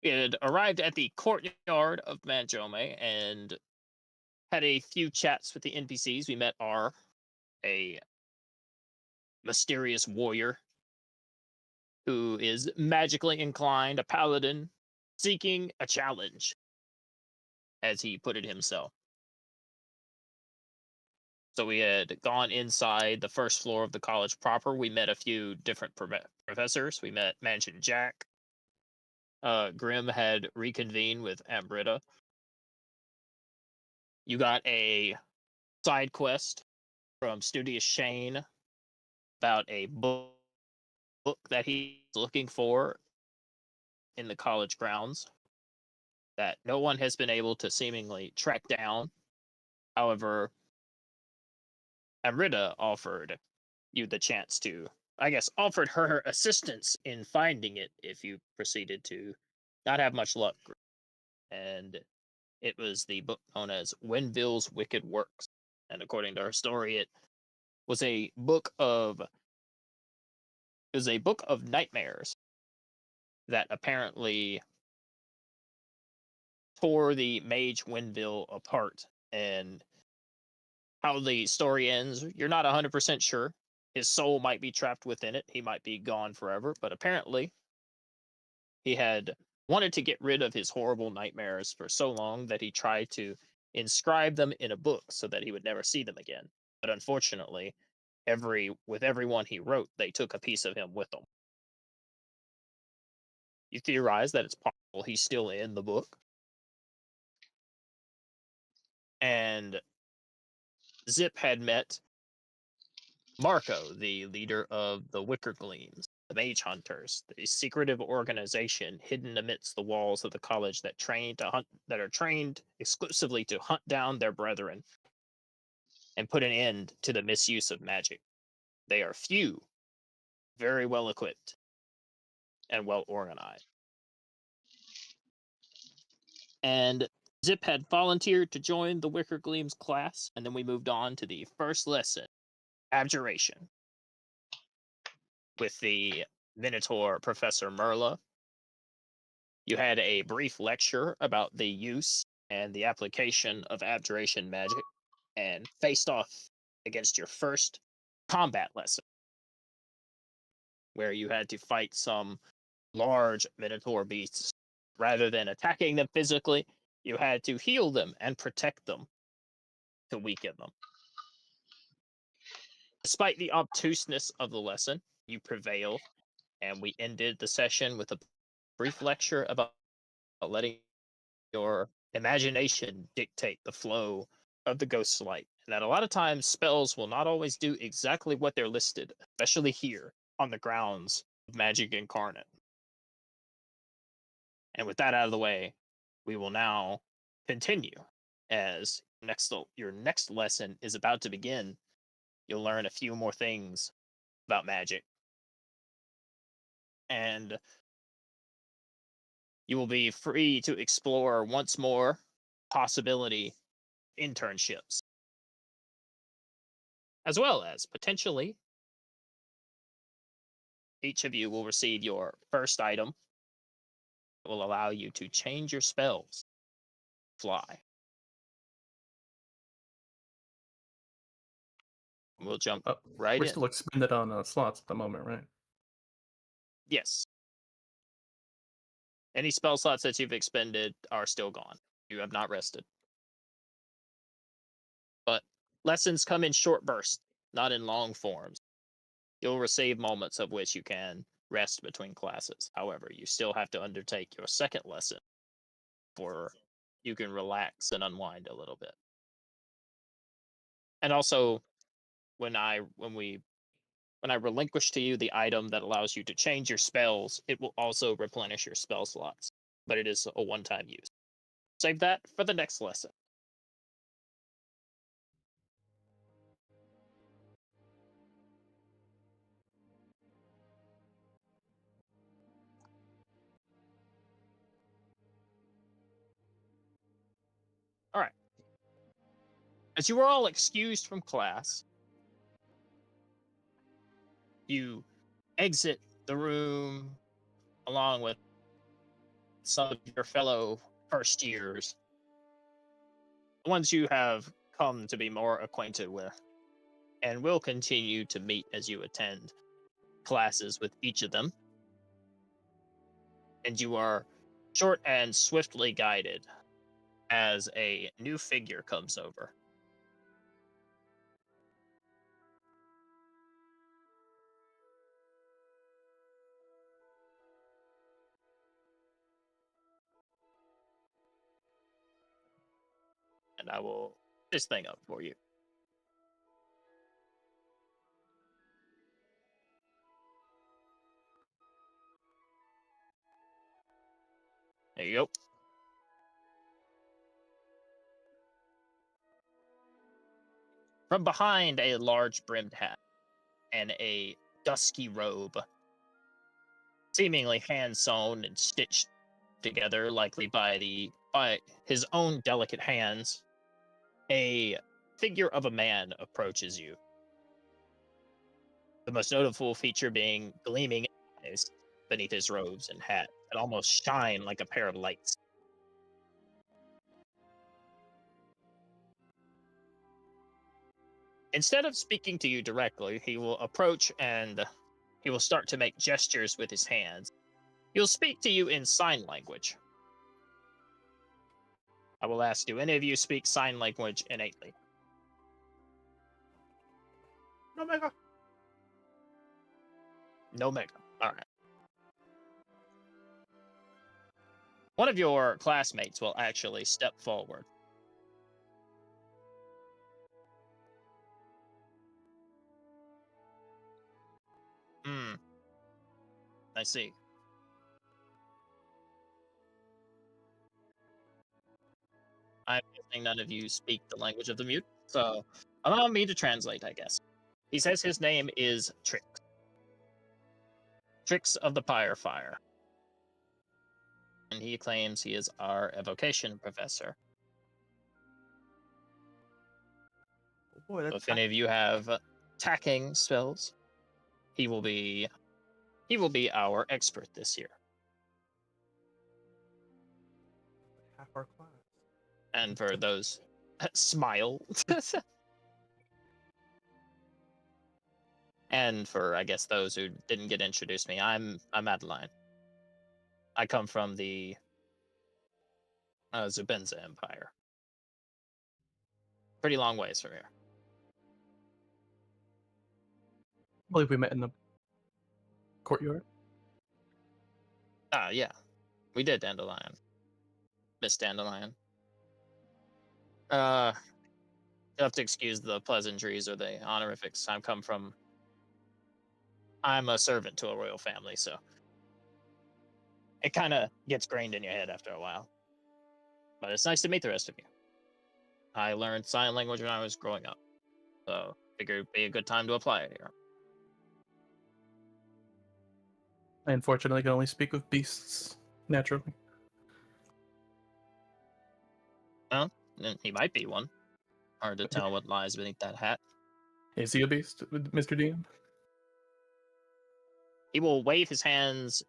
We had arrived at the courtyard of Manjome and had a few chats with the NPCs. We met R, a mysterious warrior who is magically inclined, a paladin, seeking a challenge, as he put it himself. So we had gone inside the first floor of the college proper. We met a few different professors. We met Mansion Jack. Grim had reconvened with Ambrita. You got a side quest from Studious Shane about a book that he's looking for in the college grounds that no one has been able to seemingly track down. However, Amrita offered you the chance to, I guess, offered her assistance in finding it if you proceeded to not have much luck. And it was the book known as Winville's Wicked Works. And according to her story, was a book of it was a book of nightmares that apparently tore the mage Winville apart. And how the story ends, you're not 100% sure. His soul might be trapped within it. He might be gone forever. But apparently, he had wanted to get rid of his horrible nightmares for so long that he tried to inscribe them in a book so that he would never see them again. But unfortunately, with everyone he wrote, they took a piece of him with them. You theorize that it's possible he's still in the book. And Zip had met Marco, the leader of the Wicker Gleams, the Mage Hunters, the secretive organization hidden amidst the walls of the college that are trained exclusively to hunt down their brethren and put an end to the misuse of magic. They are few, very well equipped, and well organized. And Zip had volunteered to join the Wicker Gleams class, and then we moved on to the first lesson, Abjuration, with the Minotaur Professor Merla. You had a brief lecture about the use and the application of abjuration magic, and faced off against your first combat lesson, where you had to fight some large Minotaur beasts. Rather than attacking them physically, you had to heal them and protect them to weaken them. Despite the obtuseness of the lesson, you prevailed, and we ended the session with a brief lecture about letting your imagination dictate the flow of the Ghostlight, and that a lot of times spells will not always do exactly what they're listed, especially here on the grounds of Magic Incarnate. And with that out of the way, we will now continue as your next lesson is about to begin. You'll learn a few more things about magic, and you will be free to explore once more possibility internships, as well as potentially each of you will receive your first item that will allow you to change your spells, fly. We'll jump right We're in. still expended on slots at the moment, right? Yes. Any spell slots that you've expended are still gone. You have not rested. But lessons come in short bursts, not in long forms. You'll receive moments of which you can rest between classes. However, you still have to undertake your second lesson for you can relax and unwind a little bit. And also, when I relinquish to you the item that allows you to change your spells, it will also replenish your spell slots, but it is a one-time use. Save that for the next lesson. All right. As you are all excused from class, you exit the room along with some of your fellow first years, the ones you have come to be more acquainted with, and will continue to meet as you attend classes with each of them. And you are short and swiftly guided as a new figure comes over. And I will this thing up for you. There you go. From behind a large brimmed hat and a dusky robe, seemingly hand sewn and stitched together, likely by his own delicate hands, a figure of a man approaches you. The most notable feature being gleaming eyes beneath his robes and hat that almost shine like a pair of lights. Instead of speaking to you directly, he will approach and he will start to make gestures with his hands. He'll speak to you in sign language. I will ask, do any of you speak sign language innately? No mega. No mega. All right. One of your classmates will actually step forward. Hmm. I see. I'm guessing none of you speak the language of the mute, so allow me to translate, I guess. He says his name is Trix. Trix of the Pyre Fire. And he claims he is our evocation professor. Oh boy, So that's if any of you have attacking spells, he will be our expert this year. half our class. And for those smile. And for I guess those who didn't get introduced me, I'm Adeline. I come from the Zubenza Empire. Pretty long ways from here. I believe we met in the courtyard. Yeah. We did, Dandelion. Miss Dandelion. You'll have to excuse the pleasantries or the honorifics. I'm a servant to a royal family, so it kind of gets grained in your head after a while. But it's nice to meet the rest of you. I learned sign language when I was growing up, so figured it'd be a good time to apply it here. I unfortunately can only speak with beasts, naturally. Well, he might be one. Hard to tell what lies beneath that hat. Is he a beast, Mr. DM? He will wave his hands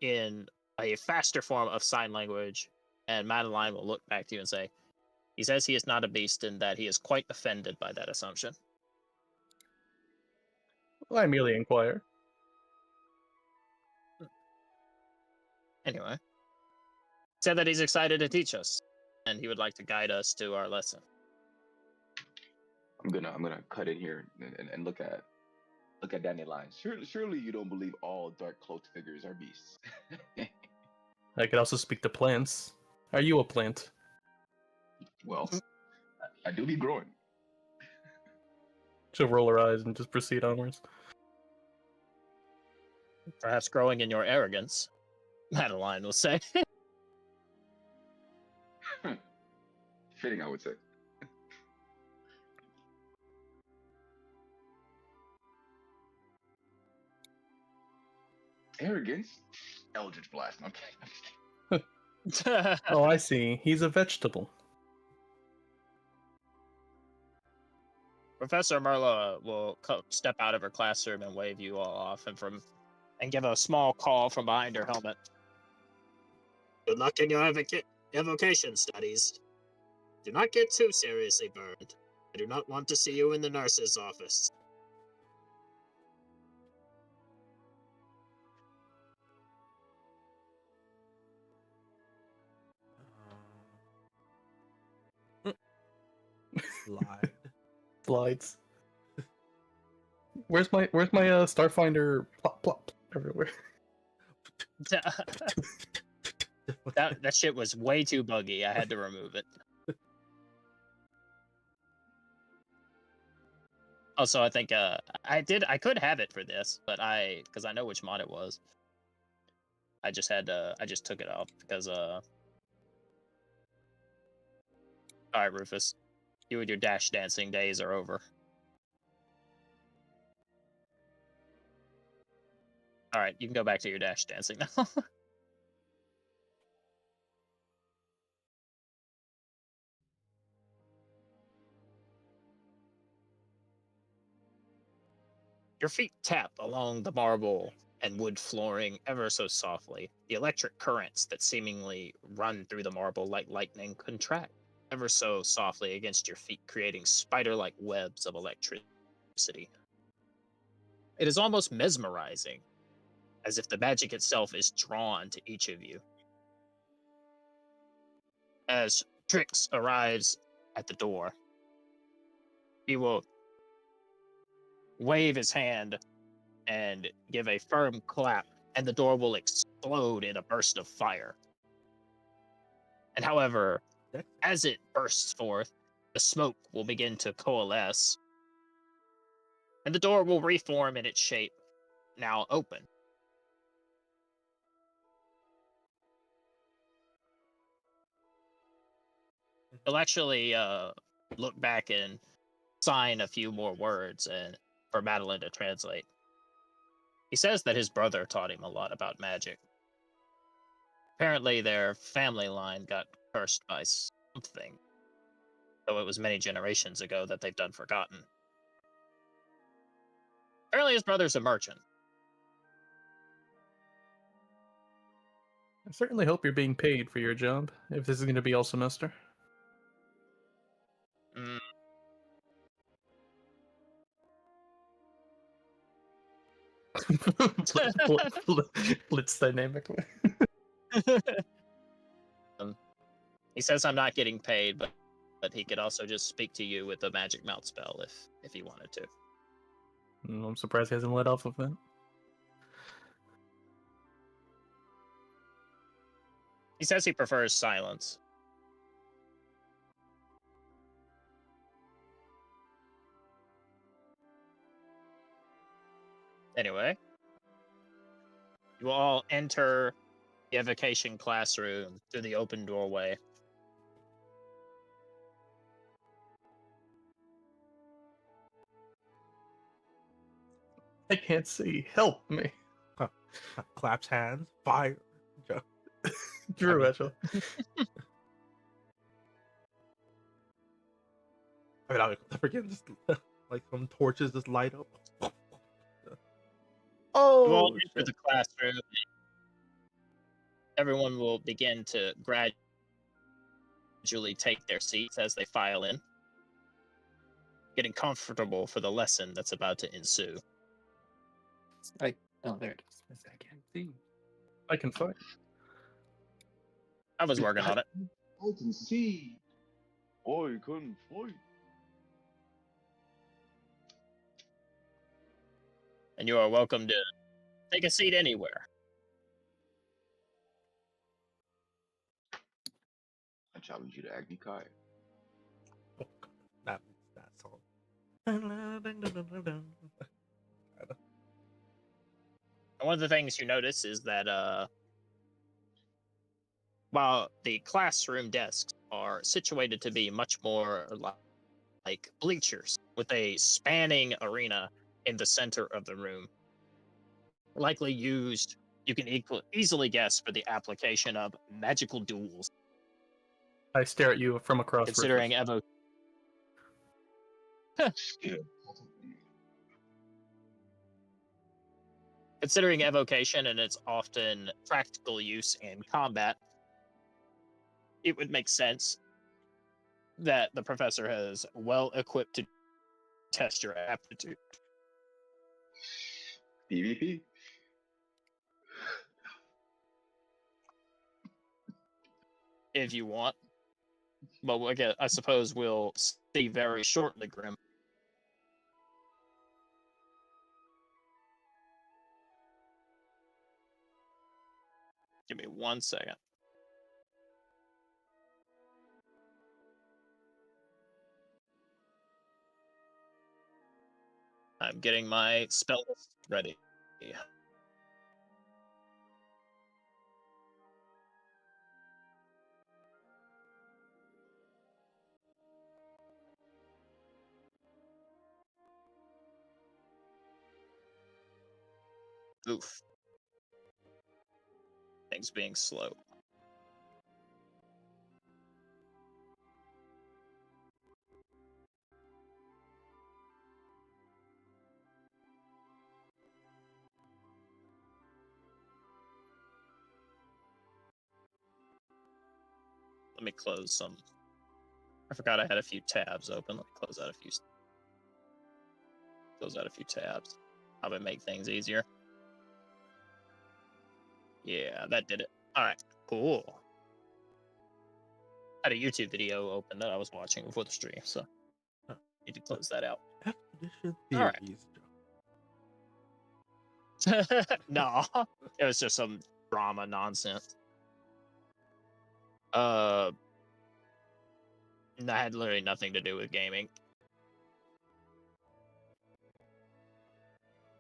in a faster form of sign language, and Madeline will look back to you and say, he says he is not a beast and that he is quite offended by that assumption. Well, I merely inquire. Anyway, said that he's excited to teach us, and he would like to guide us to our lesson. I'm gonna cut in here and look at Dandelion. Surely you don't believe all dark cloaked figures are beasts. I could also speak to plants. Are you a plant? Well, I do be growing. She'll roll her eyes and just proceed onwards. Perhaps growing in your arrogance, Madeline will say. Fitting, I would say. Arrogance? Eldritch Blast. Okay. Oh, I see. He's a vegetable. Professor Merla will step out of her classroom and wave you all off, and give a small call from behind her helmet. Good luck in your evocation studies. Do not get too seriously burned. I do not want to see you in the nurse's office. Slide. Slides. Where's my Starfinder plop plop everywhere? That shit was way too buggy. I had to remove it. Also, I think I could have it for this, but because I know which mod it was. I just took it off because all right, Rufus, you and your dash dancing days are over. All right, you can go back to your dash dancing now. Your feet tap along the marble and wood flooring ever so softly. The electric currents that seemingly run through the marble like lightning contract ever so softly against your feet, creating spider-like webs of electricity. It is almost mesmerizing, as if the magic itself is drawn to each of you. As Trix arrives at the door, he will wave his hand and give a firm clap, and the door will explode in a burst of fire. And however, as it bursts forth, the smoke will begin to coalesce, and the door will reform in its shape, now open. He'll actually look back and sign a few more words and for Madeline to translate. He says that his brother taught him a lot about magic. Apparently their family line got cursed by something, though it was many generations ago that they've done forgotten. Apparently his brother's a merchant. I certainly hope you're being paid for your job, if this is going to be all semester. Mm. Blitz dynamically. He says I'm not getting paid, but he could also just speak to you with a magic mouth spell if he wanted to. I'm surprised he hasn't let off of that. He says he prefers silence. Anyway, you all enter the evocation classroom through the open doorway. I can't see. Help me. Claps hands. Fire. Drew, I mean- actually. I mean, I forget, just like some torches just light up. You Oh, all enter the classroom. Everyone will begin to gradually take their seats as they file in, getting comfortable for the lesson that's about to ensue. Oh, there it is. I can't see. I can fight. I was working on it. I can see. Oh, you couldn't fight. And you are welcome to take a seat anywhere. I challenge you to Agni Kai. Oh, God, that song. And one of the things you notice is that while the classroom desks are situated to be much more like bleachers with a spanning arena in the center of the room, likely used, you can easily guess, for the application of magical duels. I stare at you from across. Considering Rufus. Skill. Considering evocation and its often practical use in combat, it would make sense that the professor is well equipped to test your aptitude. PvP. If you want. But again, I suppose we'll see very shortly, Grim. Give me 1 second. I'm getting my spell list ready. Oof. Things being slow. Let me close some. I forgot I had a few tabs open. Let me close out a few. Close out a few tabs. Probably make things easier. Yeah, that did it. All right, cool. I had a YouTube video open that I was watching before the stream, so need to close that out. Expedition All right. theories. No, it was just some drama nonsense. That had literally nothing to do with gaming.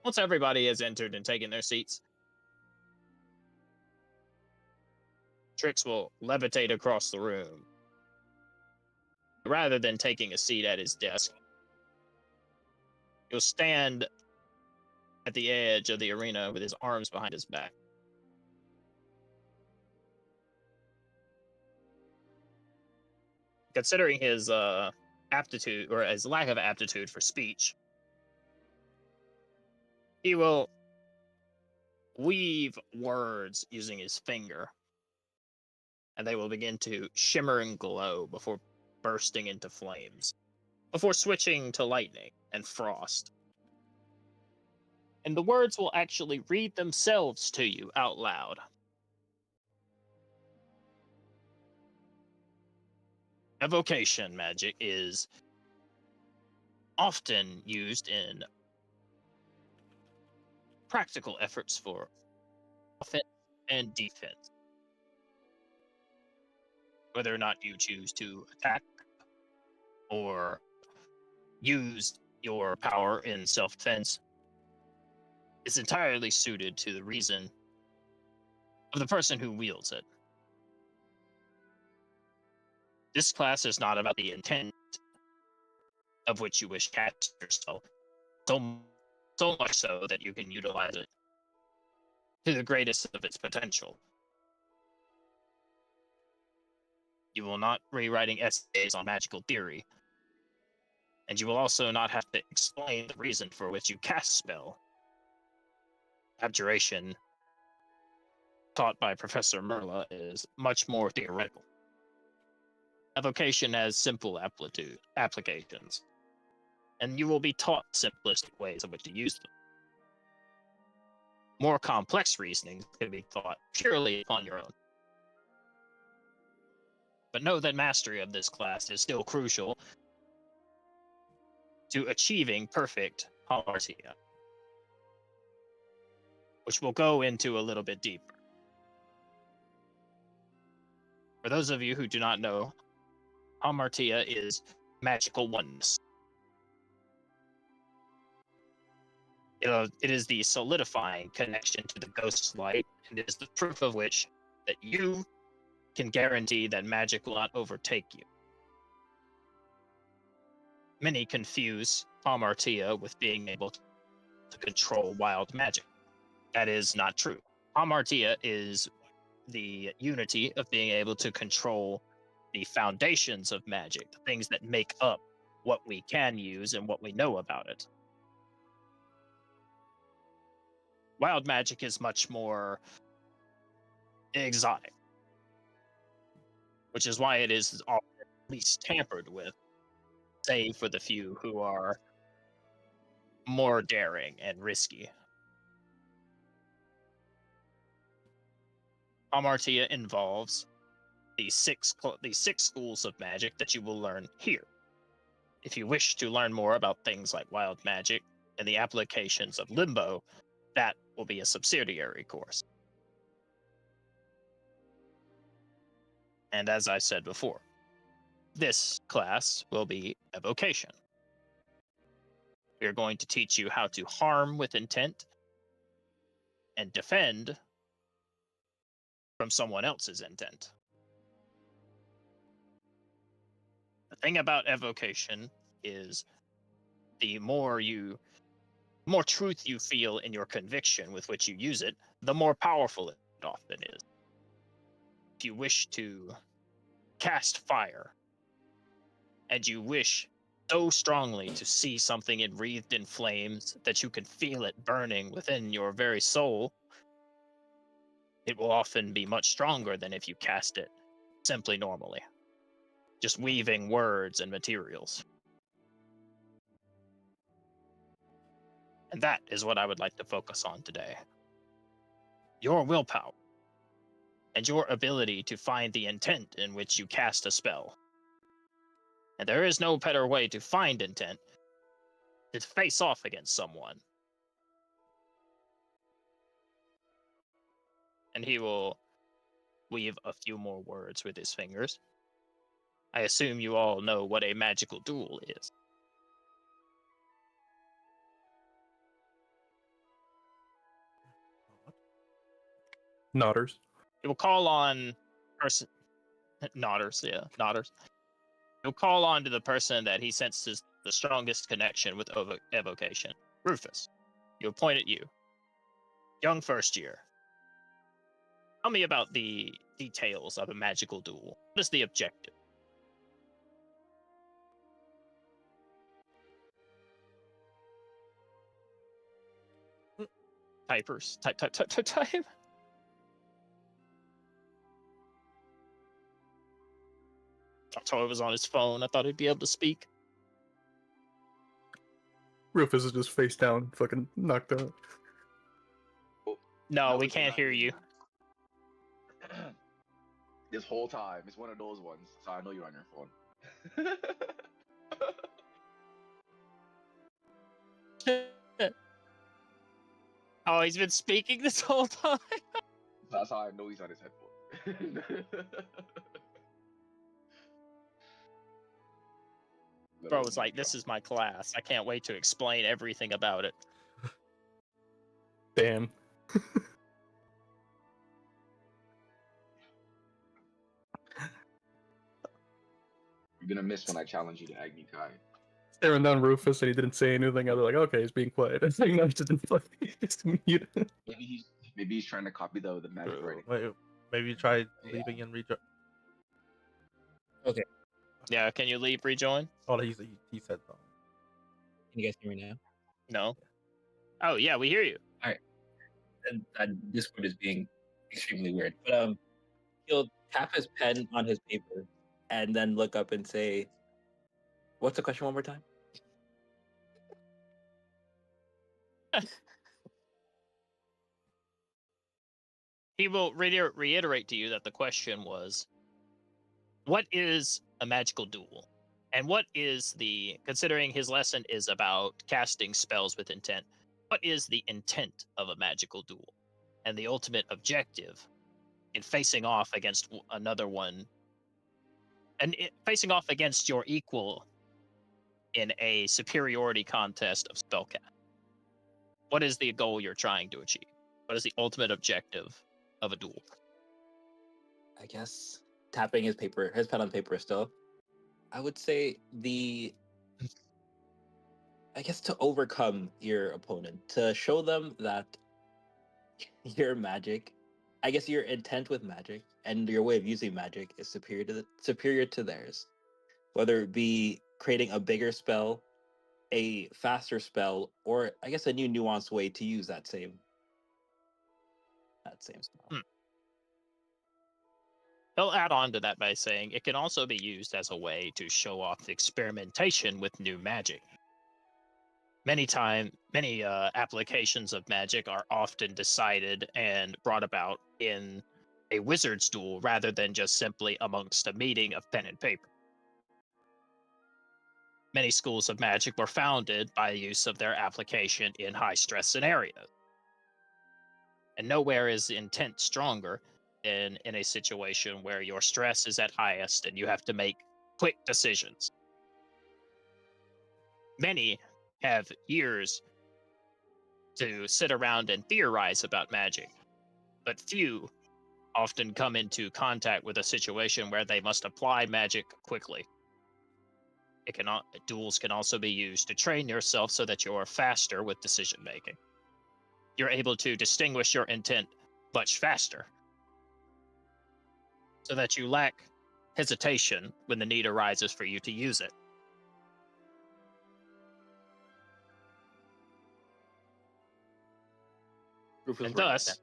Once everybody has entered and taken their seats, Trix will levitate across the room. Rather than taking a seat at his desk, he'll stand at the edge of the arena with his arms behind his back. Considering his aptitude, or his lack of aptitude for speech, he will weave words using his finger, and they will begin to shimmer and glow before bursting into flames, before switching to lightning and frost. And the words will actually read themselves to you out loud. Evocation magic is often used in practical efforts for offense and defense. Whether or not you choose to attack or use your power in self-defense is entirely suited to the reason of the person who wields it. This class is not about the intent of which you wish to cast yourself, so much so that you can utilize it to the greatest of its potential. You will not be writing essays on magical theory, and you will also not have to explain the reason for which you cast spell. Abjuration, taught by Professor Merla, is much more theoretical. Evocation has simple applications, and you will be taught simplistic ways in which to use them. More complex reasonings can be taught purely upon your own. But know that mastery of this class is still crucial to achieving perfect hamartia, which we'll go into a little bit deeper. For those of you who do not know, hamartia is magical oneness. It is the solidifying connection to the Ghostlight, and is the proof of which that you can guarantee that magic will not overtake you. Many confuse hamartia with being able to control wild magic. That is not true. Hamartia is the unity of being able to control the foundations of magic, the things that make up what we can use and what we know about it. Wild magic is much more exotic. which is why it is often least tampered with, save for the few who are more daring and risky. Hamartia involves the six schools of magic that you will learn here. If you wish to learn more about things like wild magic and the applications of limbo, that will be a subsidiary course. And as I said before, this class will be evocation. We are going to teach you how to harm with intent and defend from someone else's intent. The thing about evocation is the more truth you feel in your conviction with which you use it, the more powerful it often is. If you wish to cast fire, and you wish so strongly to see something wreathed in flames that you can feel it burning within your very soul, it will often be much stronger than if you cast it simply normally, just weaving words and materials. And that is what I would like to focus on today. Your willpower and your ability to find the intent in which you cast a spell. And there is no better way to find intent than to face off against someone. And he will weave a few more words with his fingers. I assume you all know what a magical duel is. Nodders. He will call on person nodders, yeah, nodders. He'll call on to the person that he senses the strongest connection with evocation. Rufus, he'll point at you. Young first year. Tell me about the details of a magical duel. What is the objective? Typers. Type. Toto was on his phone. I thought he'd be able to speak. Rufus is just face down, fucking knocked out. No, we can't hear you. This whole time, it's one of those ones, so I know you're on your phone. Oh, he's been speaking this whole time. That's how I know he's on his headphone. Bro was like, "This is my class. I can't wait to explain everything about it." Damn. You're gonna miss when I challenge you to Agni Kai. Staring down Rufus and he didn't say anything. I was like, okay, he's being quiet. I think no, just mute. Maybe he's trying to copy the magic writing. Wait, maybe you try leaving and rejoin. Okay. Yeah, can you leave, rejoin? Oh, he said something. Can you guys hear me now? No. Oh yeah, we hear you. And Discord is being extremely weird. But he'll tap his pen on his paper and then look up and say, "What's the question one more time?" He will reiterate to you that the question was, what is a magical duel? And what is considering his lesson is about casting spells with intent, what is the intent of a magical duel? And the ultimate objective in facing off against another one, and facing off against your equal in a superiority contest of spellcast. What is the goal you're trying to achieve? What is the ultimate objective of a duel? I guess tapping his pen on paper still. I would say to overcome your opponent, to show them that your magic, I guess your intent with magic and your way of using magic is superior to theirs. Whether it be creating a bigger spell, a faster spell, or I guess a new nuanced way to use that same spell. He'll add on to that by saying it can also be used as a way to show off the experimentation with new magic. Many applications of magic are often decided and brought about in a wizard's duel rather than just simply amongst a meeting of pen and paper. Many schools of magic were founded by use of their application in high-stress scenarios. And nowhere is intent stronger than in a situation where your stress is at highest and you have to make quick decisions. Many have years to sit around and theorize about magic, but few often come into contact with a situation where they must apply magic quickly. Duels can also be used to train yourself so that you are faster with decision making. You're able to distinguish your intent much faster, so that you lack hesitation when the need arises for you to use it. Rufus And wrote that thus,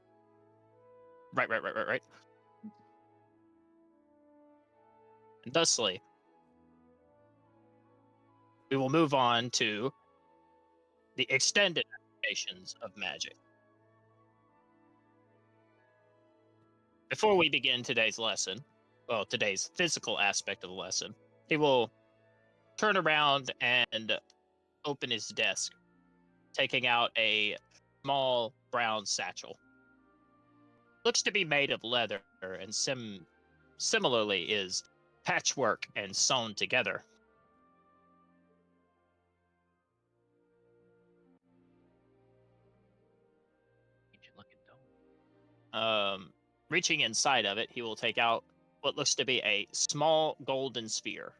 down. right. And thusly, we will move on to the extended applications of magic. Before we begin today's lesson, well, today's physical aspect of the lesson, he will turn around and open his desk, taking out a small brown satchel. Looks to be made of leather and similarly is patchwork and sewn together. Reaching inside of it, he will take out what looks to be a small golden sphere.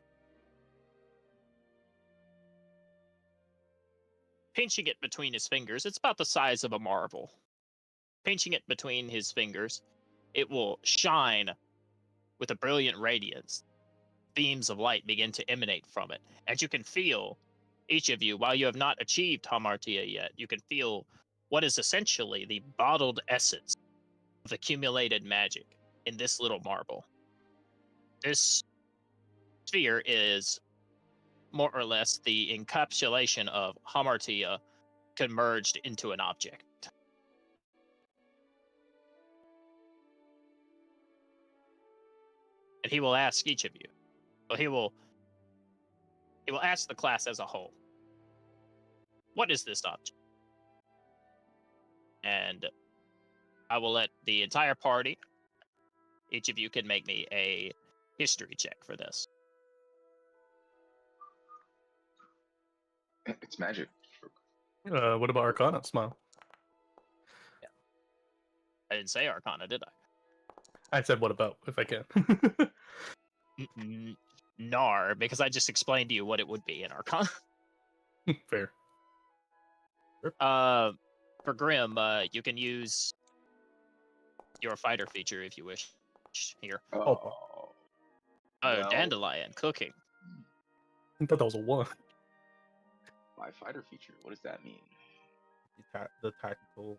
Pinching it between his fingers, it's about the size of a marble. Pinching it between his fingers, it will shine with a brilliant radiance. Beams of light begin to emanate from it. And you can feel, each of you, while you have not achieved hamartia yet, you can feel what is essentially the bottled essence of accumulated magic in this little marble. This sphere is more or less the encapsulation of hamartia converged into an object. And he will ask each of you. Well, he will ask the class as a whole. What is this object? And I will let the entire party, each of you can make me a history check for this. It's magic. What about Arcana? Smile. I didn't say Arcana, did I? I said, what about, if I can. Nar, because I just explained to you what it would be in Arcana. Fair. For Grim, you can use your fighter feature if you wish. Here. Oh, well, Dandelion, cooking. I thought that was a 1. my fighter feature. What does that mean? The tactical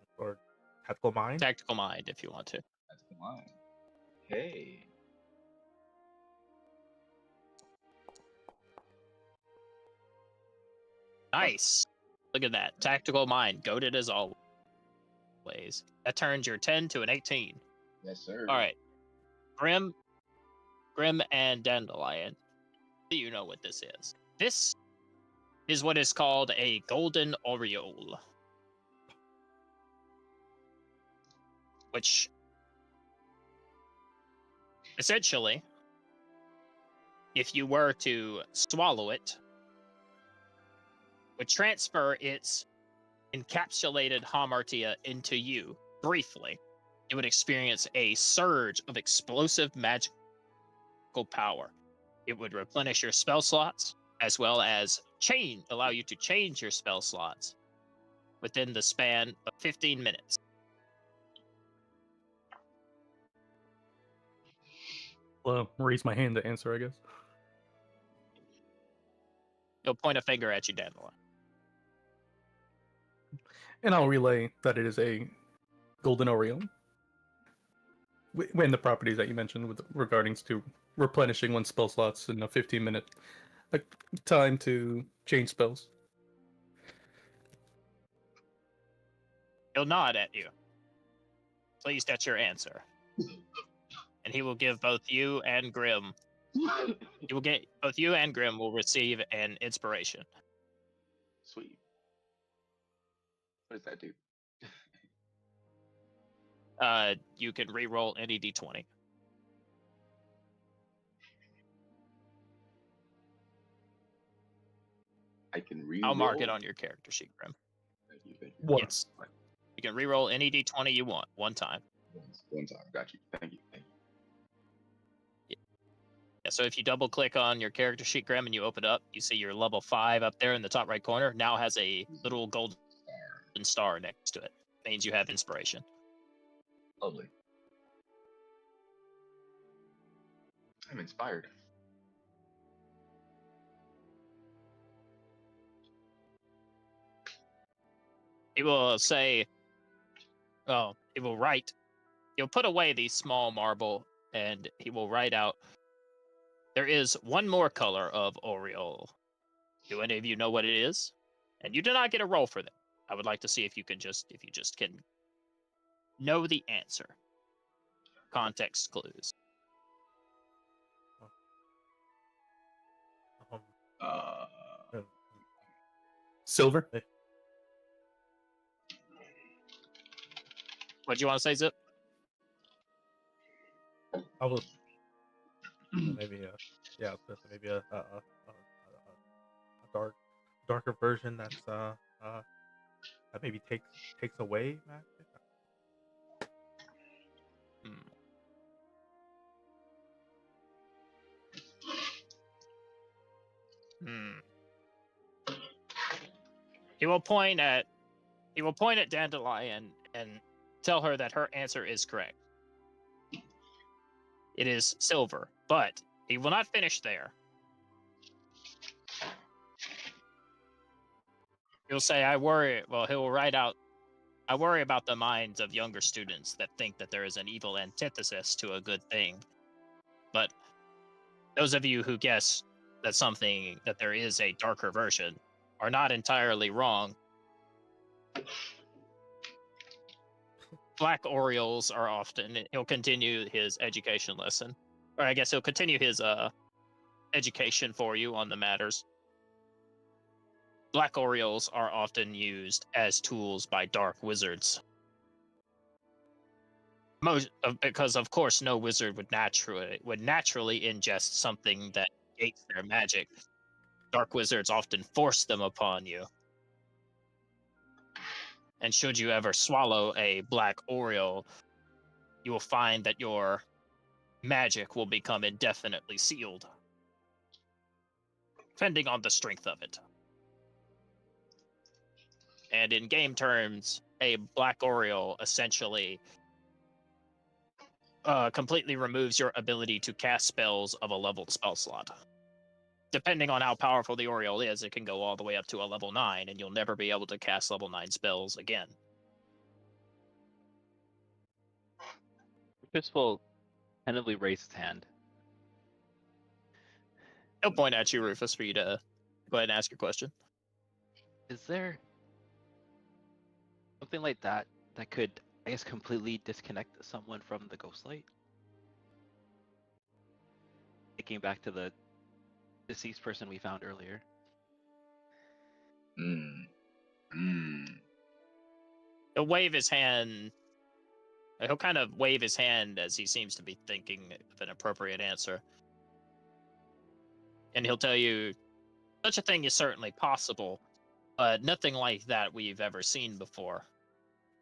mind. Tactical mind, if you want to. That's mine. Hey. Nice. Look at that. Tactical mind, goated as always. That turns your 10 to an 18. Yes, sir. All right. Grim and Dandelion. Do you know what this is? This is what is called a golden aureole. Which, essentially, if you were to swallow it, would transfer its encapsulated hamartia into you briefly. You would experience a surge of explosive magical power. It would replenish your spell slots, as well as allow you to change your spell slots within the span of 15 minutes. Well, raise my hand to answer, I guess. He'll point a finger at you, Dandelion. And I'll relay that it is a golden aureole. when the properties that you mentioned with regarding to replenishing one's spell slots in a 15-minute time to change spells. He'll nod at you, pleased at your answer, and he will give both you and Grim. You will get both you and Grim will receive an inspiration. Sweet. What does that do? You can re-roll any d20. I can read. I'll mark it on your character sheet, Grim. Thank you. Thank you. One. Yes. You can re-roll any d20 you want, one time. One time. Got you. Thank you. Thank you. Yeah, so if you double click on your character sheet, Grim, and you open it up, you see your level 5 up there in the top right corner now has a little golden star next to it. Means you have inspiration. Lovely. I'm inspired. He will say, oh, he will write, he'll put away the small marble and he will write out, there is one more color of aureole. Do any of you know what it is? And you do not get a roll for that. I would like to see if you can just can know the answer. Context clues. Um, Uh, uh, Silver. What do you want to say, Zip? I was maybe yeah, maybe a darker version that's that maybe takes away magic. He will point at Dandelion and tell her that her answer is correct. It is silver, but he will not finish there. He'll say, he'll write out, I worry about the minds of younger students that think that there is an evil antithesis to a good thing. But those of you who guess that there is a darker version are not entirely wrong. Black orioles are often, he'll continue his education lesson. Or I guess he'll continue his education for you on the matters. Black orioles are often used as tools by dark wizards. Because of course no wizard would naturally ingest something that negates their magic. Dark wizards often force them upon you. And should you ever swallow a black oriole, you will find that your magic will become indefinitely sealed, depending on the strength of it. And in game terms, a black oriole essentially completely removes your ability to cast spells of a leveled spell slot. Depending on how powerful the oriole is, it can go all the way up to a level 9, and you'll never be able to cast level 9 spells again. Rufus will tentatively raise his hand. He'll point at you, Rufus, for you to go ahead and ask your question. Is there something like that that could, I guess, completely disconnect someone from the Ghostlight? Thinking back to the deceased person we found earlier. He'll wave his hand. He'll kind of wave his hand as he seems to be thinking of an appropriate answer. And he'll tell you, such a thing is certainly possible, but nothing like that we've ever seen before.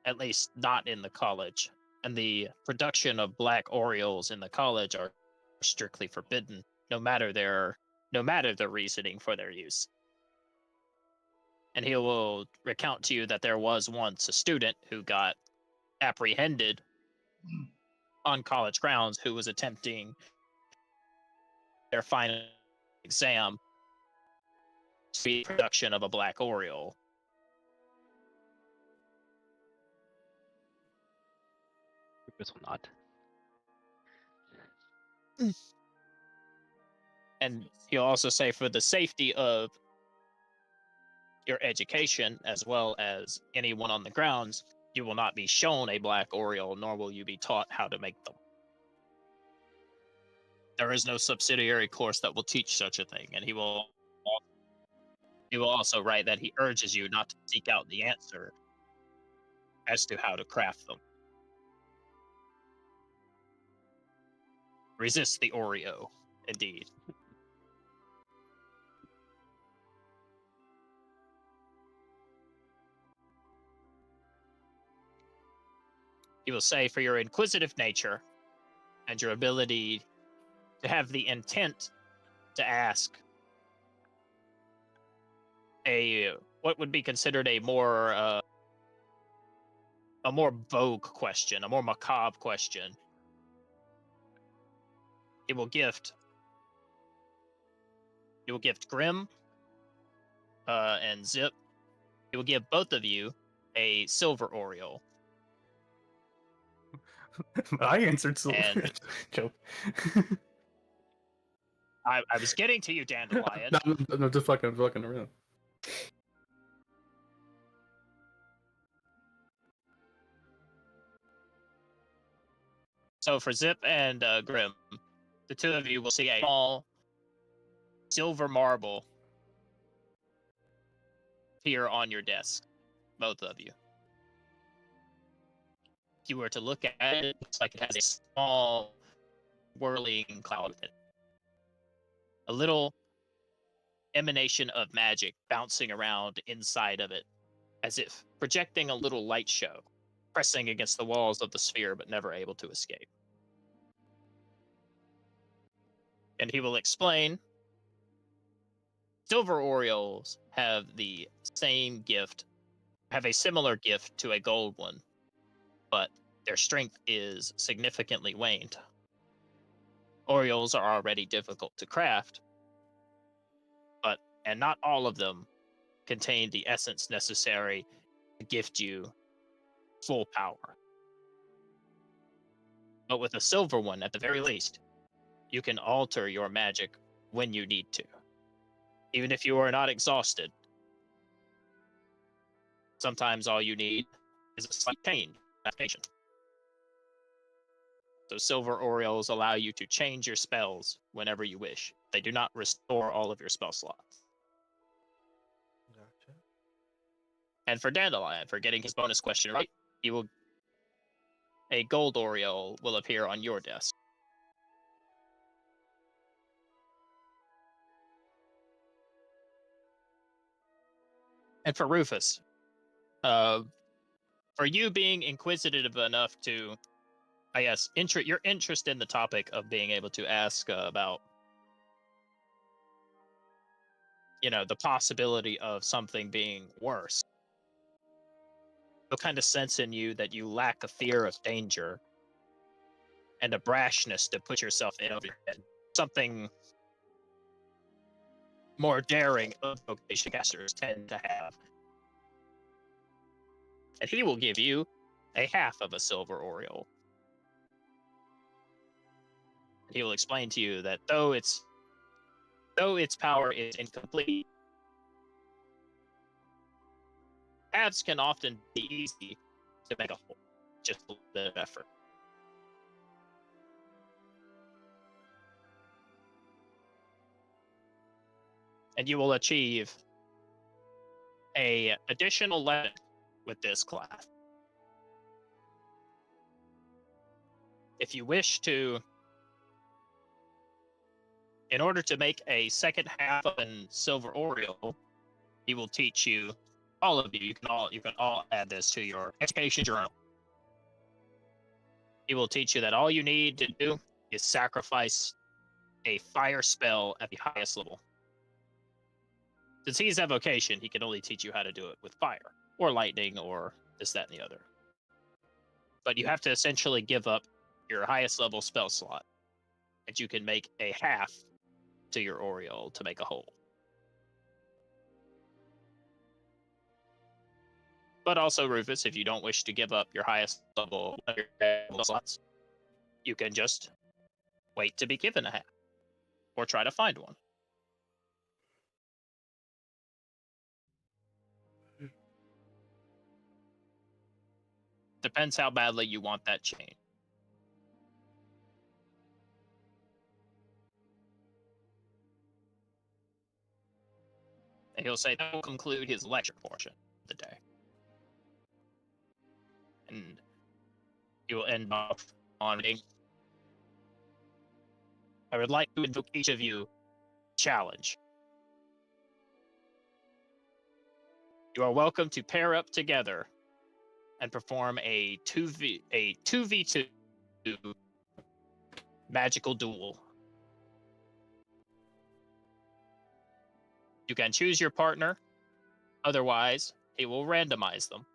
At least not in the college. And the production of black orioles in the college are strictly forbidden, no matter their reasoning for their use. And he will recount to you that there was once a student who got apprehended on college grounds who was attempting their final exam to be production of a black oriole. Rufus will nod. And he'll also say, for the safety of your education, as well as anyone on the grounds, you will not be shown a black oriole, nor will you be taught how to make them. There is no subsidiary course that will teach such a thing, and he will also write that he urges you not to seek out the answer as to how to craft them. Resist the Oreo, indeed. He will say, for your inquisitive nature and your ability to have the intent to ask what would be considered a more vogue question, a more macabre question, he will gift Grim and Zip. He will give both of you a silver Oriole. I answered silver. And- Joke. I was getting to you, Dandelion. No, just fucking around. So for Zip and Grim, the two of you will see a small silver marble appear on your desk, both of you. If you were to look at it, it looks like it has a small whirling cloud in it. A little emanation of magic bouncing around inside of it, as if projecting a little light show, pressing against the walls of the sphere but never able to escape. And he will explain, silver Orioles have the same gift, have a similar gift to a gold one, but their strength is significantly waned. Orioles are already difficult to craft, and not all of them contain the essence necessary to gift you full power. But with a silver one, at the very least, you can alter your magic when you need to. Even if you are not exhausted, sometimes all you need is a slight change in application. So silver Orioles allow you to change your spells whenever you wish. They do not restore all of your spell slots. Gotcha. And for Dandelion, for getting his bonus question right, a gold Oriole will appear on your desk. And for Rufus, for you being inquisitive enough to, I guess, your interest in the topic of being able to ask about, the possibility of something being worse, it'll kind of sense in you that you lack a fear of danger and a brashness to put yourself in over your head. Something more daring of vocation casters tend to have. And he will give you a half of a silver Oriole. He will explain to you that though its power is incomplete, halves can often be easy to make a whole, just a little bit of effort. And you will achieve a additional level with this class. If you wish to, in order to make a second half of a silver Oriole, he will teach you, all of you, you can all add this to your education journal. He will teach you that all you need to do is sacrifice a fire spell at the highest level. Since he's evocation, he can only teach you how to do it with fire, or lightning, or this, that, and the other. But you have to essentially give up your highest level spell slot, and you can make a half to your Oriole to make a whole. But also, Rufus, if you don't wish to give up your highest level slots, you can just wait to be given a hat, or try to find one. Depends how badly you want that change. And he'll say that will conclude his lecture portion of the day. And he will end off on a, I would like to invoke each of you challenge. You are welcome to pair up together and perform a 2v2 magical duel. You can choose your partner, otherwise he will randomize them.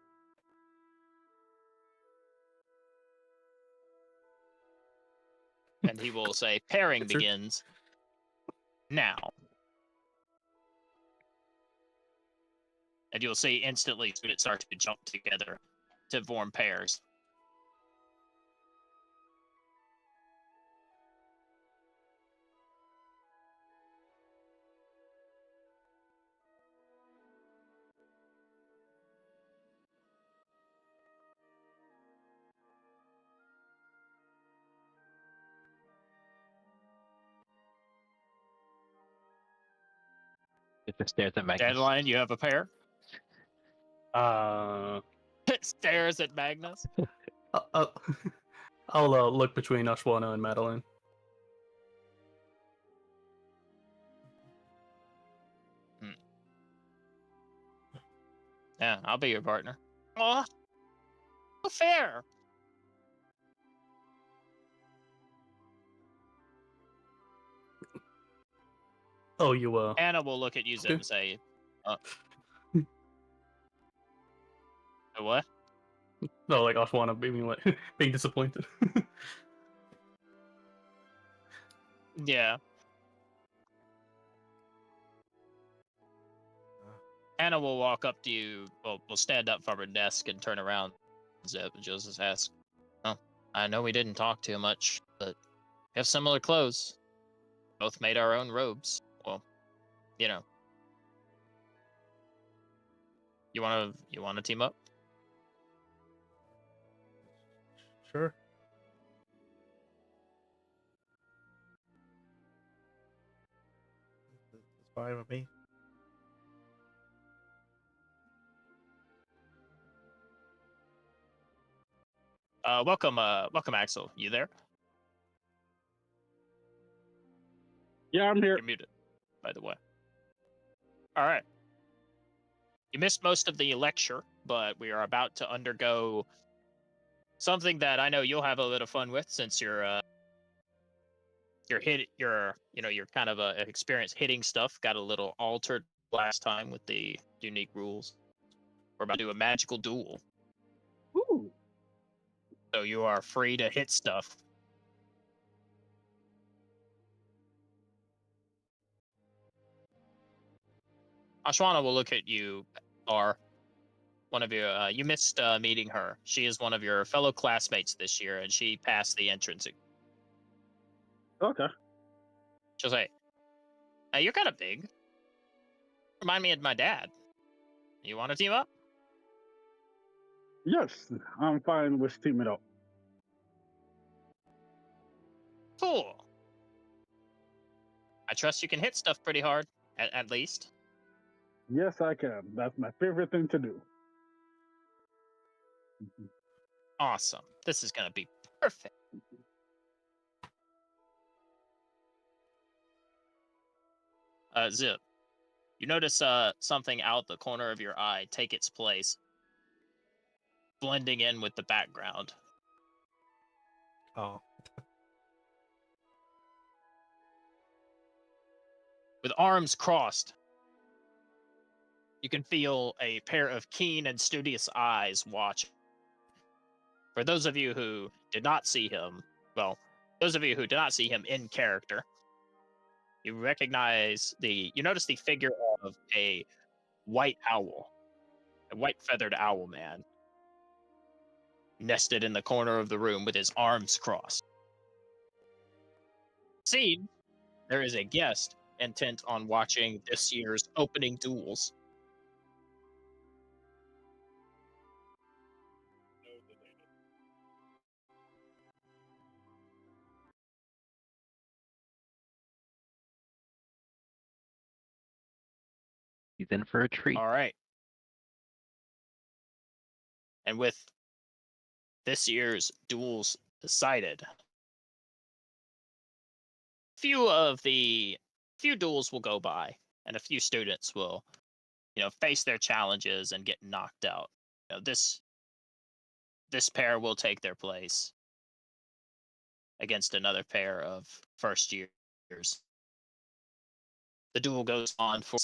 And he will say pairing begins now. And you'll see instantly students start to jump together to form pairs. It just stares at Magnus. Dandelion, you have a pair? Uh, Stares at Magnus. I'll, I'll look between Ashwana and Madeline. Yeah, I'll be your partner. Aw, so fair. Oh, you Anna will look at you Zip, and say, what? no, like Ashwana being like being disappointed. Yeah. Anna will walk up to you, will stand up from her desk and turn around, Zip, and she'll just ask, oh, I know we didn't talk too much, but we have similar clothes. Both made our own robes. Well, you know. You wanna team up? Sure. It's fine with me. Welcome, Axel. You there? Yeah, I'm here. You're muted, by the way. All right. You missed most of the lecture, but we are about to undergo something that I know you'll have a bit of fun with, since you're kind of experienced hitting stuff. Got a little altered last time with the unique rules. We're about to do a magical duel, Ooh. so you are free to hit stuff. Ashwana will look at you, or one of your. You missed meeting her. She is one of your fellow classmates this year, and she passed the entrance. Okay. She'll say, "Hey, you're kind of big. Remind me of my dad. You want to team up?" Yes, I'm fine with teaming up. Cool. I trust you can hit stuff pretty hard, at least. Yes, I can. That's my favorite thing to do. Awesome. This is gonna be perfect. Zip, you notice something out the corner of your eye take its place, blending in with the background. Oh. With arms crossed, you can feel a pair of keen and studious eyes watch. For those of you who did not see him, those of you who did not see him in character, you notice the figure of a white owl, a white feathered owl man, nested in the corner of the room with his arms crossed. Scene, there is a guest intent on watching this year's opening duels. He's in for a treat. All right. And with this year's duels decided, few duels will go by, and a few students will, face their challenges and get knocked out. This pair will take their place against another pair of first years. The duel goes on for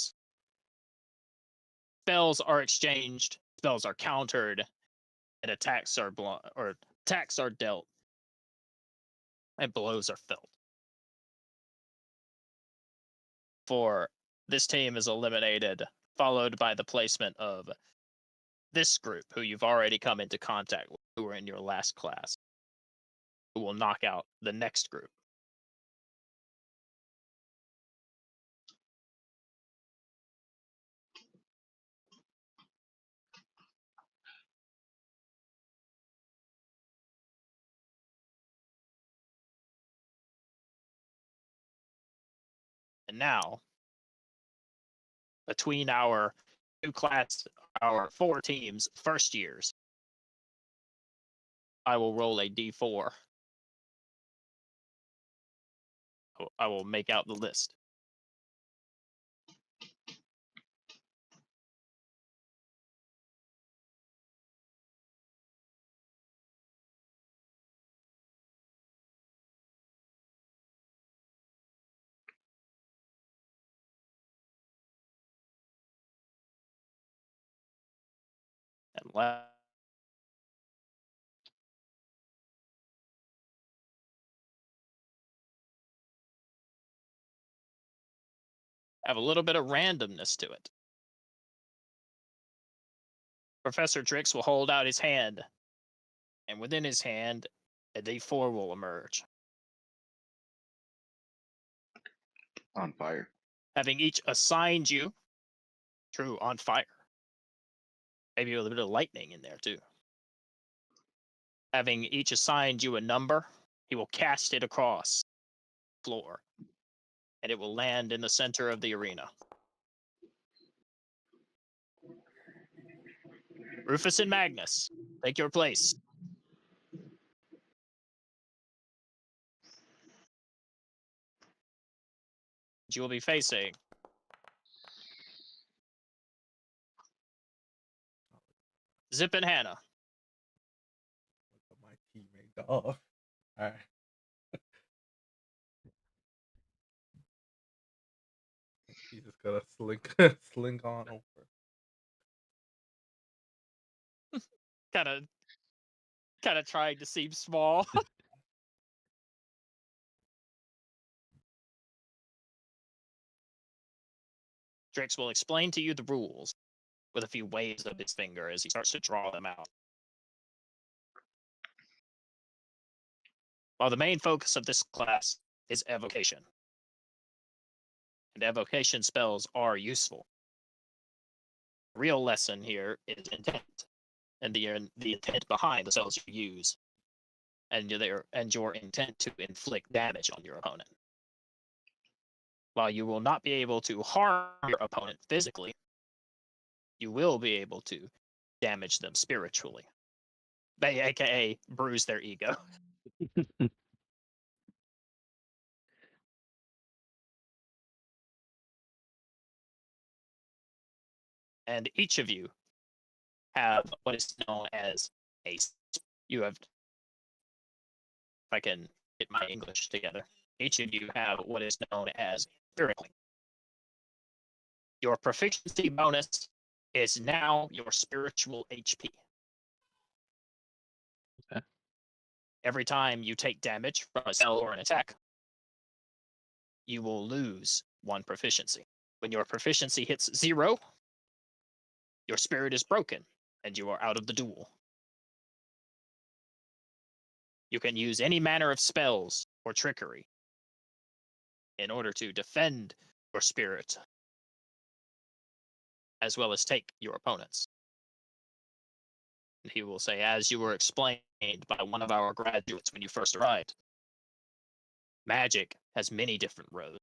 spells are exchanged, spells are countered, and attacks are dealt, and blows are felt. For this team is eliminated, followed by the placement of this group, who you've already come into contact with, who were in your last class, who will knock out the next group. And now, between our four teams, first years, I will roll a d4. I will make out the list. And have a little bit of randomness to it. Professor Drix will hold out his hand, and within his hand, a d4 will emerge. On fire. Having each assigned you, true, on fire. Maybe with a bit of lightning in there too. Having each assigned you a number, he will cast it across the floor, and it will land in the center of the arena. Rufus and Magnus, take your place. You will be facing Zip and Hannah. My teammate off. Alright. He's just gonna slink on over. Kind of trying to seem small. Drix will explain to you the rules with a few waves of his finger as he starts to draw them out. While the main focus of this class is evocation, and evocation spells are useful, the real lesson here is intent, and the intent behind the spells you use, and your intent to inflict damage on your opponent. While you will not be able to harm your opponent physically, you will be able to damage them spiritually, aka bruise their ego. And each of you have what is known as you have, if I can get my English together, each of you have what is known as spirit point. Your proficiency bonus is now your spiritual HP. Okay. Every time you take damage from a spell or an attack, you will lose one proficiency. When your proficiency hits 0, your spirit is broken and you are out of the duel. You can use any manner of spells or trickery in order to defend your spirit, as well as take your opponents. And he will say, as you were explained by one of our graduates when you first arrived, magic has many different roads.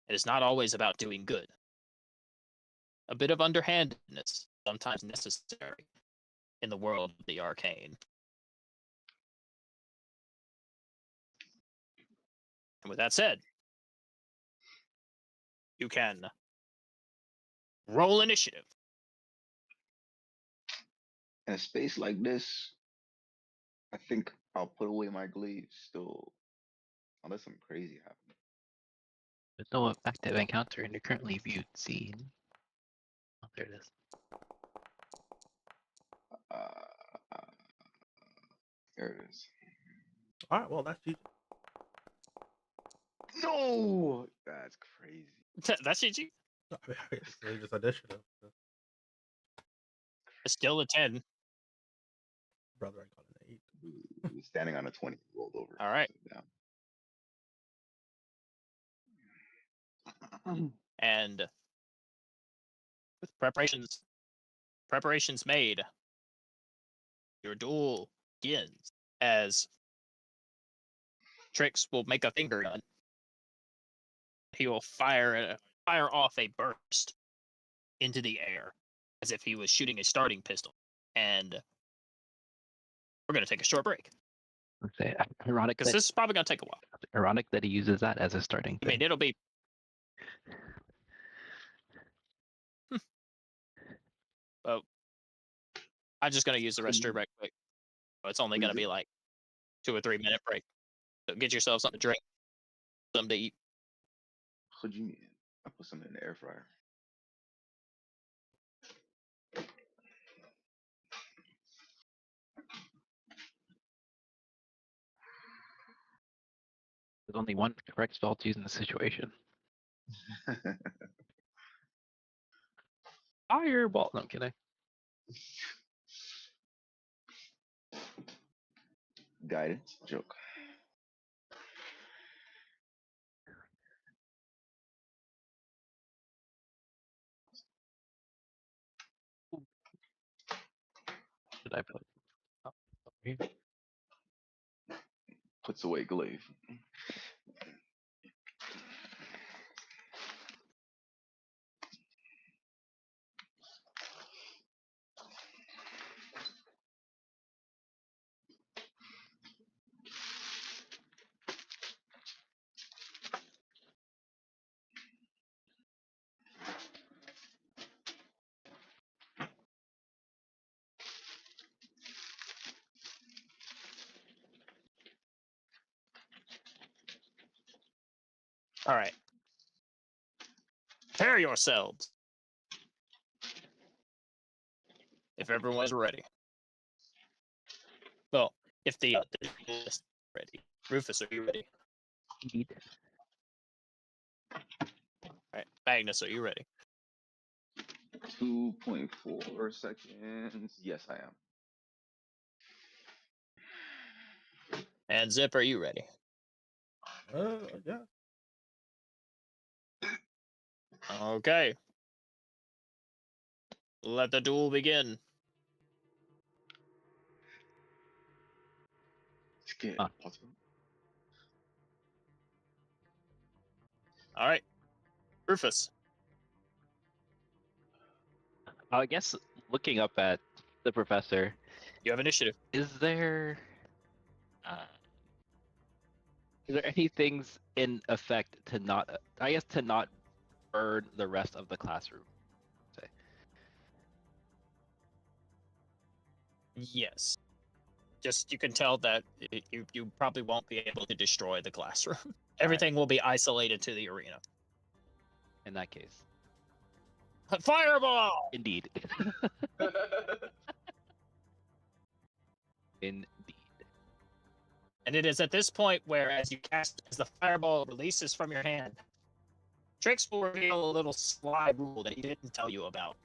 It is not always about doing good. A bit of underhandedness sometimes necessary in the world of the arcane. And with that said, you can roll initiative. In a space like this, I think I'll put away my glaive still, unless something crazy happens. With no active encounter in the currently viewed scene. Oh, there it is. Uh, there it is. All right, well, that's GG. No, that's crazy. That's GG. It's really just initiative. It's still a 10. Brother, I got an 8. He was standing on a 20, rolled over. All right. Down. And with preparations made, your duel begins as Trix will make a finger gun. He will fire off a burst into the air as if he was shooting a starting pistol. And we're going to take a short break Okay, ironic because that, this is probably going to take a while. ironic that he uses that as a starting I thing. mean, it'll be. Well, I'm just going to use the restroom right quick. It's only going to be like 2 or 3 minute break. So get yourself something to drink, something to eat. What do you mean? I put something in the air fryer. There's only one correct spell to use in the situation. Fireball. No, I'm kidding. Guidance joke. Should I put? Oh, over here. Puts away glaive. All right. Prepare yourselves. If everyone's ready. Well, if the is ready. Rufus, are you ready? Indeed. All right. Magnus, are you ready? 2.4 seconds. Yes, I am. And Zip, are you ready? Yeah. Okay. Let the duel begin. Skip. Ah. Possible. All right. Rufus. I guess looking up at the professor, You have initiative. is there any things in effect to not, I guess, to not burn the rest of the classroom? Say. Yes. Just you can tell that you probably won't be able to destroy the classroom. Everything will be isolated to the arena. In that case, Fireball! indeed, indeed. And it is at this point where, as the fireball releases from your hand, Trix will reveal a little sly rule that he didn't tell you about.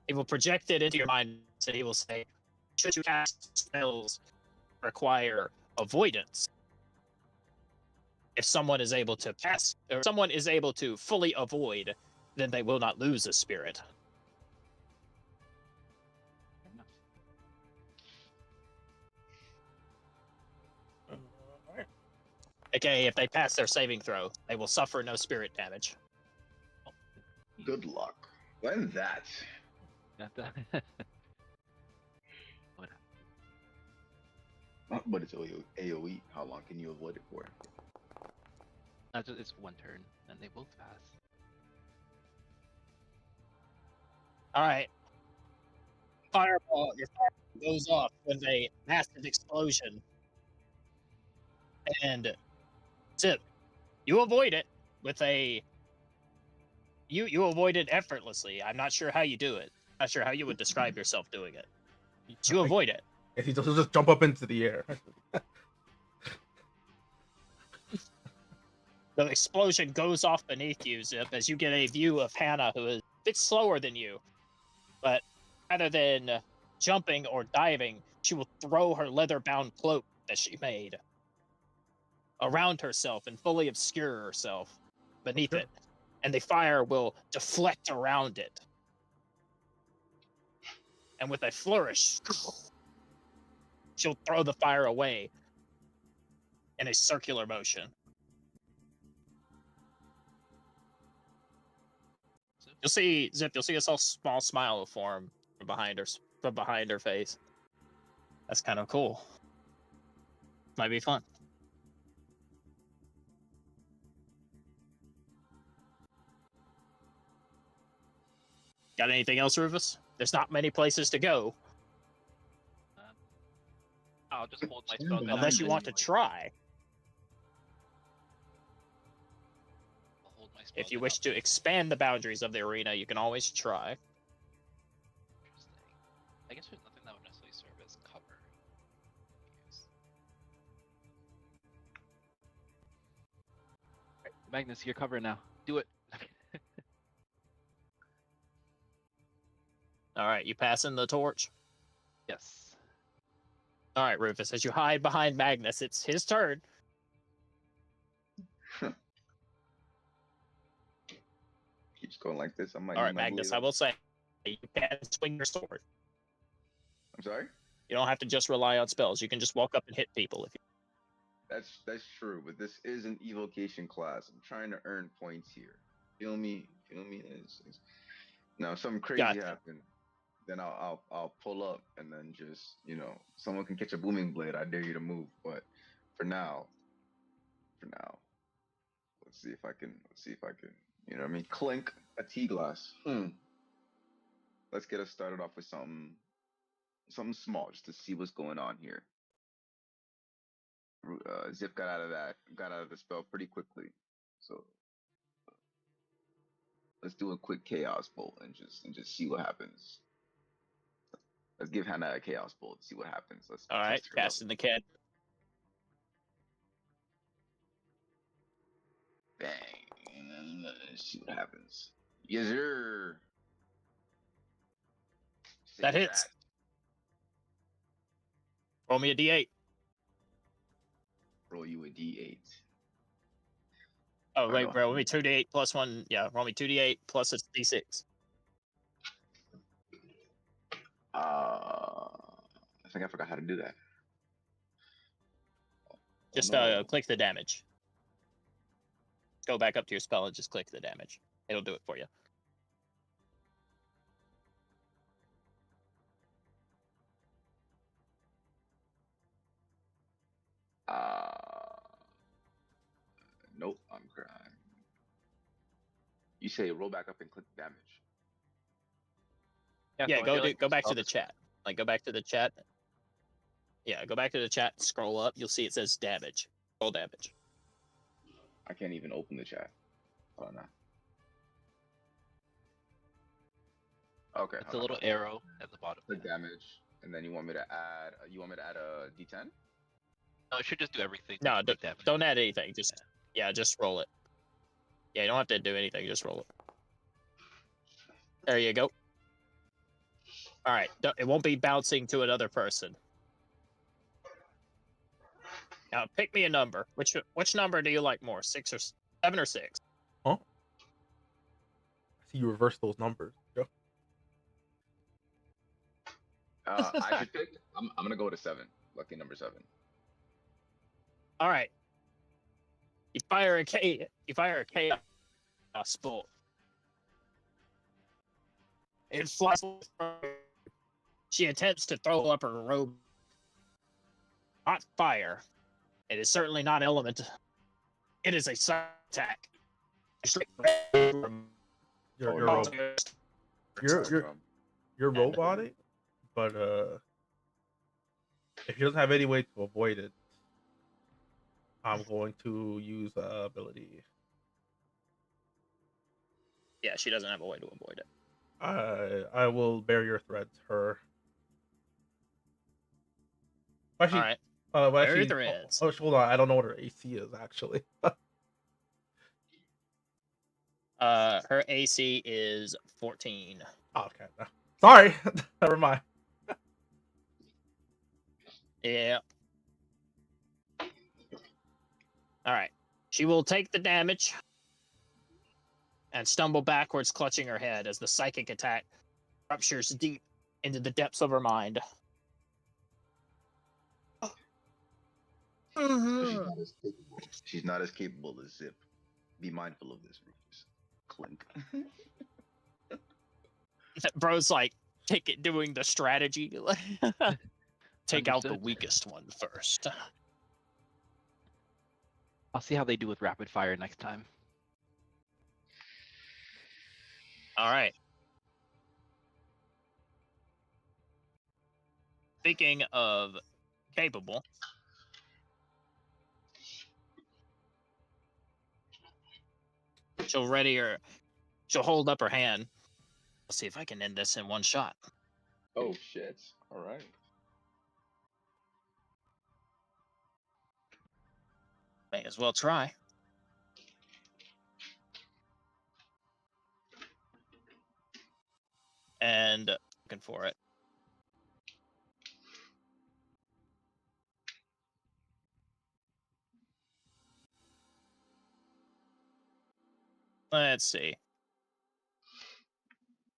He will project it into your mind, so he will say, should you cast spells require avoidance, if someone is able to pass, or someone is able to fully avoid, then they will not lose a spirit. Fair enough. AKA, if they pass their saving throw, they will suffer no spirit damage. Good luck. When that? Not that- What But it's AoE. How long can you avoid it for? It's one turn, and they both pass. All right. Fireball, your fireball goes off with a massive explosion. And Zip, you avoid it with a you avoid it effortlessly. I'm not sure how you do it. Not sure how you would describe yourself doing it. But you avoid it. If he'll just jump up into the air. The explosion goes off beneath you, Zip, as you get a view of Hannah, who is a bit slower than you. But rather than jumping or diving, she will throw her leather-bound cloak that she made around herself and fully obscure herself beneath Sure. it. And the fire will deflect around it. And with a flourish, she'll throw the fire away in a circular motion. You'll see, Zip, you'll see a small smile form from behind her face. That's kind of cool. Might be fun. Got anything else, Rufus? There's not many places to go, I'll just hold my spell. down unless you and want to like, try. I'll hold my spell If you down. wish to expand the boundaries of the arena, you can always try. Interesting. I guess there's nothing that would necessarily serve as cover. Use. Alright, Magnus, you're covered now. Do it. All right, you passing the torch? Yes. All right, Rufus, as you hide behind Magnus, it's his turn. Keeps going like this. I might. All need right, my Magnus, bleed I up. will say, you can swing your sword. I'm sorry. You don't have to just rely on spells. You can just walk up and hit people if you. That's true, but this is an evocation class. I'm trying to earn points here. Feel me? Feel me? Now, if something crazy Gotcha. happen, then I'll pull up and then just someone can catch a booming blade. I dare you to move. But for now, let's see if I can. You know what I mean? Clink a tea glass. Let's get us started off with something small just to see what's going on here. Zip got out of the spell pretty quickly. So let's do a quick chaos bolt and just see what happens. Let's give Hannah a chaos bolt and see what happens. Let's All right, test her level. casting the cat. Bang, and then let's see what happens. Yes, sir. That Say hits. Roll me a d8. Roll you a d8. Oh, I wait, know. roll me 2d8 plus 1. Yeah, roll me 2d8 plus a d6. I think I forgot how to do that. Just no. click the damage. Go back up to your spell and just click the damage. It'll do it for you. Nope. I'm crying. You say roll back up and click damage. Yeah, so go under, like, go back spell to the chat. Like, go back to the chat. Yeah, go back to the chat. Scroll up. You'll see it says damage. Roll damage. I can't even open the chat. Hold on now. Okay. It's a hold on. little arrow at the bottom. Click damage, and then you want me to add a d10? No, it should just do everything. No, Just click damage. don't add anything. Just just roll it. Yeah, you don't have to do anything. Just roll it. There you go. All right. It won't be bouncing to another person. Now pick me a number. Which number do you like more? 7 or 6? Huh? I see you reverse those numbers. Go. I should pick. I'm gonna go with a 7. Lucky number 7. All right. You fire a chaos bolt. It flies. She attempts to throw up her robe. Not fire. It is certainly not element. It is a side attack. You're no. you're robotic, but if he doesn't have any way to avoid it, I'm going to use ability. Yeah, she doesn't have a way to avoid it. I will barrier threat her. Actually, All right. but Barrier actually, threats. hold on. I don't know what her AC is actually. Her AC is 14. Oh, okay, no. Sorry, never mind. Yeah. All right. She will take the damage and stumble backwards, clutching her head as the psychic attack ruptures deep into the depths of her mind. She's not as capable as Zip. Be mindful of this, Rufus. Clink. Bro's like, doing the strategy. Take out the Understood. weakest one first. I'll see how they do with rapid fire next time. All right. Speaking of capable, she'll hold up her hand. Let's see if I can end this in one shot. Oh shit! All right. May as well try. And looking for it. Let's see.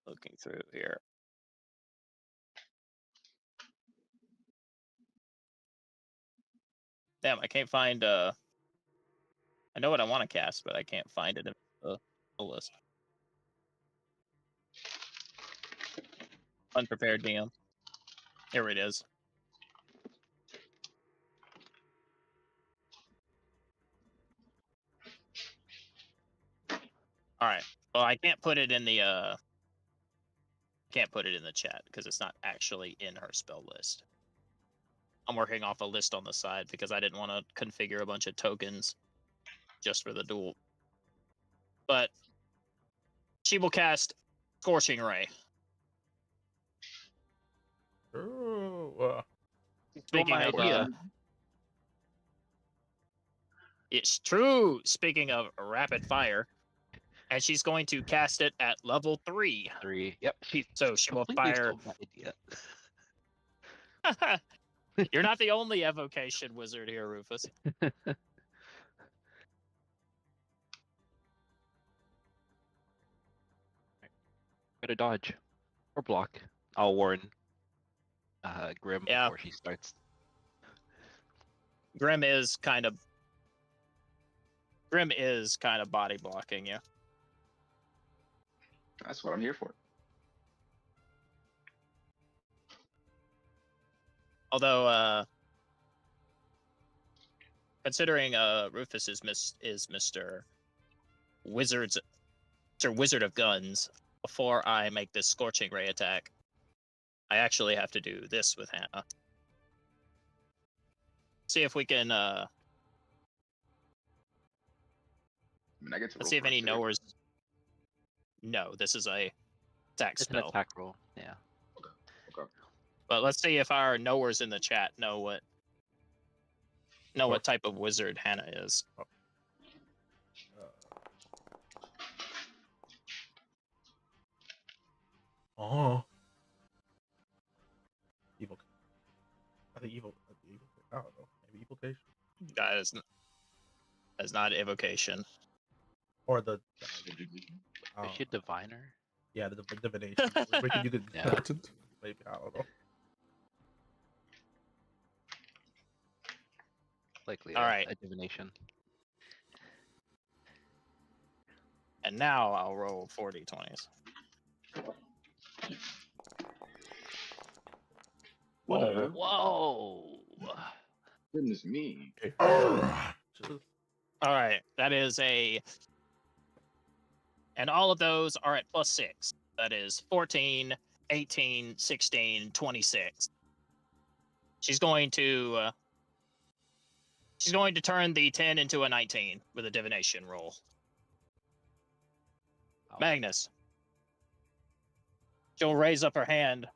Looking through here. Damn, I can't find I know what I want to cast, but I can't find it in the list. Unprepared DM. Here it is. All right. Well, I can't put it in the chat because it's not actually in her spell list. I'm working off a list on the side because I didn't want to configure a bunch of tokens just for the duel. But she will cast Scorching Ray. Oh, Speaking my of idea. it's true. Speaking of rapid fire, and she's going to cast it at level 3. 3. Yep. She So she will completely fire. stole my idea. You're not the only evocation wizard here, Rufus. Gotta dodge or block. I'll warn Grim Yeah. before she starts. Grim is kind of body blocking you. That's what I'm here for. Although, considering Rufus is Mr. Wizard of Guns, before I make this Scorching Ray attack, I actually have to do this with Hannah. See if we can. I mean, I get to Let's roll see if for any it, too. knowers. No, this is a attack It's an spell. attack roll. Yeah. Okay. But let's see if our knowers in the chat know what type of wizard Hannah is. oh. Evil. I think evil. I don't know. Maybe evocation. Guys, that's not evocation. Or the Is she a diviner? yeah, the divination. You could Yeah. Potent. maybe I don't know. Likely All right. a divination. And now I'll roll 40 20s. Whoa. Whoa! Goodness me. Just- All right, that is and all of those are at +6. That is 14, 18, 16, 26. She's going to turn the 10 into a 19 with a divination roll. Oh. Magnus. She'll raise up her hand.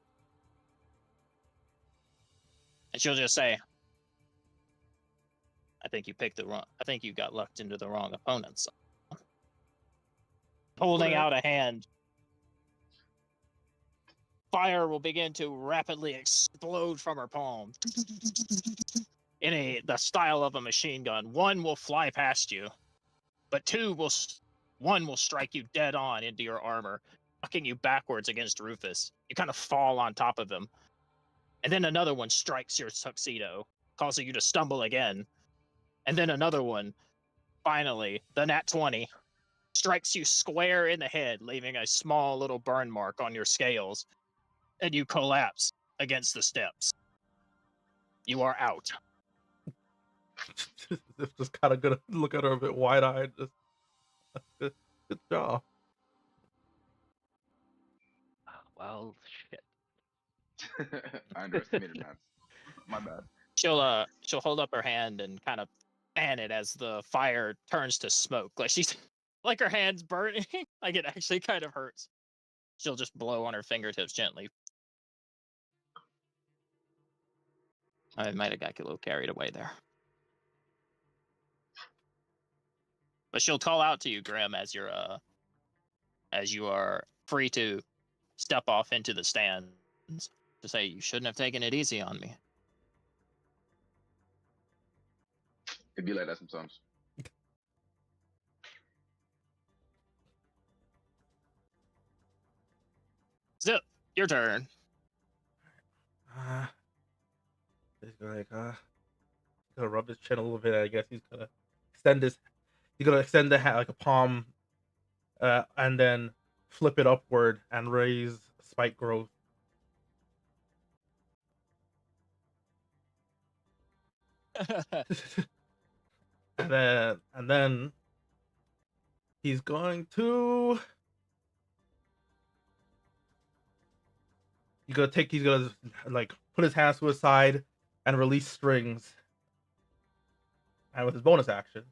And she'll just say, I think you got lucked into the wrong opponents. Holding out a hand, fire will begin to rapidly explode from her palm in the style of a machine gun. One will fly past you, but one will strike you dead on into your armor, knocking you backwards against Rufus. You kind of fall on top of him. And then another one strikes your tuxedo, causing you to stumble again. And then another one, finally, the nat 20, strikes you square in the head, leaving a small little burn mark on your scales. And you collapse against the steps. You are out. just kind of gonna look at her a bit wide-eyed. Good job. Well, shit. I underestimated Vance. My bad. She'll hold up her hand and kind of fan it as the fire turns to smoke. Like she's like her hand's burning. Like it actually kind of hurts. She'll just blow on her fingertips gently. I might have got a little carried away there. But she'll call out to you, Grim, as you are free to step off into the stands to say you shouldn't have taken it easy on me. It'd be like that sometimes. Zip, your turn. He's gonna rub his chin a little bit. I guess he's gonna extend the hand like a palm, and then flip it upward and raise spike growth. and then he's going to he's gonna like put his hands to his side and release strings. And with his bonus action,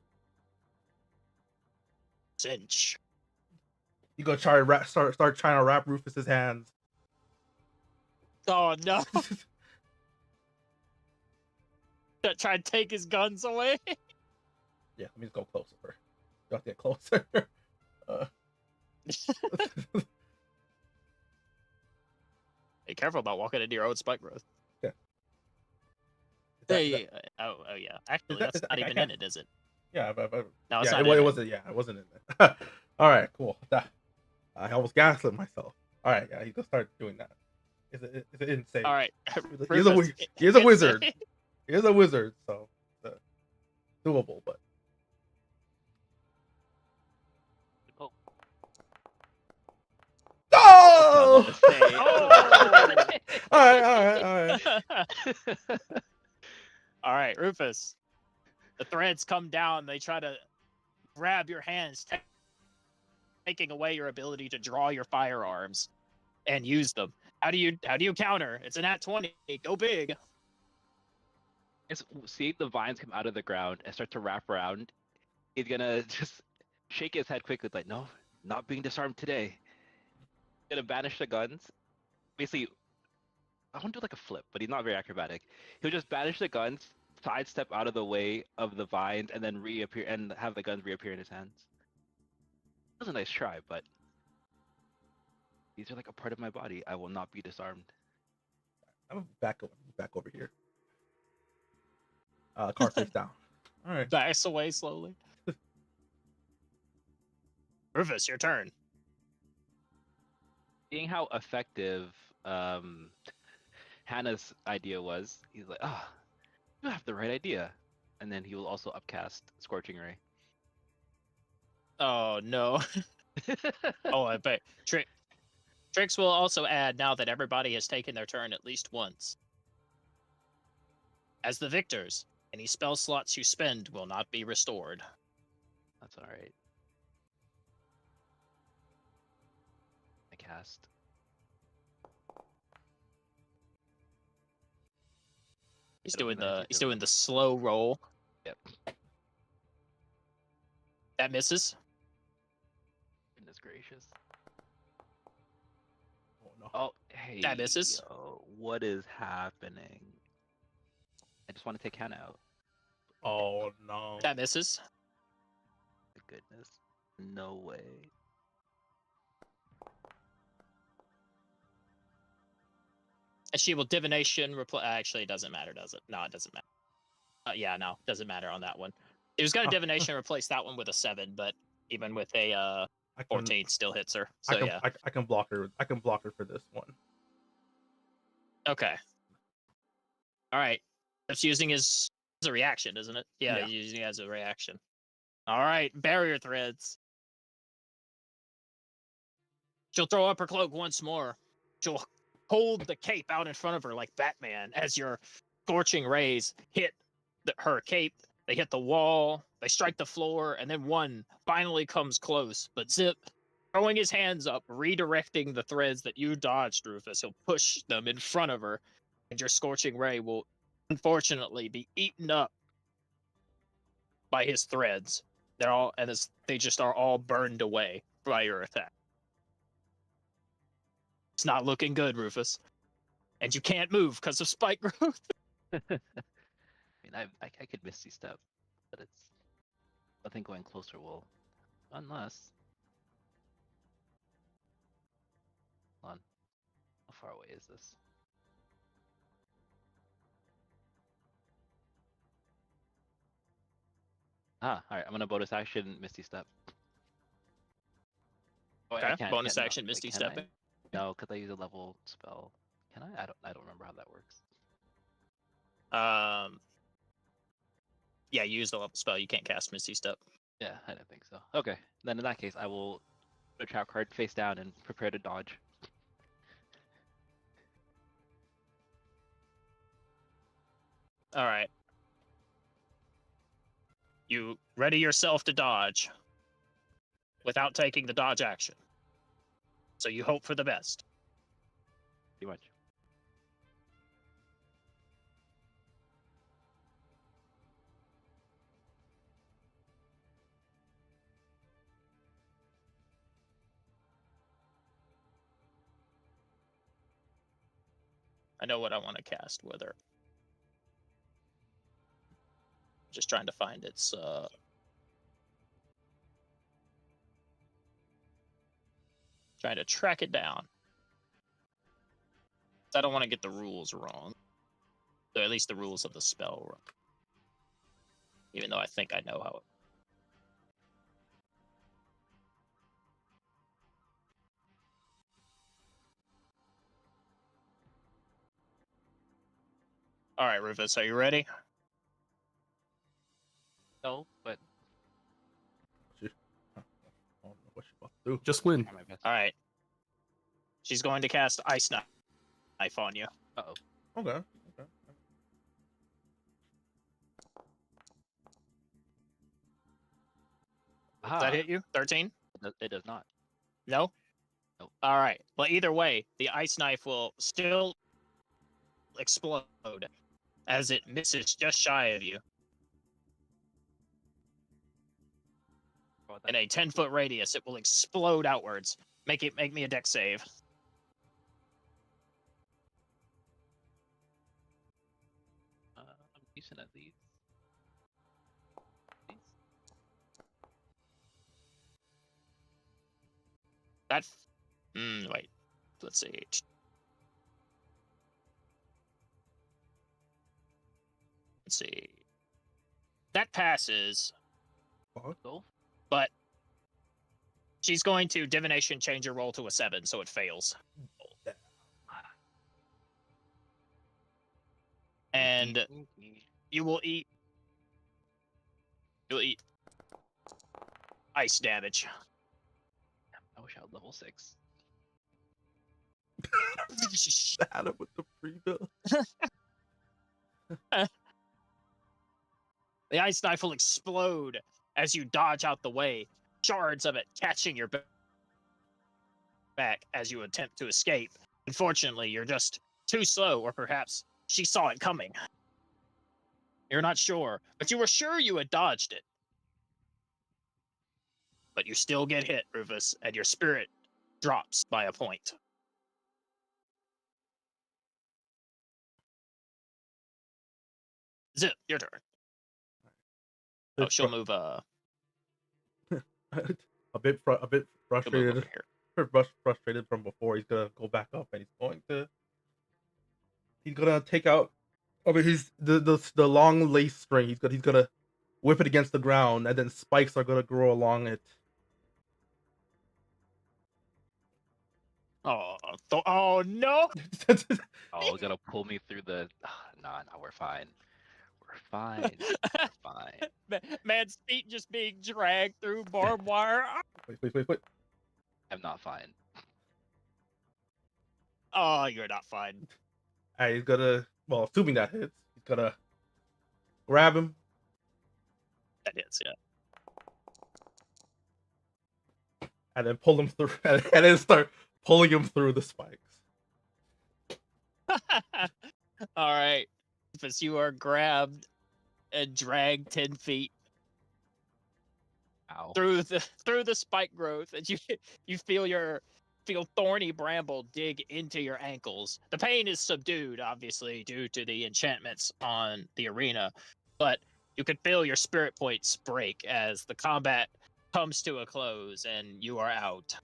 Cinch. you go try to start trying to wrap Rufus's hands. Oh no. Try to take his guns away. Yeah, let me just go closer. You have to get closer. Be careful about walking into your own spike growth. Yeah. Oh yeah. Actually, that's not even in it, is it? Yeah, but No, it's yeah, not. it wasn't. Yeah, it wasn't in there. All right, cool. I almost gaslit myself. All right, yeah, he can start doing that. Is it insane? All right. He's a wizard. He's a wizard. He's a wizard, so it's doable. But Oh. oh! Oh! all right. All right, Rufus. The threads come down. They try to grab your hands, taking away your ability to draw your firearms and use them. How do you counter? It's an @20. Go big. It's seeing the vines come out of the ground and start to wrap around. He's gonna just shake his head quickly, like, no, not being disarmed today. He's gonna banish the guns. Basically, I won't do like a flip, but he's not very acrobatic. He'll just banish the guns, sidestep out of the way of the vines, and then reappear and have the guns reappear in his hands. That was a nice try, but these are like a part of my body. I will not be disarmed. I'm back over here. Car face down. All right. Backs away slowly. Rufus, your turn. Seeing how effective Hannah's idea was, he's like, "Ah, you have the right idea," and then he will also upcast Scorching Ray. Oh no. Oh, I bet. Tricks will also add now that everybody has taken their turn at least once. As the victors, any spell slots you spend will not be restored. That's all right. I cast. He's It'll be doing nice the if you remember. slow roll. Yep. That misses. Goodness gracious. Oh no. Oh, hey. That misses. Yo, what is happening? I just want to take Hannah out. Oh no. That misses. Goodness. No way. And she will divination reply. Actually, it doesn't matter, does it? No, it doesn't matter. Yeah, no, doesn't matter on that one. He was going to divination replace that one with a 7, but even with a I can, 14, still hits her. So yeah. I can block her. I can block her for this one. Okay. All right. That's using his as a reaction, isn't it? Yeah, Yeah. he's using it as a reaction. All right, barrier threads. She'll throw up her cloak once more. She'll hold the cape out in front of her like Batman as your scorching rays hit her cape. They hit the wall, they strike the floor, and then one finally comes close. But Zip, throwing his hands up, redirecting the threads that you dodged, Rufus, he'll push them in front of her, and your scorching ray will unfortunately be eaten up by his threads. They just are all burned away by your attack. It's not looking good, Rufus. And you can't move because of spike growth. I mean, I could Misty Step, but it's nothing going closer will, unless. Hold on, how far away is this? Ah, all right. I'm gonna bonus action Misty Step. Oh, wait, I Okay, can't. bonus can't, no, action, wait, Misty can Stepping. I? No, because I use a level spell. Can I? I don't remember how that works. Yeah, you use the level spell. You can't cast Misty Step. Yeah, I don't think so. Okay, then in that case, I will put a trap card face down and prepare to dodge. All right. You ready yourself to dodge without taking the dodge action. So you hope for the best. Pretty much. I know what I want to cast, whether. Just trying to find its trying to track it down. I don't want to get the rules wrong. Or at least the rules of the spell wrong. Even though I think I know how it. All right, Rufus, are you ready? No, but I don't know what she's about to do. Just win. try my best. All right. She's going to cast Ice Knife on you. Uh-oh. Okay. Okay. Does that hit you? 13? It does not. No? Nope. All right. Well, either way, the Ice Knife will still explode as it misses just shy of you. Oh, In a 10-foot radius, it will explode outwards. Make me a dex save. I'm decent at these. That. Wait. Let's see. Let's see. That passes, Fuck. So, but she's going to divination change your roll to a 7, so it fails. And you'll eat ice damage. I wish I had level 6. Had him with the pre-build. The ice knife will explode as you dodge out the way, shards of it catching your back as you attempt to escape. Unfortunately, you're just too slow, or perhaps she saw it coming. You're not sure, but you were sure you had dodged it. But you still get hit, Rufus, and your spirit drops by a point. Zip, your turn. Oh, she'll move. a bit She'll move frustrated. over here. Frustrated from before. He's gonna go back up and he's gonna take out. I mean, he's the long lace string. He's gonna whip it against the ground, and then spikes are gonna grow along it. Oh, oh no! Oh, gonna pull me through the. Nah, we're fine. We're fine. We're fine. Man's feet just being dragged through barbed wire. Wait. I'm not fine. Oh, you're not fine. And he's gonna, well, assuming that hits, he's gonna grab him. That is, yeah. And then pull him through, and then start pulling him through the spikes. All right. As you are grabbed and dragged 10 feet Ow. through the spike growth, and you feel thorny bramble dig into your ankles. The pain is subdued, obviously, due to the enchantments on the arena, but you can feel your spirit points break as the combat comes to a close and you are out.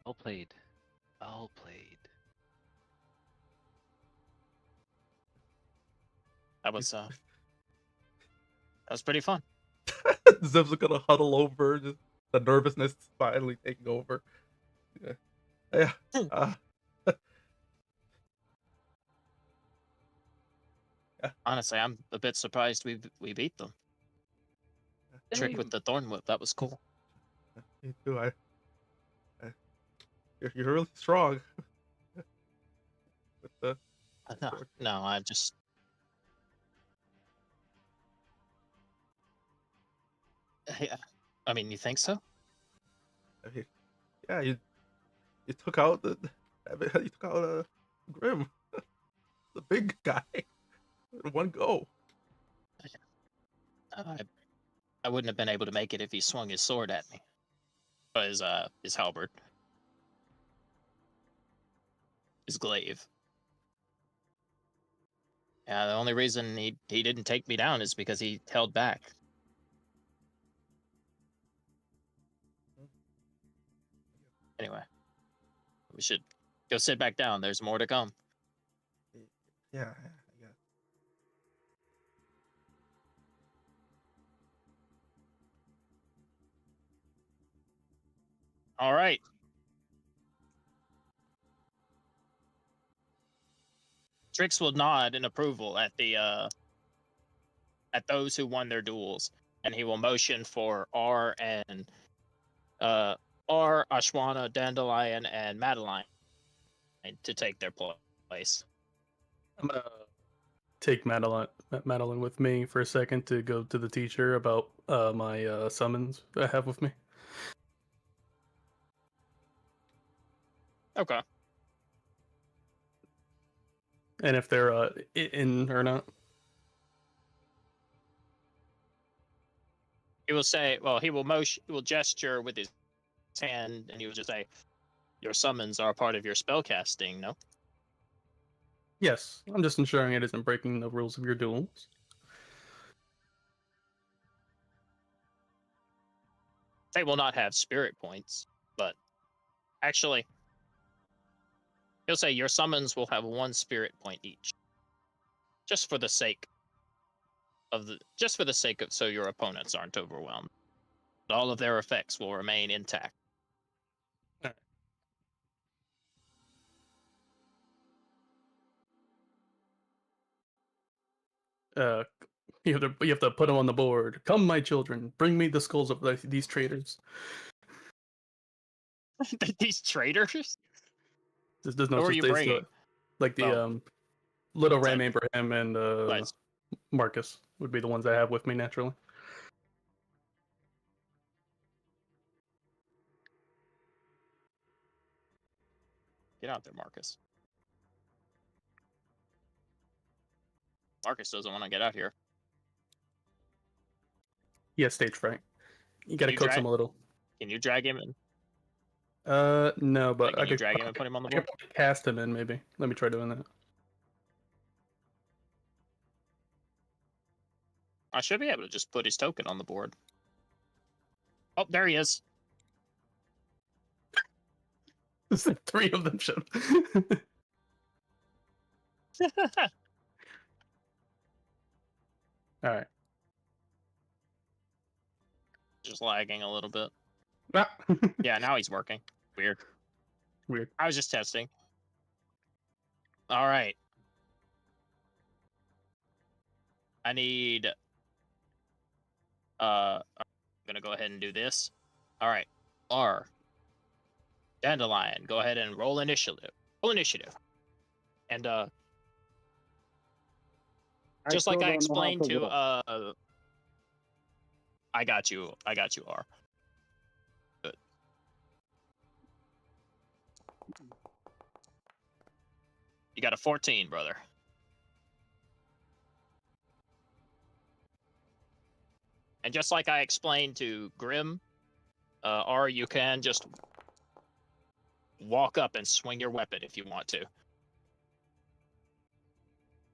Well played. Well played. That was pretty fun. Zip's gonna huddle over, just the nervousness finally taking over. Yeah. Honestly, I'm a bit surprised we beat them. Trick with the thorn whip, that was cool. Me too. You're really strong. With the No, I just. Yeah, I mean, you think so? I mean, yeah, you took out Grim, the big guy, in one go. I wouldn't have been able to make it if he swung his sword at me. Or his halberd. His glaive. Yeah, the only reason he didn't take me down is because he held back. Anyway, we should go sit back down. There's more to come. Yeah, I guess. All right. Trix will nod in approval at those who won their duels, and he will motion for R and R, Ashwana, Dandelion, and Madeline to take their place. I'm gonna take Madeline with me for a second to go to the teacher about my summons I have with me. Okay. And if they're in or not. He will say, well, he will gesture with his hand, and he will just say, your summons are part of your spellcasting, no? Yes, I'm just ensuring it isn't breaking the rules of your duels. They will not have spirit points, but actually, He'll say your summons will have 1 spirit point each. Just for the sake of so your opponents aren't overwhelmed. But all of their effects will remain intact. You have to put them on the board. Come, my children, bring me the skulls of these traitors. These traitors? There's no Who are such you thing bringing? like the Oh. Little Sorry. Ram Abraham and Nice. Marcus would be the ones I have with me naturally. Get out there, Marcus. Marcus doesn't want to get out here. He has stage fright. You gotta coax him a little. Can you drag him in? No, but Can you drag him and put him on the I board? could cast him in, maybe. Let me try doing that. I should be able to just put his token on the board. Oh, there he is. It's like 3 of them should. All right. Just lagging a little bit. Ah. Yeah, now he's working. Weird. I was just testing. All right. I need... I'm gonna go ahead and do this. All right. R. Dandelion, go ahead and roll initiative. And just like I explained to I got you, R. Good. You got a 14, brother. And just like I explained to Grim, R, you can just walk up and swing your weapon if you want to.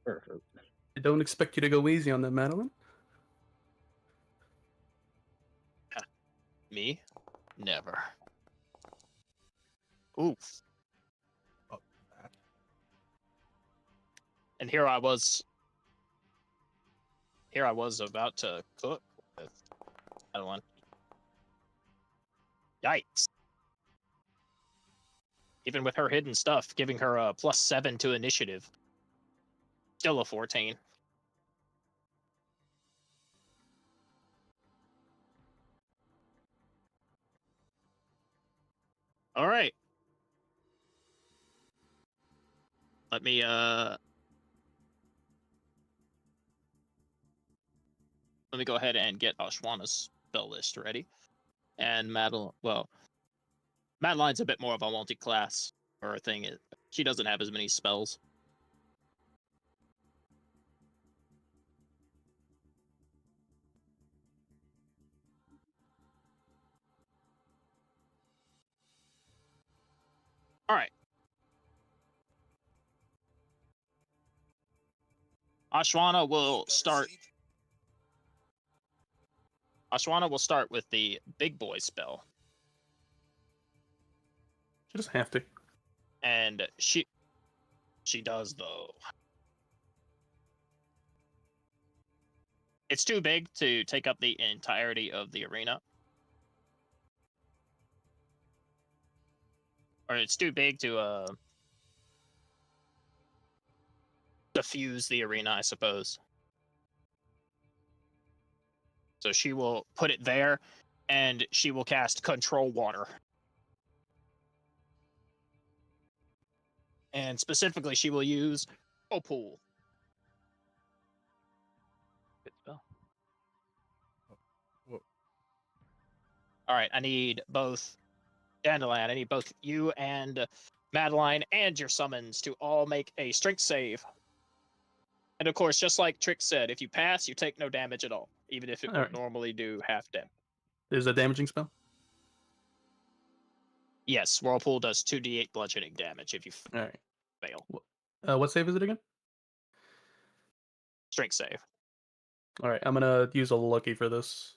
Perfect. I don't expect you to go easy on them, Madeline. Me? Never. Oof. Oh, and here I was about to cook with Madeline. Yikes. Even with her hidden stuff, giving her a +7 to initiative. Still a 14. All right. Let me go ahead and get Ashwana's spell list ready. And Madeline's a bit more of a multi-class. Her thing is she doesn't have as many spells. All right. Ashwana will start with the big boy spell. She doesn't have to. And she does, though. It's too big to take up the entirety of the arena. Or it's too big to diffuse the arena, I suppose. So she will put it there, and she will cast Control Water. And specifically, she will use Whirlpool. Good spell. All right, I need both Dandelion. I need both you and Madeline and your summons to all make a strength save. And of course, just like Trick said, if you pass, you take no damage at all, even if it would normally do half damage. Is a damaging spell? Yes, Whirlpool does 2d8 bludgeoning damage if you fail. What save is it again? Strength save. All right, I'm gonna use a lucky for this.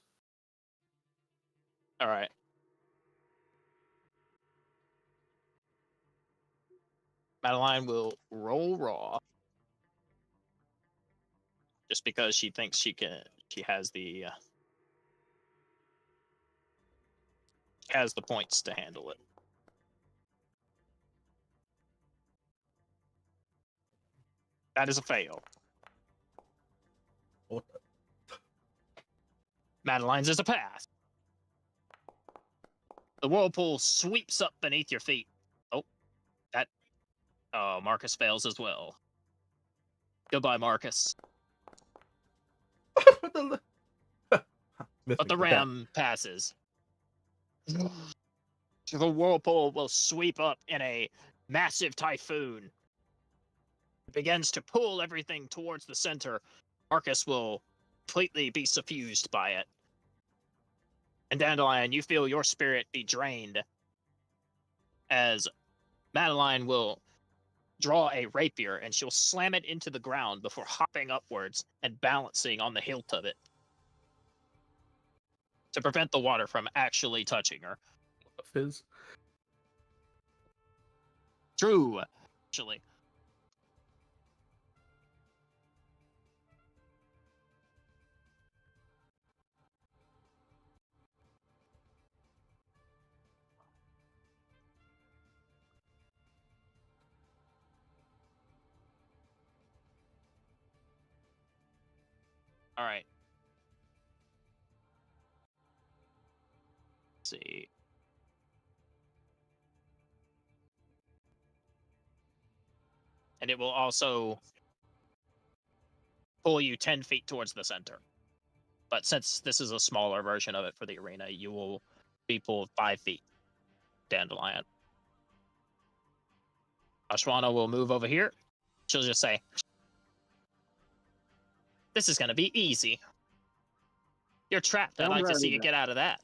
All right. Madeline will roll raw. Just because she thinks she has the points to handle it. That is a fail. What Madeline's is a pass. The whirlpool sweeps up beneath your feet. Oh, Marcus fails as well. Goodbye, Marcus. What the? Missed But me the with that. ram passes. The whirlpool will sweep up in a massive typhoon. It begins to pull everything towards the center. Marcus will completely be suffused by it. And Dandelion, you feel your spirit be drained as Madeline will draw a rapier and she'll slam it into the ground before hopping upwards and balancing on the hilt of it to prevent the water from actually touching her. Fizz. True, actually. All right. Let's see. And it will also pull you 10 feet towards the center. But since this is a smaller version of it for the arena, you will be pulled 5 feet. Dandelion. Ashwana will move over here. She'll just say, "This is going to be easy. You're trapped. I'd I'm like to ready see you now. get out of that."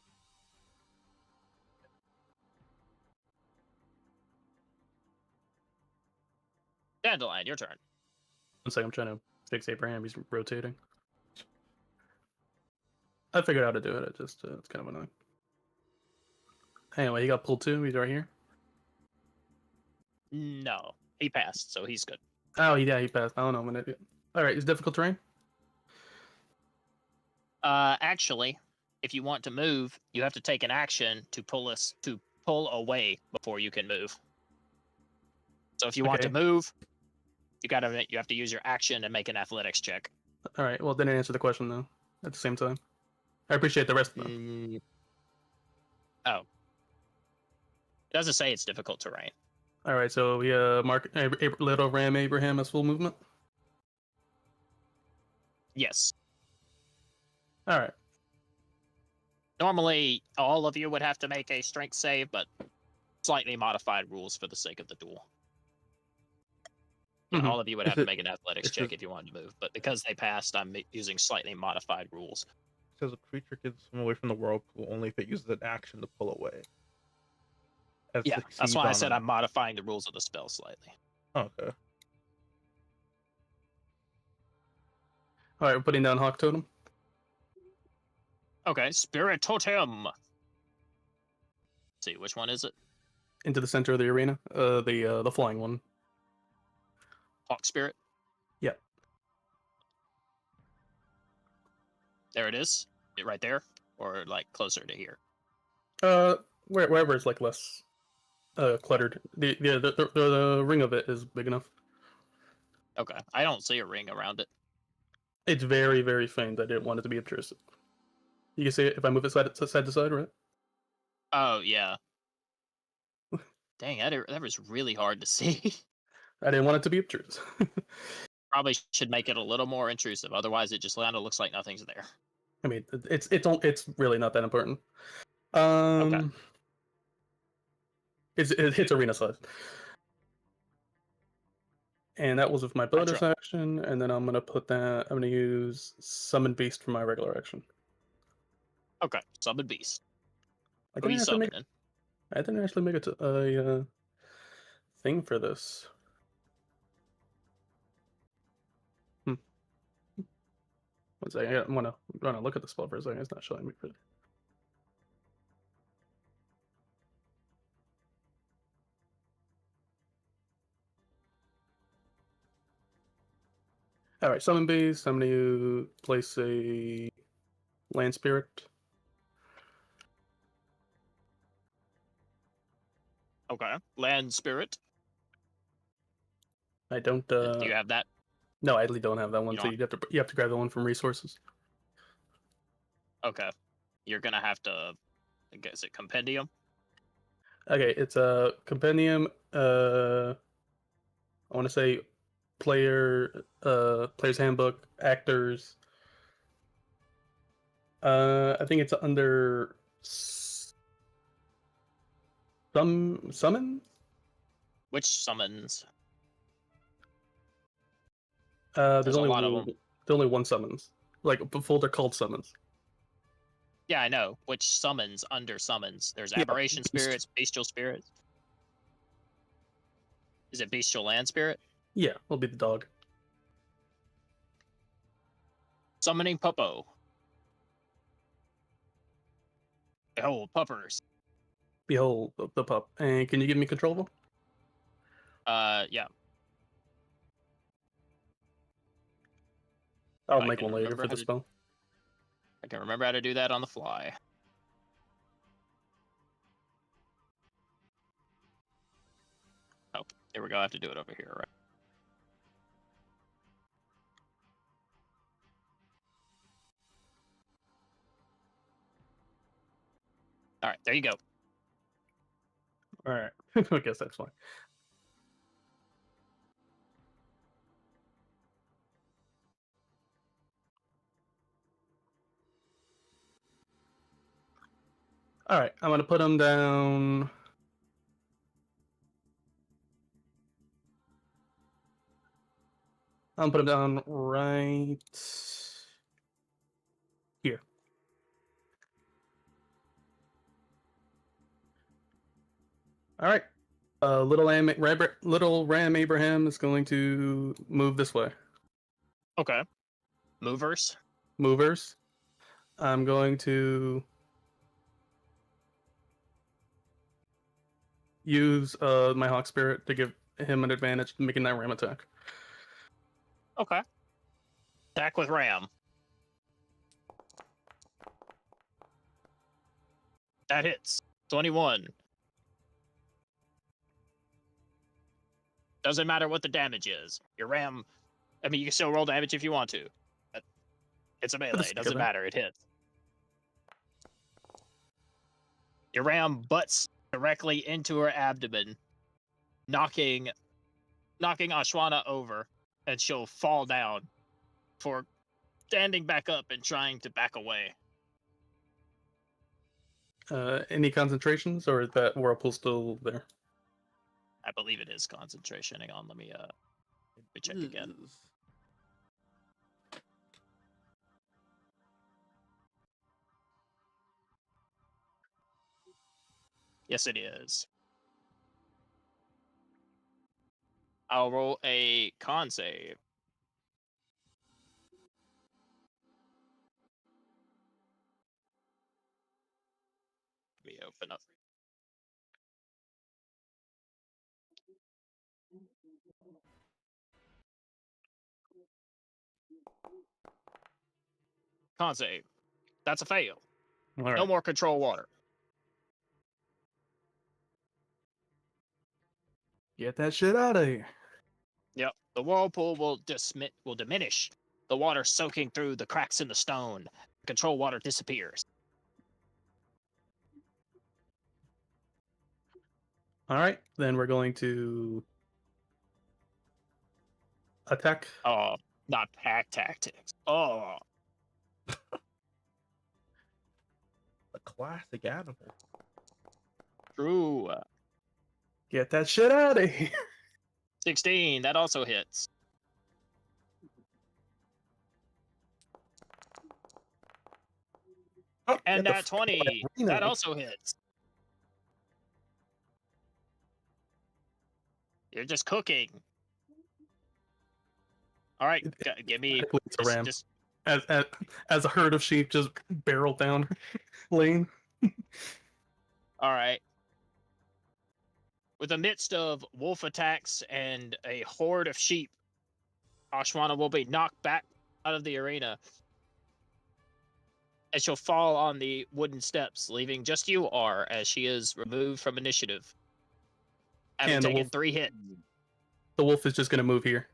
Dandelion, your turn. One second, I'm trying to fix Abraham. He's rotating. I figured out how to do it. It just it's kind of annoying. Anyway, he got pulled too. He's right here. No, he passed, so he's good. Oh, yeah, he passed. I don't know. I'm an idiot. All right, it's difficult terrain. Actually, if you want to move, you have to take an action to pull away before you can move. So if you want to Okay. move, you have to use your action and make an athletics check. All right. Well, didn't answer the question though. At the same time, I appreciate the rest though. Oh. It doesn't say it's difficult terrain. All right. So we mark little Ram Abraham as full movement. Yes. All right. Normally, all of you would have to make a strength save, but slightly modified rules for the sake of the duel. Yeah, Mhm. all of you would Is have to it- make an athletics it's check just- if you wanted to move, but because they passed, I'm using slightly modified rules. It says a creature can swim away from the whirlpool only if it uses an action to pull away. That Yeah, that's succeeds why I on said an- I'm modifying the rules of the spell slightly. Okay. All right. We're putting down Hawk Totem. Okay, Spirit Totem. Let's see, which one is it? Into the center of the arena. The flying one. Hawk Spirit? Yep. There it is. It right there? Or like closer to here? Wherever it's like less cluttered. The ring of it is big enough. Okay, I don't see a ring around it. It's very, very faint. I didn't want it to be obtrusive. You can see it if I move it side to side, right? Oh, yeah. Dang, that was really hard to see. I didn't want it to be obtrusive. Probably should make it a little more intrusive. Otherwise, it just kind of looks like nothing's there. I mean, it's really not that important. It hits arena size. And that was with my bonus action, and then I'm gonna use Summon Beast for my regular action. Okay, Summon Beast. I Who are you didn't actually summoning? I didn't actually make a thing for this. One second, I wanna look at the spell for a second. It's not showing me for. All right, summon beast. I'm gonna place a land spirit. Okay. Land spirit. I don't. Do you have that? No, I really don't have that one. You So don't- you have to grab the one from resources. Okay. You're gonna have to. I guess it compendium. Okay, it's a compendium. I want to say player's handbook, actors. I think it's under some summon. Which summons? There's There's a only lot of them. there's only one summons. Like a folder called summons. Yeah, I know. Which summons under summons? There's Yeah, aberration beast. spirits, bestial spirits. Is it bestial land spirit? Yeah, it'll be the dog. Summoning Puppo. Behold, puppers. Behold the pup. And can you give me controllable? Yeah. I'll I make can one later remember for how the to- spell. I can remember how to do that on the fly. Oh, here we go. I have to do it over here, right? All right, there you go. All right. I guess that's fine. All right, I'm gonna put them down. I'm gonna put them down right here. All right. Little Ram Abraham is going to move this way. Okay. Movers. Movers. I'm going to use my Hawk Spirit to give him an advantage making that ram attack. Okay. Attack with ram. That hits. 21. Doesn't matter what the damage is. Your ram. I mean, you can still roll damage if you want to. But it's a melee. sake It of doesn't it. matter. It hits. Your ram butts directly into her abdomen, knocking Ashwana over, and she'll fall down for standing back up and trying to back away. Any concentrations, or is that whirlpool still there? I believe it is concentration. Hang on, let me check again. Yes, it is. I'll roll a con save. Let me open up. Con save. That's a fail. All right. No more control water. Get that shit out of here. Yep. The whirlpool will diminish. The water soaking through the cracks in the stone. Control water disappears. All right, then we're going to attack. Oh, not pack tactics. Oh, A classic animal. true. Get that shit out of here. 16. That also hits. Oh, And get the that 20. arena. That also hits. You're just cooking. All right, give me It's a ram. just As a herd of sheep just barrel down lane. all right. With the midst of wolf attacks and a horde of sheep Ashwana will be knocked back out of the arena. And she'll fall on the wooden steps, leaving just you, R, as she is removed from initiative. Having And the taken wolf- 3 hits. The wolf is just gonna move here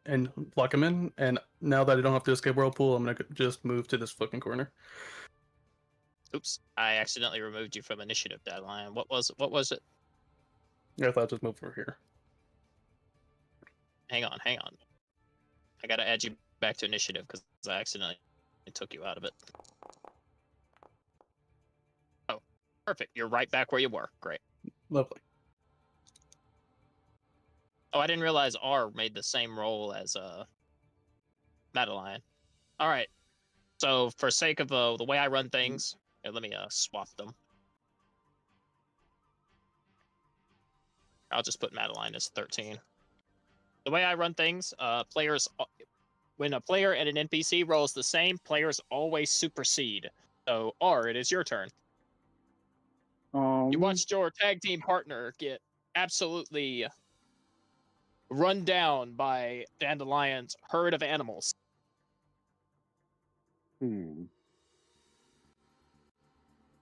and lock him in. And now that I don't have to escape whirlpool, I'm gonna just move to this fucking corner. Oops, I accidentally removed you from initiative, Dandelion. What was it? I thought I'd just move over here. Hang on. I gotta add you back to initiative because I accidentally took you out of it. Oh, perfect. You're right back where you were. Great. Lovely. Oh, I didn't realize R made the same roll as Madeline. All right. So for sake of the way I run things, here, let me swap them. I'll just put Madeline as 13. The way I run things, when a player and an NPC rolls the same, players always supersede. So R, it is your turn. You watched your tag team partner get absolutely run down by Dandelion's herd of animals.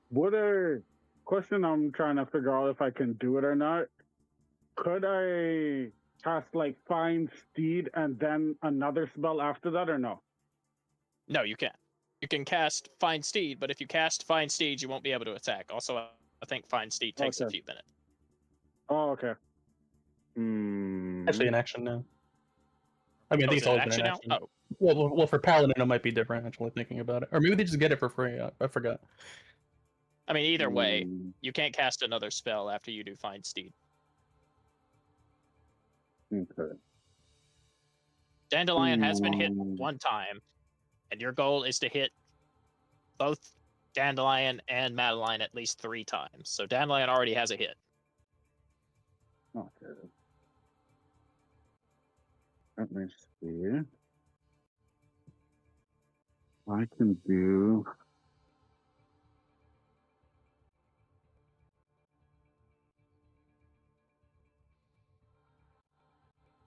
What a question I'm trying to figure out if I can do it or not. Could I cast like Find Steed and then another spell after that or no? No, you can't. You can cast Find Steed, but if you cast Find Steed, you won't be able to attack. Also, I think Find Steed takes a few minutes. Oh, okay. Actually, an action now. I mean, I think it's is it always been an action action. now? Well, for Paladin, it might be different, actually, thinking about it. Or maybe they just get it for free. I forgot. I mean, either way, you can't cast another spell after you do Find Steed. Okay. Dandelion has been hit 1 time, and your goal is to hit both Dandelion and Madeline at least 3 times. So Dandelion already has a hit. Okay. Let me see. I can do.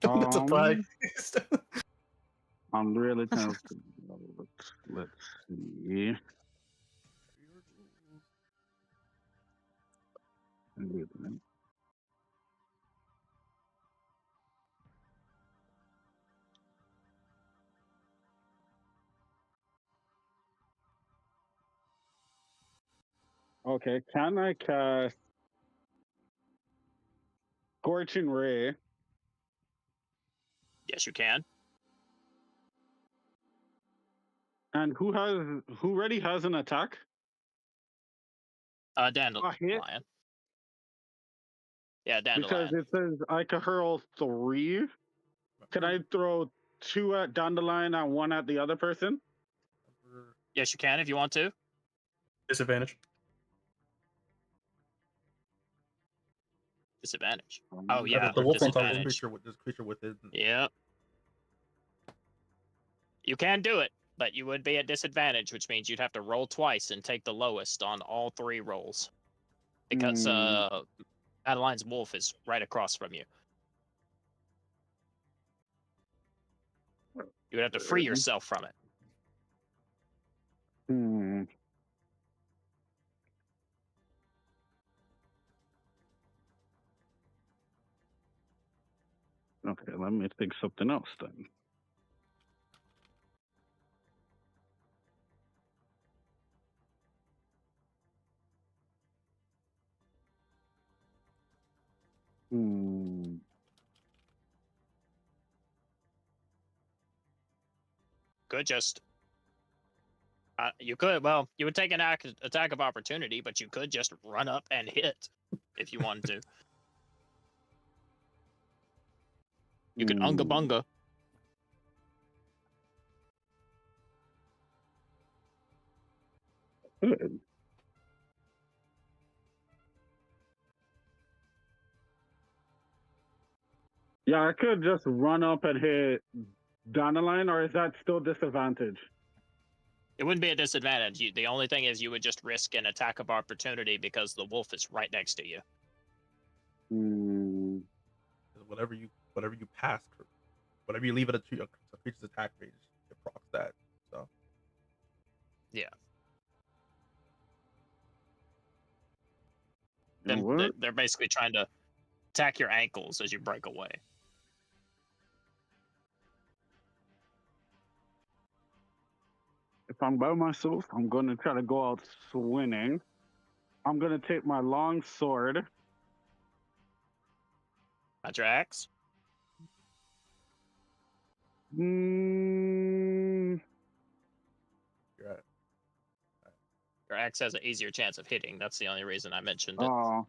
That's a five. I'm really tempted. Let's see. Okay, can I cast Scorching Ray? Yes, you can. And who already has an attack? Dandelion. Yeah, Because Dandelion. it says I can hurl 3. Can I throw 2 at Dandelion and 1 at the other person? Yes, you can if you want to. Disadvantage. Disadvantage. Oh, yeah. The wolf on top of Disadvantage. Creature within. Yeah. You can do it, but you would be at disadvantage, which means you'd have to roll twice and take the lowest on all 3 rolls. Because Adeline's wolf is right across from you. You would have to free yourself from it. Okay, let me think something else then. Could just... you would take an attack of opportunity, but you could just run up and hit if you wanted to. You could unga bunga. Good. Yeah, I could just run up and hit Dandelion, or is that still disadvantage? It wouldn't be a disadvantage. The only thing is you would just risk an attack of opportunity because the wolf is right next to you. Whatever you pass, whenever you leave it a creature's attack range, it procs that. So Then What? they're basically trying to attack your ankles as you break away. If I'm by myself, I'm gonna try to go out swinging. I'm gonna take my long sword. Not your axe. Mm, you're at Your axe has an easier chance of hitting. That's the only reason I mentioned it. oh.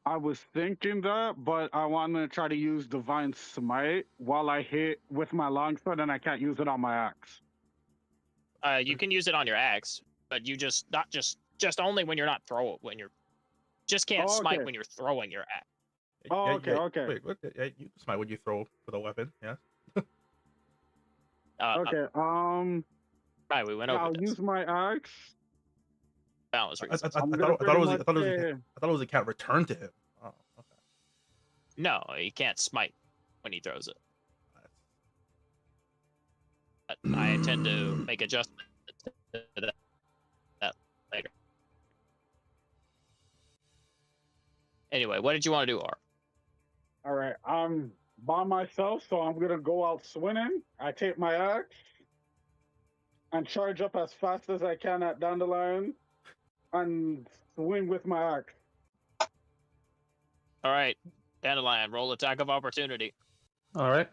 I was thinking that, but I want to try to use Divine Smite while I hit with my longsword, and I can't use it on my axe. You can use it on your axe, but you just only when you're not when you're just can't Oh, smite okay. when you're throwing your axe. Oh, okay. Wait, what? Yeah, you can smite when you throw with a weapon. Yeah. Okay. Right, we went Yeah, over I'll this. use my axe. Balance I reasons. I'm thought gonna it pretty was much I thought say- it was it can't return to him. Oh, okay. No, he can't smite when he throws it. But I intend to make adjustments to that later. Anyway, what did you want to do, R? All right, I'm by myself, so I'm gonna go out swinging. I take my axe and charge up as fast as I can at Dandelion and swing with my axe. All right, Dandelion, roll attack of opportunity. All right.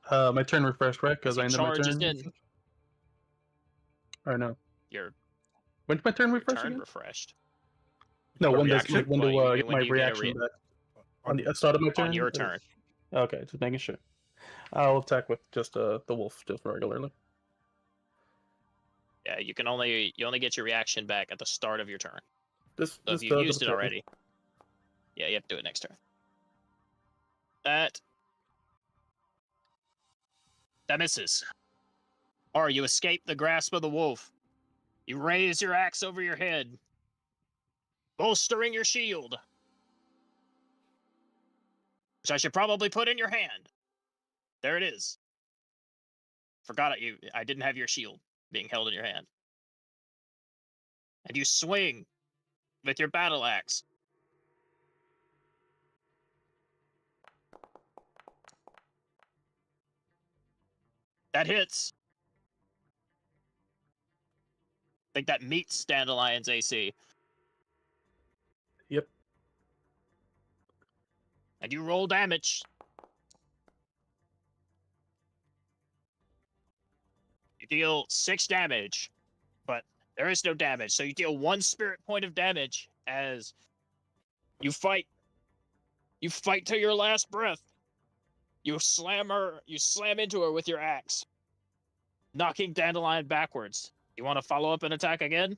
My turn refreshed, right? Because He I ended my charges turn. in. Or no? Your When's my turn refreshed turn again? refreshed. No, Your when does reaction? when do Well, I get when my do you get a reaction back? On the start of my turn. On your turn. Okay, just making sure. I'll attack with just the wolf, just regularly. Yeah, you only get your reaction back at the start of your turn. So if This you does used it upset me. already, yeah, you have to do it next turn. That misses. Or you escape the grasp of the wolf. You raise your axe over your head, bolstering your shield, which I should probably put in your hand. There it is. Forgot it. I didn't have your shield being held in your hand. And you swing with your battle axe. That hits. I think that meets Dandelion's AC. Yep. And you roll damage. You deal 6 damage, but there is no damage. So you deal 1 spirit point of damage as you fight. You fight to your last breath. You slam into her with your axe, knocking Dandelion backwards. You want to follow up an attack again?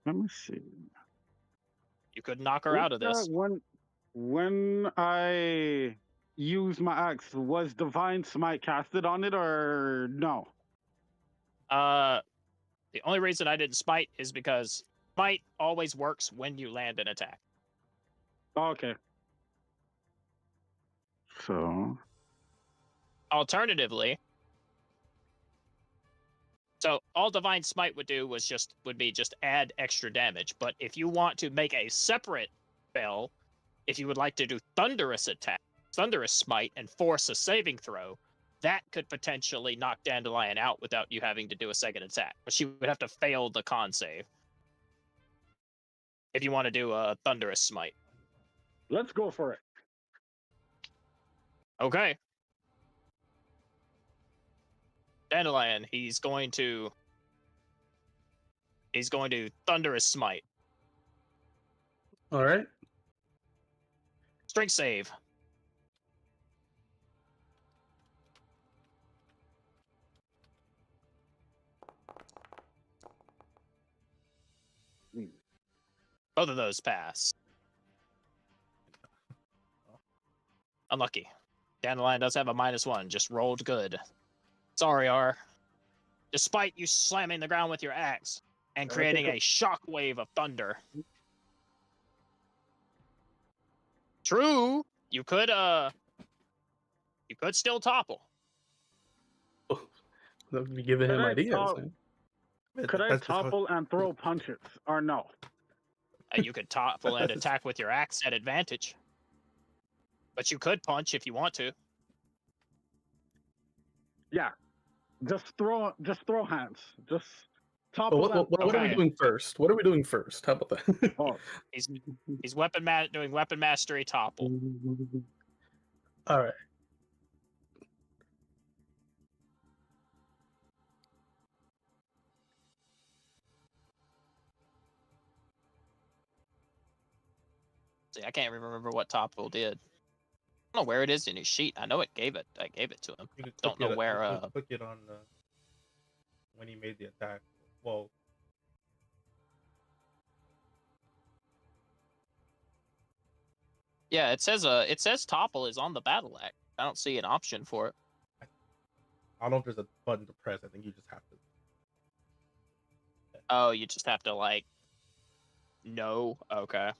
Let me see. You could knock her out of this. When I use my axe, was Divine Smite casted on it or no? The only reason I didn't smite is because smite always works when you land an attack. Okay. So Alternatively, so all Divine Smite would do would be just add extra damage. But if you want to make a separate spell, if you would like to do Thunderous Smite, and force a saving throw, that could potentially knock Dandelion out without you having to do a second attack. But she would have to fail the con save if you want to do a Thunderous Smite. let's go for it. Okay. Dandelion, he's going to Thunderous Smite. All right. Strength save. Both of those pass. Unlucky. Dandelion does have a -1. Just rolled good. Sorry, R. Despite you slamming the ground with your axe and I creating think a shockwave of thunder. True, you could still topple. That would be giving Could him I ideas. top- man. Could I That's just how- topple and throw punches or no? You could topple and attack with your axe at advantage. But you could punch if you want to. Yeah, just throw hands. Just Well, topple and throw what are we Okay. doing first? What are we doing first? How about that? Oh, He's doing weapon mastery topple. All right. See, I can't remember what topple did. I don't know where it is in his sheet. I know it gave it. I gave it to him. You could Don't click know it- where. you could click it on when he made the attack. Well, Yeah, it says topple is on the battle axe. I don't see an option for it. I don't know if there's a button to press. I think you just have to. Oh, you just have to like. No. Okay.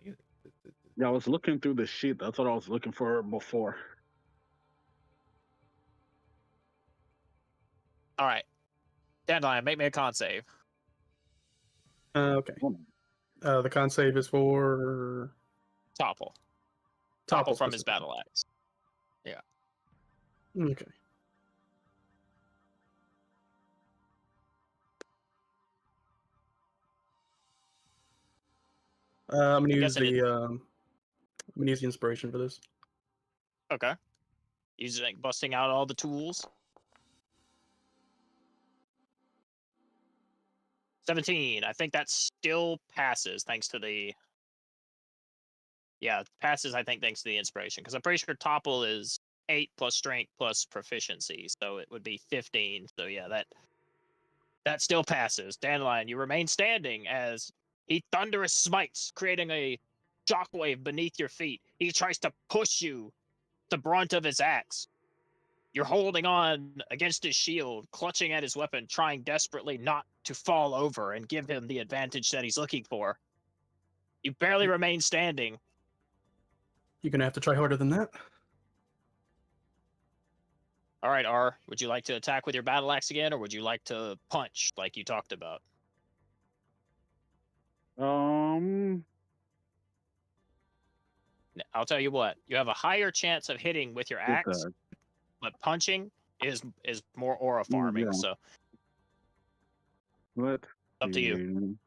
Like, yeah. I was looking through the sheet. That's what I was looking for before. All right. Dandelion, make me a con save. Okay. The con save is for Topple. Topple from his battle axe. Okay. I'm gonna use guessing the inspiration for this. Okay. Using busting out all the tools. 17. I think that still passes thanks to the. Yeah, passes. I think thanks to the inspiration, because I'm pretty sure topple is 8 plus strength plus proficiency, so it would be 15. So yeah, that still passes. Dandelion, you remain standing as he thunderous smites, creating a shockwave beneath your feet. He tries to push you, the brunt of his axe. You're holding on against his shield, clutching at his weapon, trying desperately not to fall over and give him the advantage that he's looking for. You barely remain standing. You're gonna have to try harder than that. All right, R, would you like to attack with your battle axe again, or would you like to punch like you talked about? I'll tell you what, you have a higher chance of hitting with your axe, but punching is more aura farming, yeah. so What? up to you.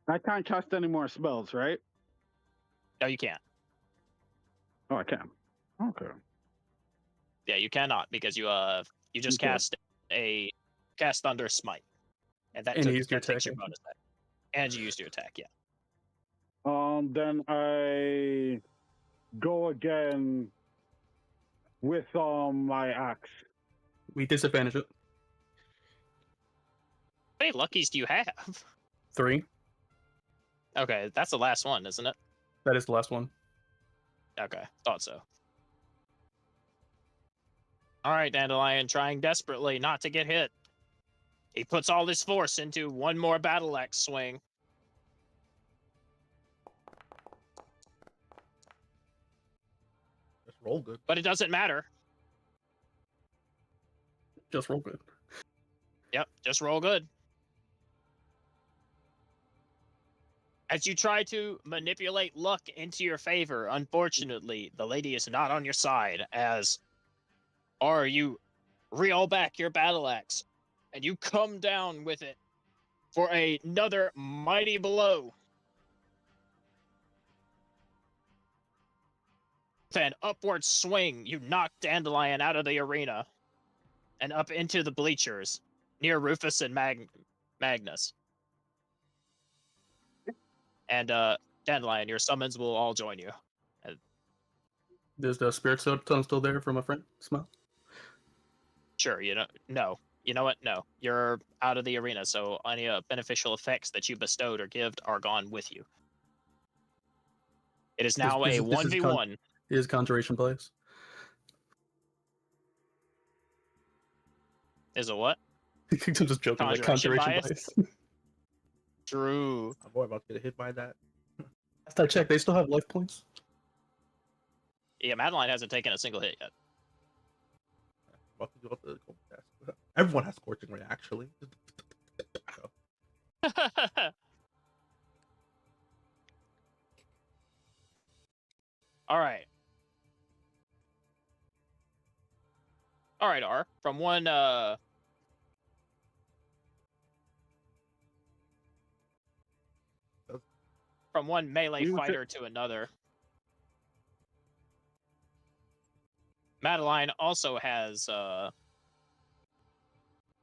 I can't cast any more spells, right? No, you can't. Oh, I can. Okay. Yeah, you cannot, because you just Okay. cast Thunder Smite, and that, And you used your takes your attack. bonus back. And you used your attack, yeah. Then I go again with my axe. We disadvantage it. How many luckies do you have? 3. Okay, that's the last one, isn't it? That is the last one. Okay, thought so. All right, Dandelion, trying desperately not to get hit. He puts all his force into one more battle axe swing. just roll good. But it doesn't matter. Just roll good. Yep, just roll good. As you try to manipulate luck into your favor, unfortunately, the lady is not on your side, as or you reel back your battle axe and you come down with it for another mighty blow. With an upward swing, you knock Dandelion out of the arena and up into the bleachers near Rufus and Magnus. And Dandelion, your summons will all join you. Is the spirit stone still there for my friend? Smell. Sure, no. You know what? No. You're out of the arena, so any beneficial effects that you bestowed or gave are gone with you. It is now This a is 1v1. Is conjuration place? Is a what? I'm just joking. Like Conjuration conjuration bias? bias. True. I'm boy about to get hit by that. Last I checked, they still have life points. Yeah, Madeline hasn't taken a single hit yet. About to go to the test. Everyone has scorching ray, actually. All right. All right, R. From one melee You fighter to another. Madeline also has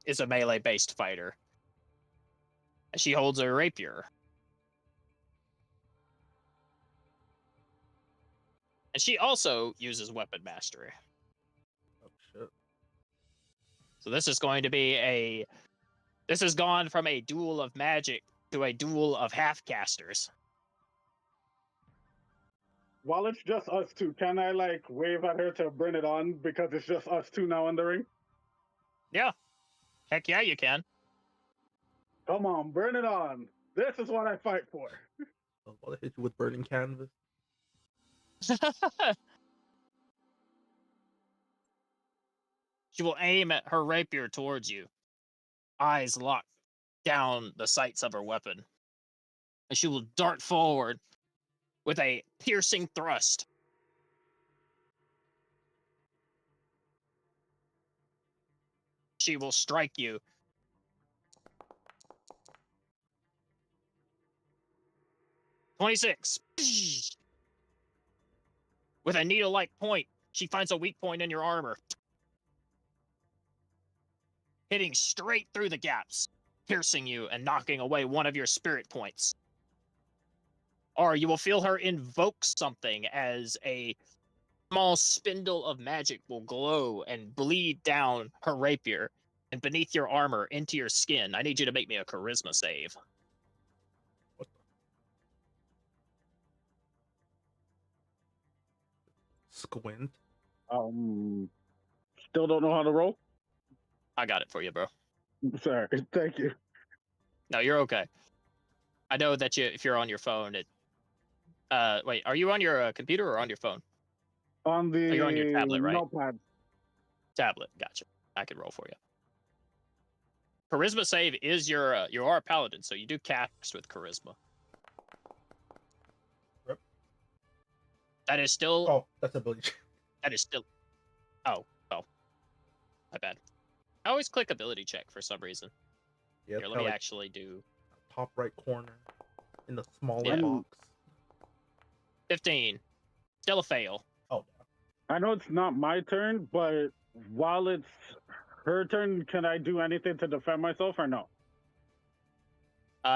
is a melee based fighter. She holds a rapier. And she also uses weapon mastery. Oh shit. So this is going to be this has gone from a duel of magic to a duel of half casters. While it's just us two, can I like wave at her to bring it on because it's just us two now in the ring? Yeah. Heck yeah, you can. Come on, burn it on. This is what I fight for. I was about to hit you with burning canvas. She will aim at her rapier towards you, eyes locked down the sights of her weapon. And she will dart forward with a piercing thrust. She will strike you. "26. With a needle-like point, she finds a weak point in your armor, hitting straight through the gaps, piercing you and knocking away one of your spirit points. Or you will feel her invoke something as a small spindle of magic will glow and bleed down her rapier and beneath your armor into your skin. I need you to make me a charisma save. What the? Squint. Still don't know how to roll. I got it for you, bro. Sorry, thank you. No, you're okay. I know that if you're on your phone, wait, are you on your computer or on your phone? On the You're on your tablet, right? notepad. Tablet, gotcha. I can roll for you. Charisma save is you are a paladin, so you do cast with charisma. Yep. That is still. Oh, that's ability. That is still. Oh, my bad. I always click ability check for some reason. Yeah, Here, let me actually do. Top right corner in the smaller Yeah. box. 15. Still a fail. Oh, I know it's not my turn, but while it's her turn, can I do anything to defend myself or no?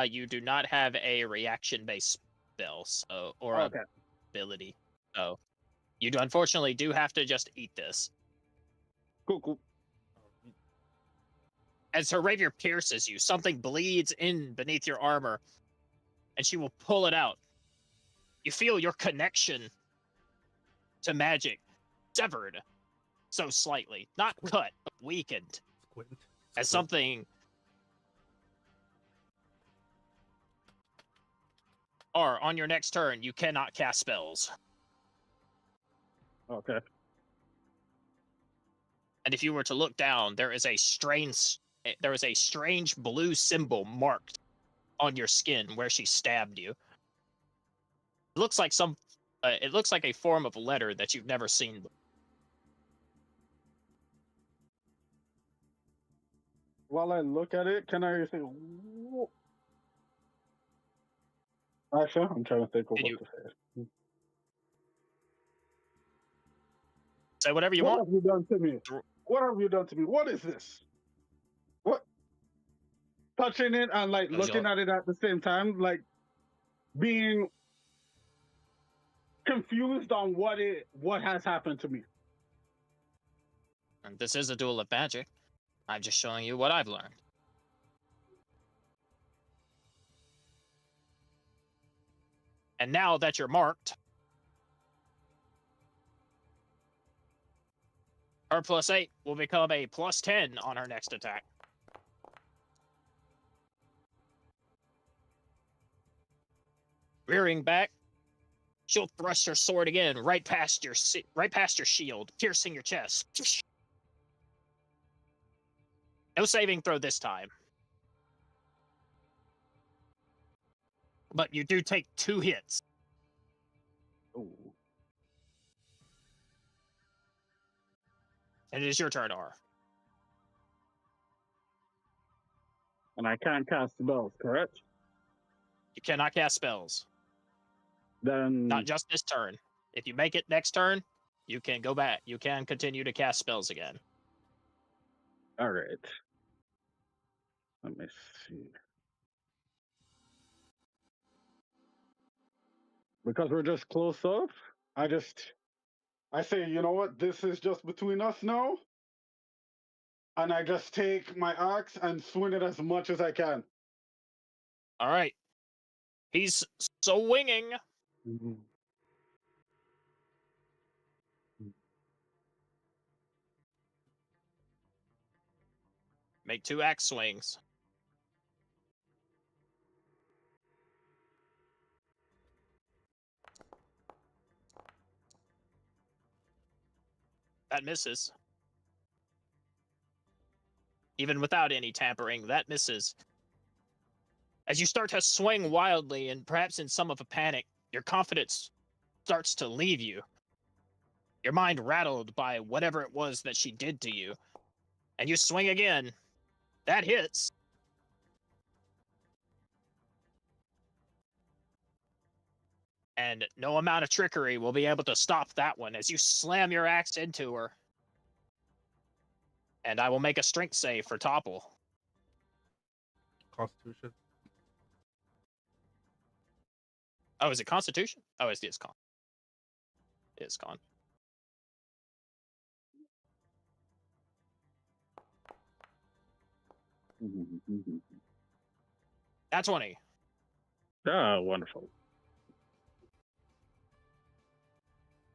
You do not have a reaction-based spell, or Okay. ability. So, you unfortunately do have to just eat this. Cool. As her rapier pierces you, something bleeds in beneath your armor, and she will pull it out. You feel your connection to magic severed, so slightly, not cut, but weakened, Squint. as something. Or on your next turn, you cannot cast spells. Okay. And if you were to look down, there is a strange blue symbol marked on your skin where she stabbed you. It looks like it looks like a form of letter that you've never seen before. While I look at it, can I say? Actually, I'm trying to think of what to say. Say whatever you What want. have you done to me? What have you done to me? What is this? What? Touching it and like looking at it at the same time, like being confused on what has happened to me. And this is a duel of magic. I'm just showing you what I've learned. And now that you're marked, Her +8 will become a +10 on her next attack. Rearing back, she'll thrust her sword again right past your shield, piercing your chest. No saving throw this time. But you do take 2 hits. Ooh. And it is your turn, R. And I can't cast spells, correct? You cannot cast spells. Then Not just this turn. If you make it next turn, you can go back. You can continue to cast spells again. all right. Let me see. Because we're just close up, I say, you know what? This is just between us now. And I just take my axe and swing it as much as I can. All right. He's swinging. Mm-hmm. Make 2 axe swings. That misses. Even without any tampering, that misses. As you start to swing wildly and perhaps in some of a panic, your confidence starts to leave you. Your mind rattled by whatever it was that she did to you. And you swing again. That hits. And no amount of trickery will be able to stop that one as you slam your axe into her. And I will make a strength save for Topple. Constitution. Oh, is it Constitution? Oh, it is Con. It is Con. That's 20. Ah, wonderful.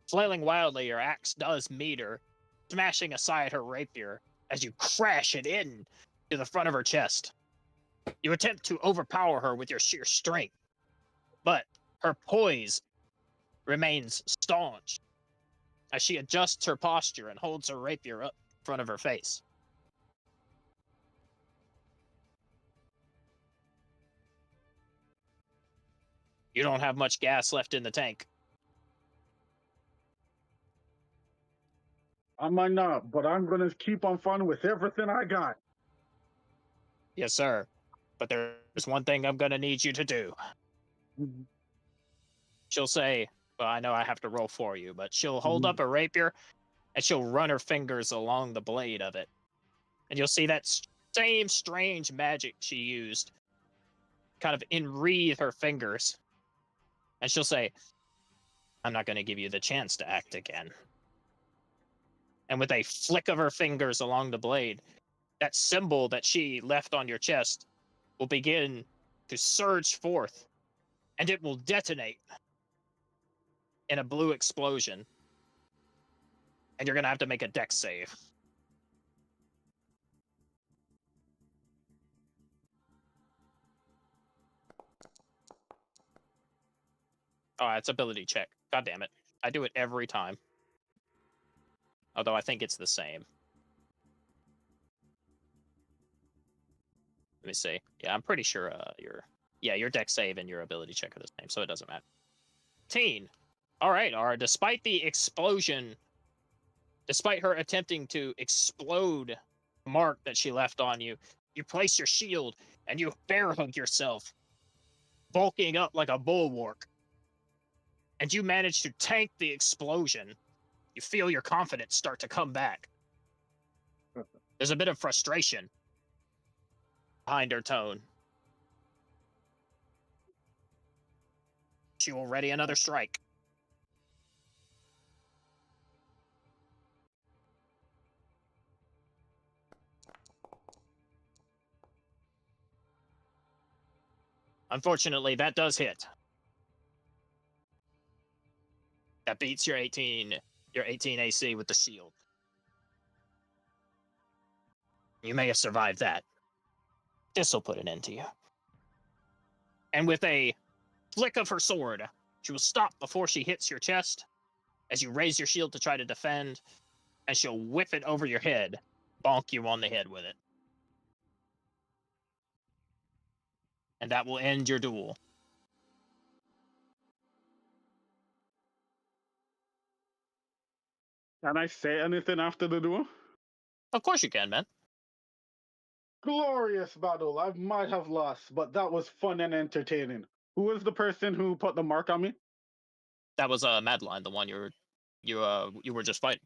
Flailing wildly, your axe does meet her, smashing aside her rapier as you crash it in to the front of her chest. You attempt to overpower her with your sheer strength, but her poise remains staunch as she adjusts her posture and holds her rapier up in front of her face. You don't have much gas left in the tank. I might not, but I'm gonna keep on fun with everything I got. Yes, sir. But there's one thing I'm going to need you to do. She'll say, well, I know I have to roll for you, but she'll hold up a rapier and she'll run her fingers along the blade of it. And you'll see that same strange magic she used kind of enwreathe her fingers. And she'll say, I'm not going to give you the chance to act again. And with a flick of her fingers along the blade, that symbol that she left on your chest will begin to surge forth, and it will detonate in a blue explosion. And you're going to have to make a dex save. Oh, it's ability check. God damn it. I do it every time. Although I think it's the same. Let me see. Yeah, I'm pretty sure your dex save and your ability check are the same, so it doesn't matter. 18. All right, Ara, despite the explosion, despite her attempting to explode the mark that she left on you, you place your shield and you bear hug yourself, bulking up like a bulwark. And you manage to tank the explosion. You feel your confidence start to come back. There's a bit of frustration behind her tone. She will ready another strike. Unfortunately, that does hit. That beats your 18 AC with the shield. You may have survived that. This'll put an end to you. And with a flick of her sword, she will stop before she hits your chest as you raise your shield to try to defend, and she'll whip it over your head, bonk you on the head with it. And that will end your duel. Can I say anything after the duel? Of course you can, man. Glorious battle. I might have lost, but that was fun and entertaining. Who was the person who put the mark on me? That was Madeline, the one you were just fighting.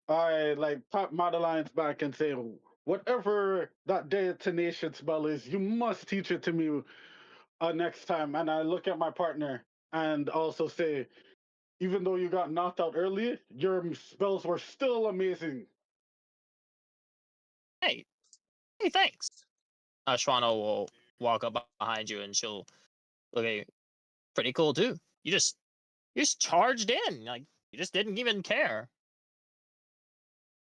I like pat Madeline's back and say, whatever that detonation spell is, you must teach it to me next time. And I look at my partner and also say, even though you got knocked out early, your spells were still amazing. Hey, thanks. Shwana will walk up behind you and she'll look at you. Pretty cool too. You just charged in, like you just didn't even care.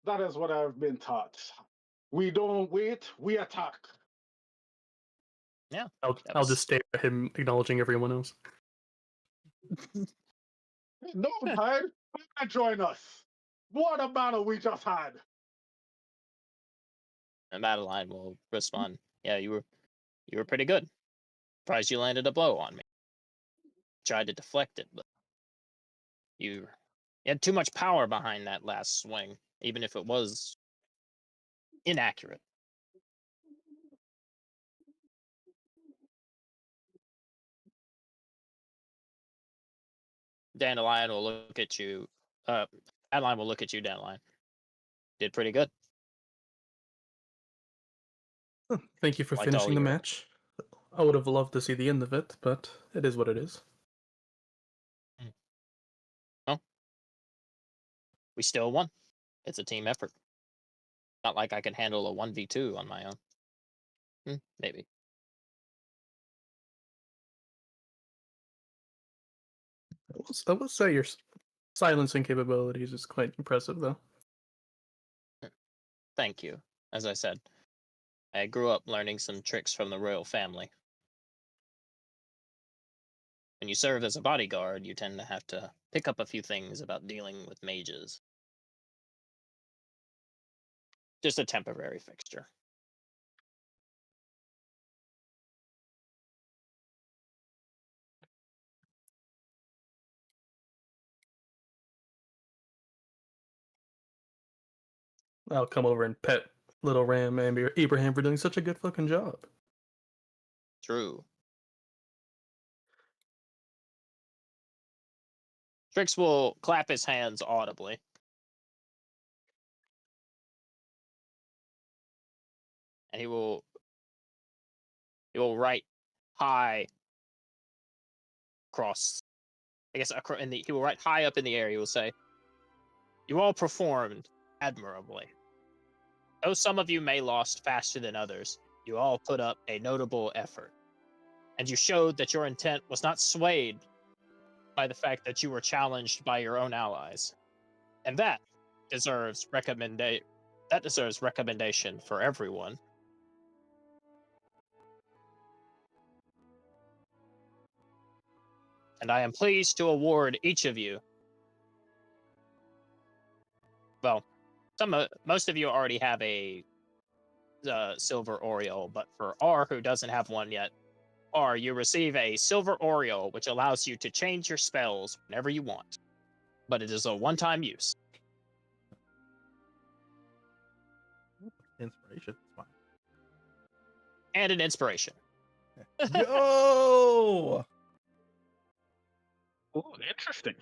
That is what I've been taught. We don't wait, we attack. Yeah, I'll just stare at him, acknowledging everyone else. No, Hyde, come and join us. What a battle we just had. And Madeline will respond, "Yeah, you were pretty good. Surprised you landed a blow on me. Tried to deflect it, but you had too much power behind that last swing, even if it was inaccurate." Dandelion will look at you. Adeline will look at you, Dandelion. Did pretty good. Thank you for Liked all finishing the your- match. I would have loved to see the end of it, but it is what it is. Well, we still won. It's a team effort. Not like I can handle a 1v2 on my own. Maybe. I will say your silencing capabilities is quite impressive, though. Thank you. As I said, I grew up learning some tricks from the royal family. When you serve as a bodyguard, you tend to have to pick up a few things about dealing with mages. Just a temporary fixture. I'll come over and pet little Ram and Abraham for doing such a good fucking job. True. Trix will clap his hands audibly. And he will write high across, I guess, he will write high up in the air. He will say, "You all performed admirably. Though some of you may lost faster than others, you all put up a notable effort. And you showed that your intent was not swayed by the fact that you were challenged by your own allies. And that deserves recommendation for everyone. And I am pleased to award each of you, well, most of you already have a silver Oriole, but for R, who doesn't have one yet, R, you receive a silver Oriole, which allows you to change your spells whenever you want. But it is a one-time use. Inspiration. It's fine. And an inspiration. Yo! Oh, interesting.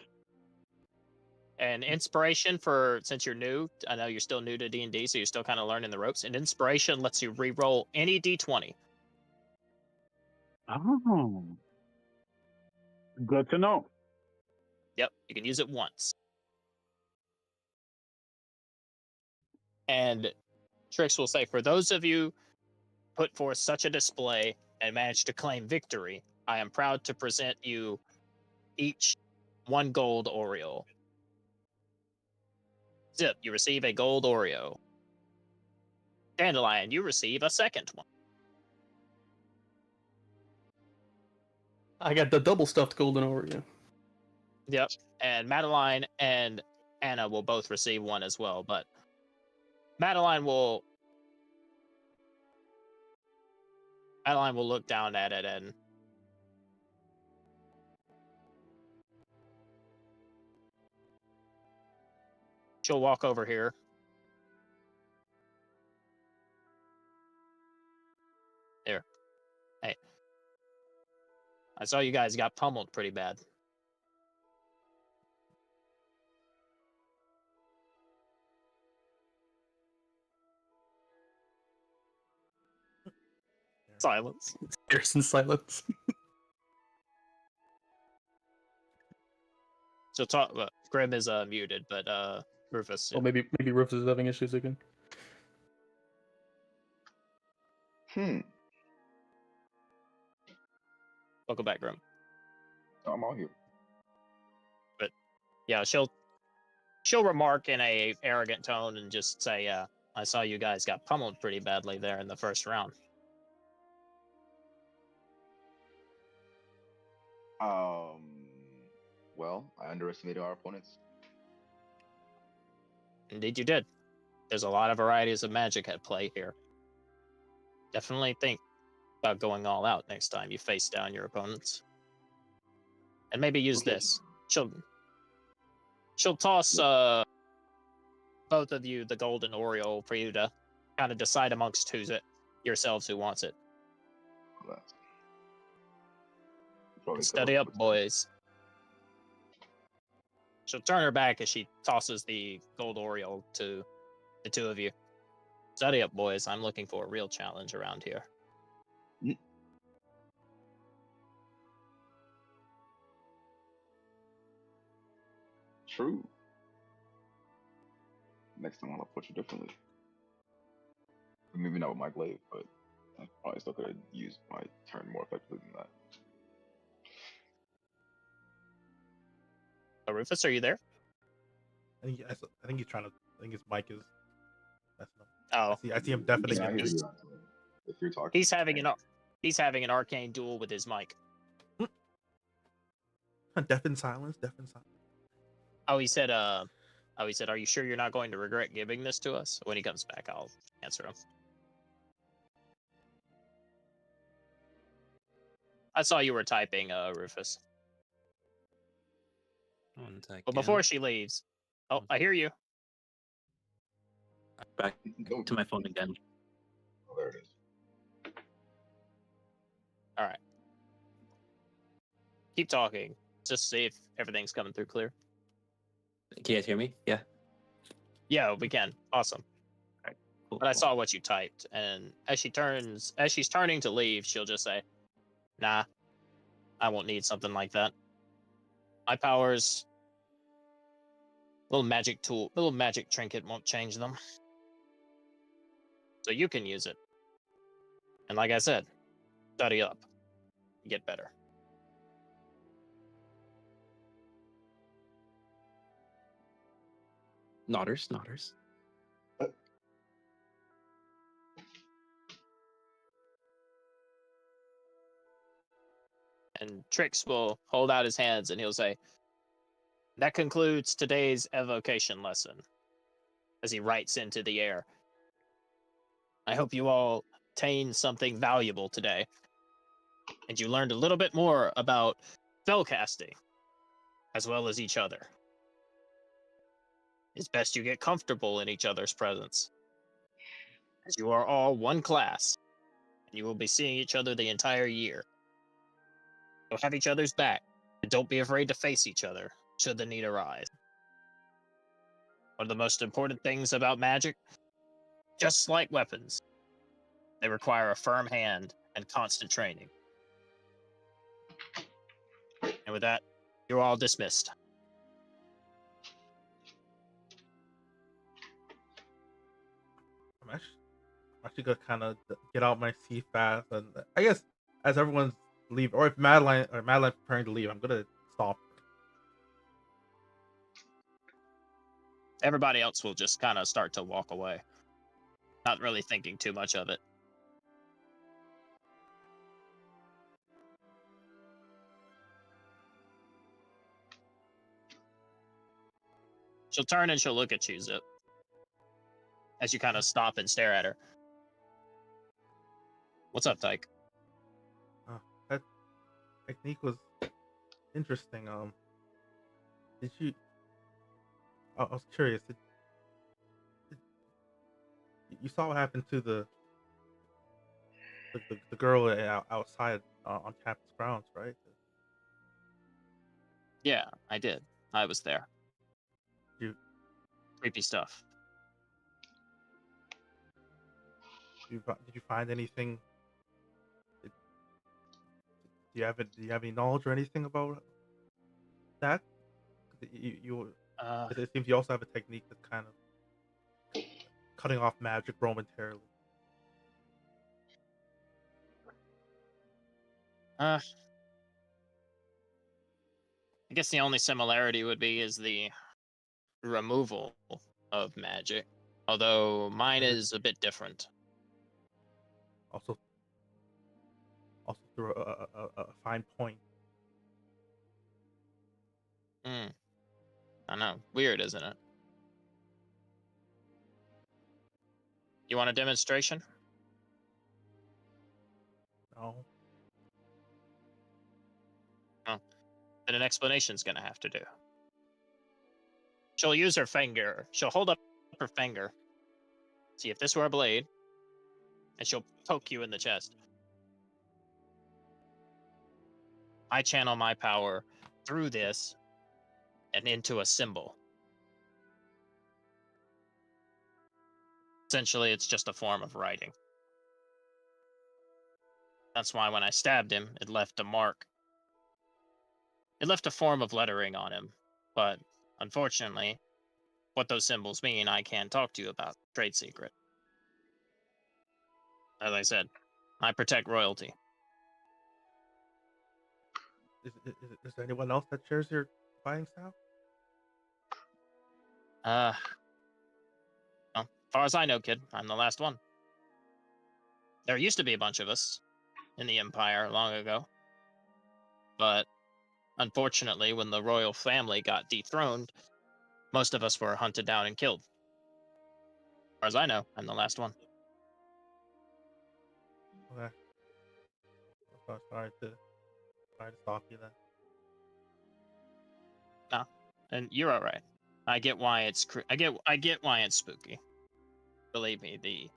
An inspiration for, since you're new, I know you're still new to D&D, so you're still kind of learning the ropes. An inspiration lets you re-roll any D20. Oh. Good to know. Yep, you can use it once. And Trix will say, for those of you put forth such a display and managed to claim victory, I am proud to present you each one gold Oriole. Zip, you receive a gold Oreo. Dandelion, you receive a second one. I got the double stuffed golden Oreo. Yep. And Madeline and Anna will both receive one as well, but Madeline will look down at it and she'll walk over here. Here. Hey. I saw you guys got pummeled pretty bad. Silence. Pearson silence. So talk. Grim is muted, but Rufus. Well, maybe Rufus is having issues again. Welcome back, Grim. I'm all here. But yeah, she'll remark in a arrogant tone and just say, "I saw you guys got pummeled pretty badly there in the first round." Well, I underestimated our opponents. Indeed, you did. There's a lot of varieties of magic at play here. Definitely think about going all out next time you face down your opponents. And maybe use Okay. this. She'll toss both of you the golden Oreo for you to kind of decide amongst yourselves who wants it. Study up, boys. She'll turn her back as she tosses the gold Oreo to the two of you. Study up, boys. I'm looking for a real challenge around here. True. Next time I'll approach you differently. Maybe not with my glaive, but I probably still could have used my turn more effectively than that. Rufus, are you there? I think he's trying to. I think his mic is messing up. Oh, I see him definitely. Yeah, I hear he's- you, Anthony. If you're talking, he's having an arcane duel with his mic. Deaf in silence. Deaf in silence. Oh, he said, are you sure you're not going to regret giving this to us? When he comes back, I'll answer him. I saw you were typing, Rufus. One second. But before she leaves, oh, I hear you. Back Go. to my phone again. Oh, there it is. All right. Keep talking. Just see if everything's coming through clear. Can you guys hear me? Yeah. Yeah, we can. Awesome. Cool, But I cool. saw what you typed, and as she's turning to leave, she'll just say, "Nah, I won't need something like that. My powers, little magic trinket won't change them. So you can use it. And like I said, study up, get better." Nodders. And Trix will hold out his hands and he'll say, "That concludes today's evocation lesson," as he writes into the air. "I hope you all obtained something valuable today, and you learned a little bit more about spellcasting, as well as each other. It's best you get comfortable in each other's presence, as you are all one class, and you will be seeing each other the entire year. So have each other's back, and don't be afraid to face each other, should the need arise. One of the most important things about magic, just like weapons, they require a firm hand and constant training. And with that, you're all dismissed." I'm actually gonna kind of get out my seat fast, and I guess as everyone's leave, or if Madeline's preparing to leave, I'm gonna stop. Everybody else will just kind of start to walk away. Not really thinking too much of it. She'll turn and she'll look at you, Zip, as you kind of stop and stare at her. What's up, Tyke? That technique was interesting. Did you? I was curious. You saw what happened to the girl outside on campus grounds, right? Yeah, I did. I was there. You Creepy stuff. did you find anything? Do you have any knowledge or anything about that? It seems you also have a technique that's kind of cutting off magic momentarily. I guess the only similarity would be is the removal of magic. Although mine is a bit different. Also through a fine point. I know. Weird, isn't it? You want a demonstration? No. Oh. Then an explanation's gonna have to do. She'll use her finger. She'll hold up her finger. See if this were a blade. And she'll poke you in the chest. I channel my power through this and into a symbol. Essentially, it's just a form of writing. That's why when I stabbed him, it left a mark. It left a form of lettering on him. But unfortunately, what those symbols mean, I can't talk to you about. Trade secret. As I said, I protect royalty. Is there anyone else that shares your fighting style? Well, as far as I know, kid, I'm the last one. There used to be a bunch of us in the Empire long ago. But unfortunately, when the royal family got dethroned, most of us were hunted down and killed. As far as I know, I'm the last one. Okay. Sorry to stop you then. No, and you're all right. I get why it's I get why it's spooky. Believe me, the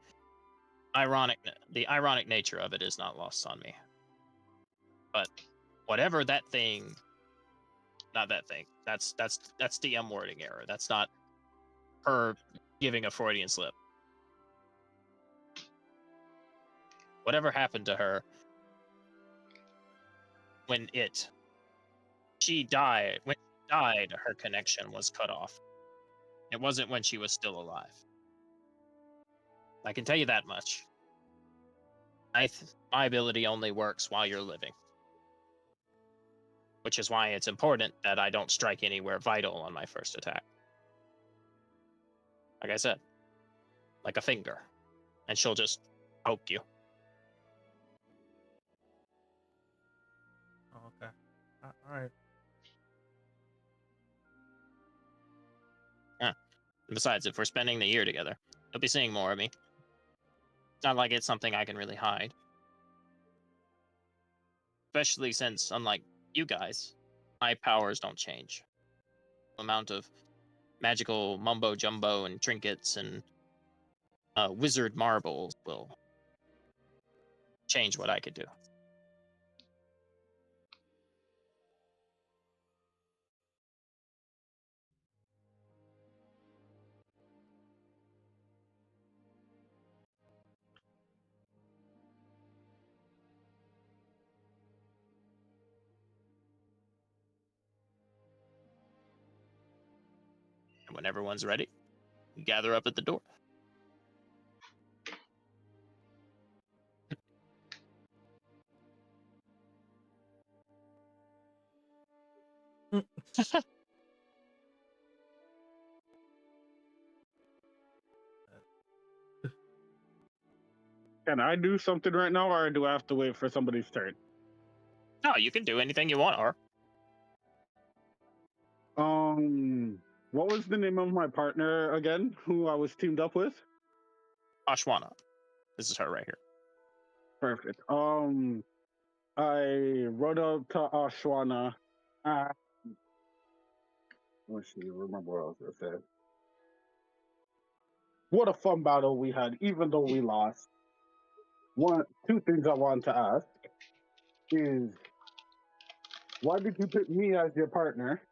ironic nature of it is not lost on me. But whatever that thing, not that thing. That's DM wording error. That's not her giving a Freudian slip. Whatever happened to her when she died, her connection was cut off. It wasn't when she was still alive. I can tell you that much. My ability only works while you're living. Which is why it's important that I don't strike anywhere vital on my first attack. Like I said, like a finger. And she'll just poke you. Oh, okay. Alright. Yeah. Besides, if we're spending the year together, you'll be seeing more of me. It's not like it's something I can really hide. Especially since, unlike you guys, my powers don't change. The amount of magical mumbo jumbo and trinkets and wizard marbles will change what I could do. And when everyone's ready, you gather up at the door. Can I do something right now, or do I have to wait for somebody's turn? No, you can do anything you want, or What was the name of my partner again, who I was teamed up with? Ashwana. This is her right here. Perfect. I rode up to Ashwana. Let's see, remember what I was gonna say. What a fun battle we had, even though we lost. Two things I want to ask is, why did you pick me as your partner,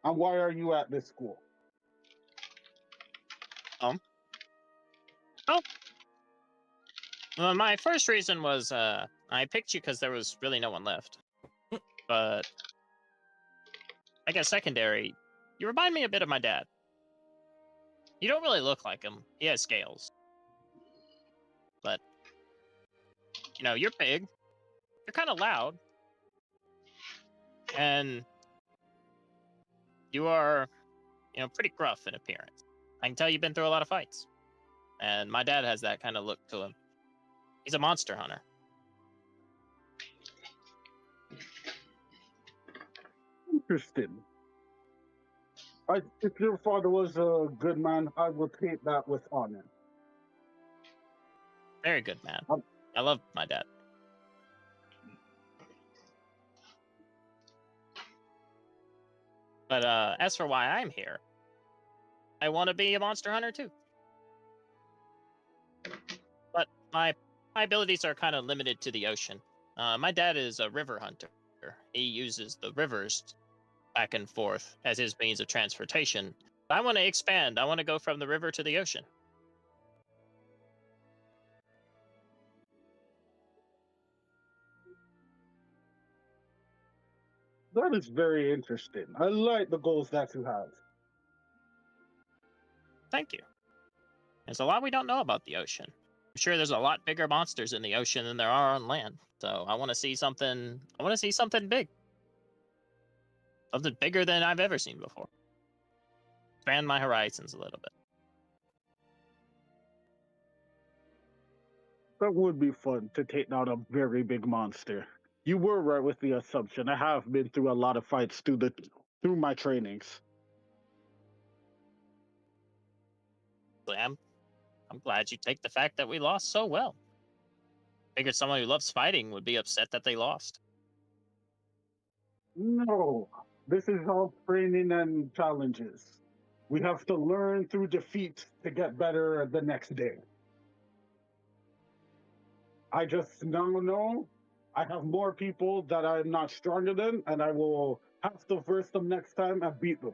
and why are you at this school? Well, my first reason was I picked you because there was really no one left. But I guess secondary, you remind me a bit of my dad. You don't really look like him. He has scales. But, you know, you're big. You're kind of loud. And you are, you know, pretty gruff in appearance. I can tell you've been through a lot of fights. And my dad has that kind of look to him. He's a monster hunter. Interesting. If your father was a good man, I will take that with honor. Very good man. I love my dad. But as for why I'm here, I want to be a monster hunter too. But my abilities are kind of limited to the ocean. My dad is a river hunter. He uses the rivers back and forth as his means of transportation. I want to expand. I want to go from the river to the ocean. That is very interesting. I like the goals that you have. Thank you. There's a lot we don't know about the ocean. I'm sure there's a lot bigger monsters in the ocean than there are on land. So I want to see something. I want to see something big. Something bigger than I've ever seen before. Expand my horizons a little bit. That would be fun to take down a very big monster. You were right with the assumption. I have been through a lot of fights through my trainings. I'm glad you take the fact that we lost so well. Figured someone who loves fighting would be upset that they lost. No, this is all training and challenges. We have to learn through defeat to get better the next day. I just now know I have more people that I'm not stronger than, and I will have to verse them next time and beat them.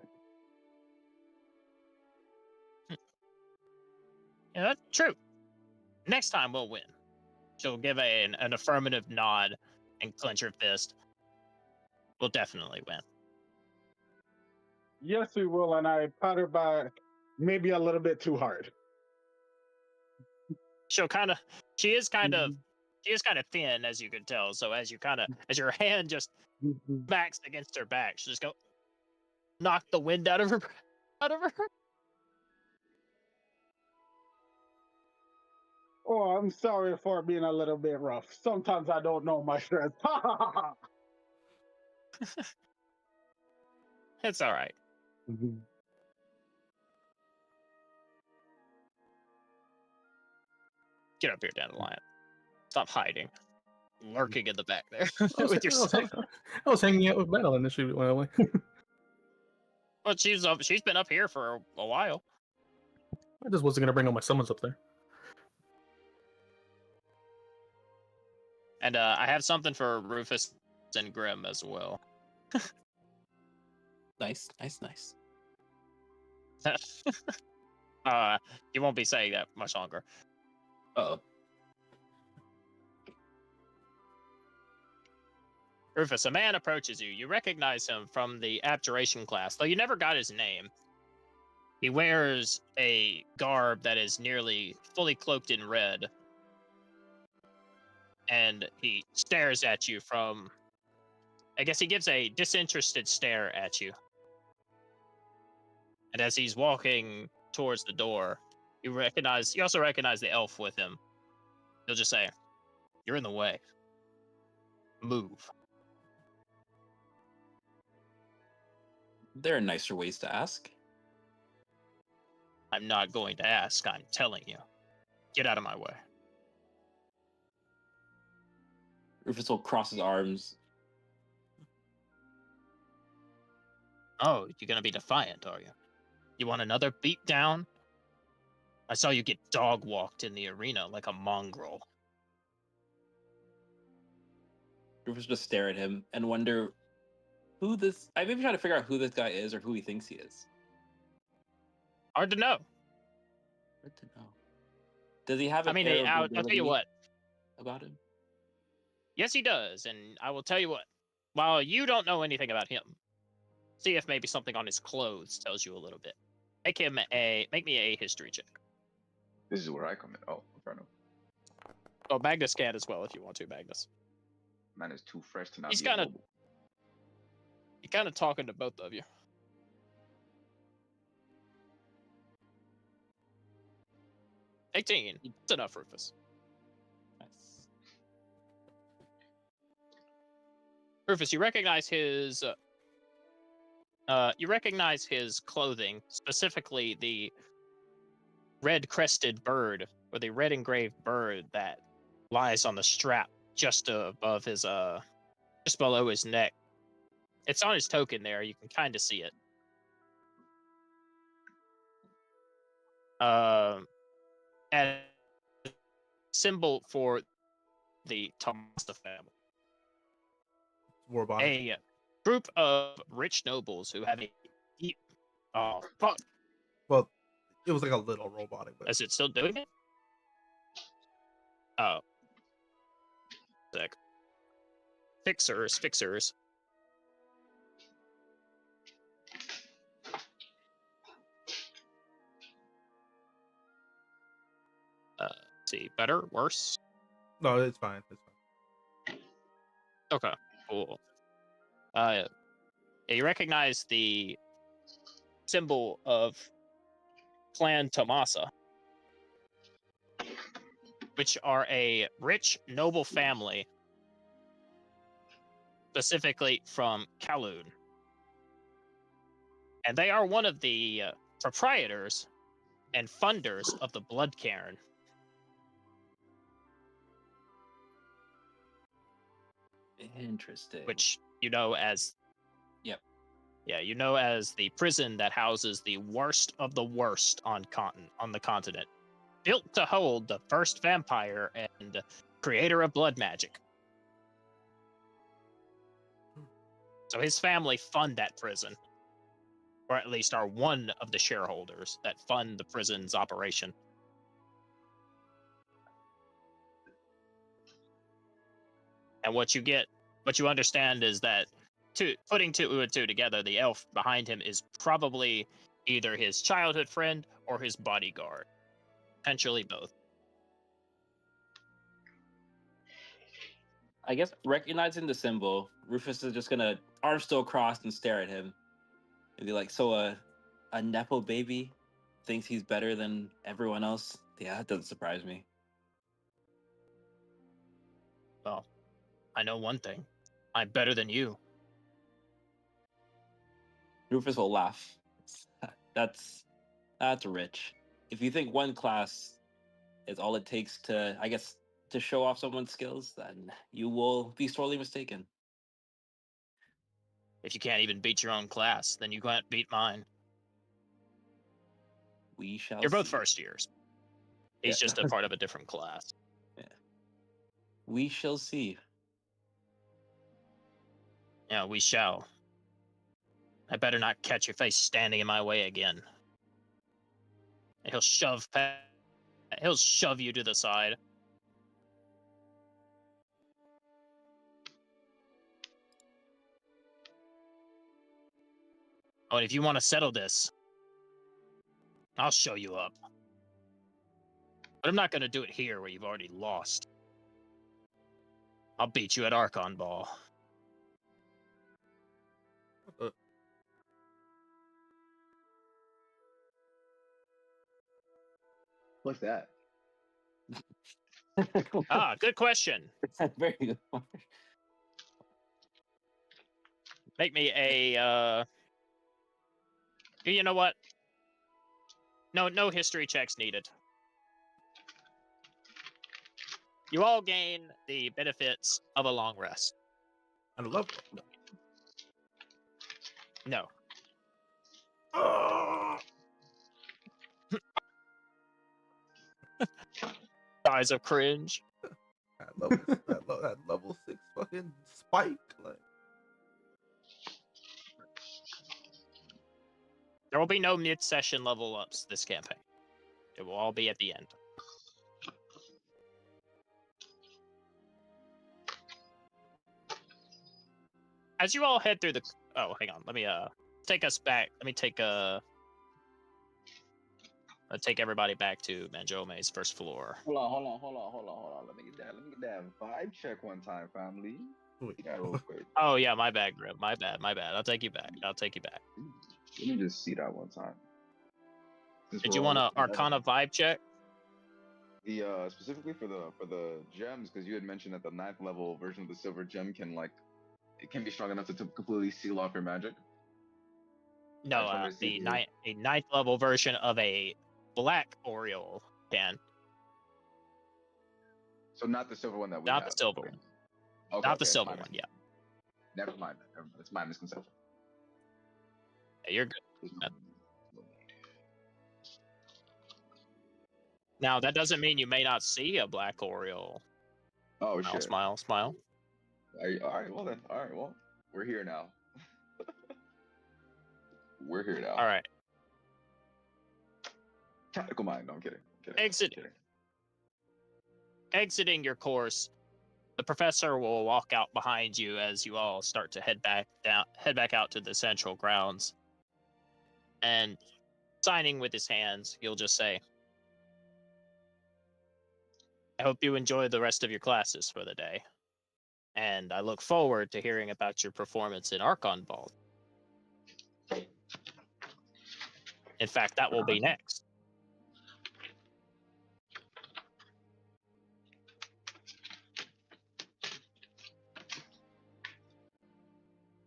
Yeah, that's true. Next time we'll win. She'll give an affirmative nod and clench her fist. We'll definitely win. Yes, we will, and I pat her back maybe a little bit too hard. She is kind of thin, as you can tell. So as your hand just backs against her back, she'll just go knock the wind out of her. Oh, I'm sorry for being a little bit rough. Sometimes I don't know my strength. It's all right. Get up here, Dandelion. Stop hiding. Lurking in the back there with your son. I was hanging out with Madeline and she went away. Well, she's been up here for a while. I just wasn't gonna bring all my summons up there. And I have something for Rufus and Grim as well. Nice, nice, nice. You won't be saying that much longer. Uh-oh. Rufus, a man approaches you. You recognize him from the abjuration class, though you never got his name. He wears a garb that is nearly fully cloaked in red. And he stares at you from... I guess he gives a disinterested stare at you. And as he's walking towards the door, you also recognize the elf with him. He'll just say, "You're in the way. Move." There are nicer ways to ask. I'm not going to ask. I'm telling you. Get out of my way. Rufus will cross his arms. Oh, you're gonna be defiant, are you? You want another beat down? I saw you get dog walked in the arena like a mongrel. Rufus just stare at him and wonder who this. I maybe try to figure out who this guy is or who he thinks he is. Hard to know. Hard to know. Does he have? I mean, I'll tell you what. About him. Yes, he does, and I will tell you what. While you don't know anything about him, see if maybe something on his clothes tells you a little bit. Make me a history check. This is where I come in. Oh, Inferno. Oh, Magnus can as well if you want to, Magnus. Man is too fresh to not He's be kinda- immobile. He's kind of talking to both of you. 18. That's enough, Rufus. Nice. Rufus, you recognize his clothing, specifically the red-crested bird, or the red engraved bird that lies on the strap just above his just below his neck. It's on his token there, you can kind of see it. And symbol for the Tomasa family. Warbot. A group of rich nobles who have a deep. Oh, fuck. Well, it was like a little robotic, but Is it still doing it? Oh. Sick. Fixers. See, better, worse? no, it's fine. It's fine. Okay, cool. You recognize the symbol of Clan Tomasa, which are a rich, noble family, specifically from Kaloon. And they are one of the proprietors and funders of the Blood Cairn. Interesting. Which you know as Yep. Yeah, you know as the prison that houses the worst of the worst on the continent, built to hold the first vampire and creator of blood magic. So his family fund that prison, or at least are one of the shareholders that fund the prison's operation. And what you understand is that putting two and two together, the elf behind him is probably either his childhood friend or his bodyguard. Potentially both. I guess recognizing the symbol, Rufus is just gonna arms still crossed and stare at him. And be like, so a Nepo baby thinks he's better than everyone else? Yeah, that doesn't surprise me. Well, I know one thing. I'm better than you. Rufus will laugh. That's rich. If you think one class is all it takes to, I guess, to show off someone's skills, then you will be sorely mistaken. If you can't even beat your own class, then you can't beat mine. We shall You're both see. first years. He's Yeah. just a part of a different class. We shall see. Yeah, we shall. I better not catch your face standing in my way again. And he'll shove you to the side. Oh, and if you want to settle this, I'll show you up. But I'm not going to do it here where you've already lost. I'll beat you at Archon Ball. What's that? Good question. Very good one. Make me a. You know what? No history checks needed. You all gain the benefits of a long rest. And love. No. Sighs of cringe. that level 6 fucking spike. Like, There will be no mid-session level ups this campaign. It will all be at the end. As you all head through the... Oh, hang on. Let me take us back. Let me take take everybody back to Manjome's first floor. Hold on. Let me get that vibe check one time, family. wait. Get that real quick. Oh yeah, my bad, Grim. My bad. I'll take you back. Let me just see that one time. Since Did we're you all want a looking at Arcana vibe check? the specifically for the gems, because you had mentioned that the 9th level version of the silver gem can it can be strong enough to completely seal off your magic. No, just wanted to see if a 9th level version of a black Oriole can. So not the silver one that we Not have. the silver one. Okay, Not the it's silver my one, yeah. Never mind. It's my misconception. Yeah, you're good. Now, that doesn't mean you may not see a black Oriole. Oh Smile, shit. smile, smile. All right. Well then. All right. Well, we're here now. We're here now. All right. Tactical mind. No, I'm kidding. Exiting your course, the professor will walk out behind you as you all start to head back out to the central grounds. And signing with his hands, he'll just say, I hope you enjoy the rest of your classes for the day. And I look forward to hearing about your performance in Archon Vault. In fact, that will be next.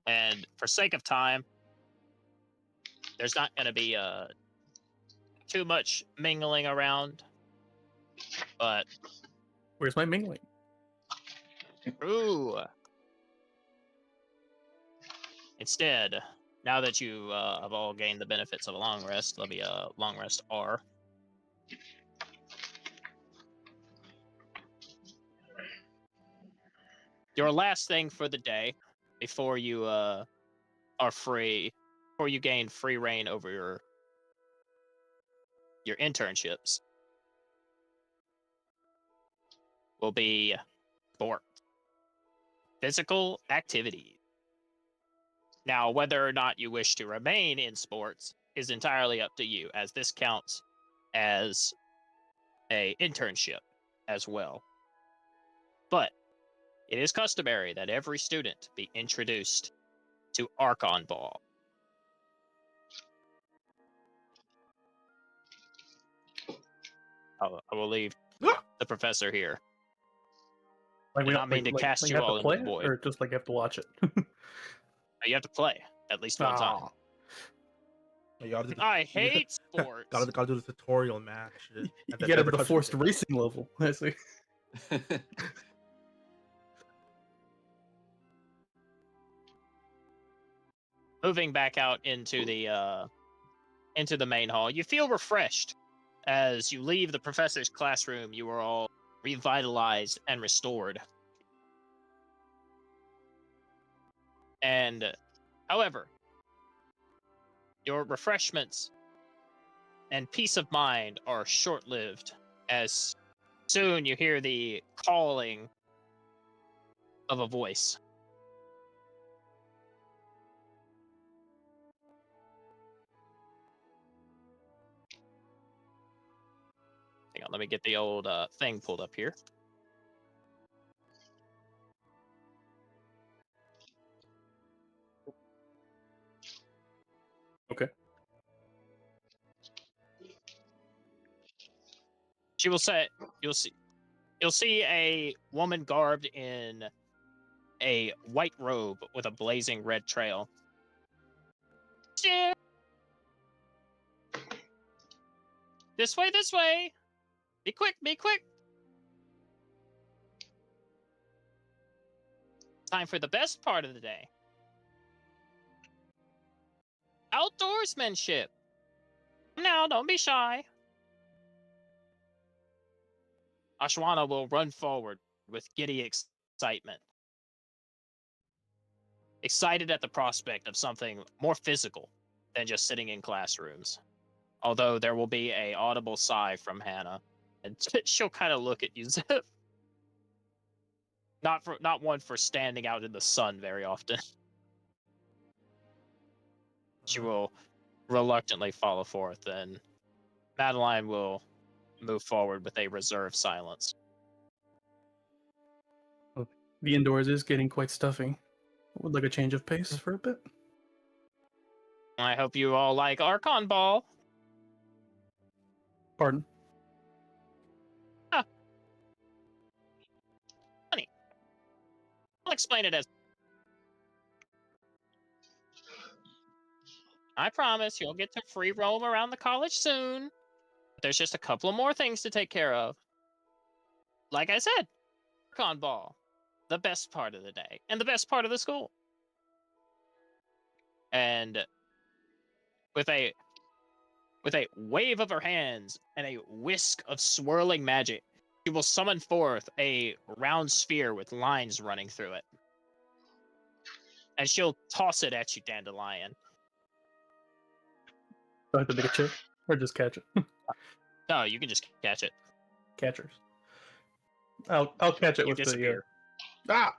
And for sake of time, there's not going to be too much mingling around. But Where's my mingling? ooh. Instead, now that you have all gained the benefits of a long rest, let me long rest R. Your last thing for the day, before you are free, before you gain free reign over your internships, will be sport. Physical activity. Now, whether or not you wish to remain in sports is entirely up to you, as this counts as a internship as well. But it is customary that every student be introduced to Archon Ball. I will leave the professor here. Like I not mean to cast you have all to play into the it, void. or just like have to watch it? You have to play at least one time. Aw. You gotta do the, I hate sports. gotta do the tutorial match. You get it the forced racing level. I see. Moving back out into the main hall, you feel refreshed as you leave the professor's classroom. You are all revitalized and restored. And, however, your refreshments and peace of mind are short-lived, as soon you hear the calling of a voice. Hang on, let me get the old thing pulled up here. Okay. She will say, you'll see. You'll see a woman garbed in a white robe with a blazing red trail. This way, this way! Be quick, be quick! Time for the best part of the day. Outdoorsmanship! Now, don't be shy. Ashwana will run forward with giddy excitement. Excited at the prospect of something more physical than just sitting in classrooms. Although there will be a audible sigh from Hannah, and she'll kind of look at you, Zip. Not one for standing out in the sun very often. She will reluctantly follow forth, and Madeline will move forward with a reserved silence. The indoors is getting quite stuffy. Would like a change of pace for a bit. I hope you all like Archon Ball. Pardon? Funny. I'll explain it as... I promise you'll get to free roam around the college soon. But there's just a couple of more things to take care of. Like I said, Archon Ball. The best part of the day. And the best part of the school. And with a wave of her hands and a whisk of swirling magic, she will summon forth a round sphere with lines running through it. And she'll toss it at you, Dandelion. Do I have to make a check? Or just catch it? No, you can just catch it. Catchers. I'll catch it You with disappear. the... Ah!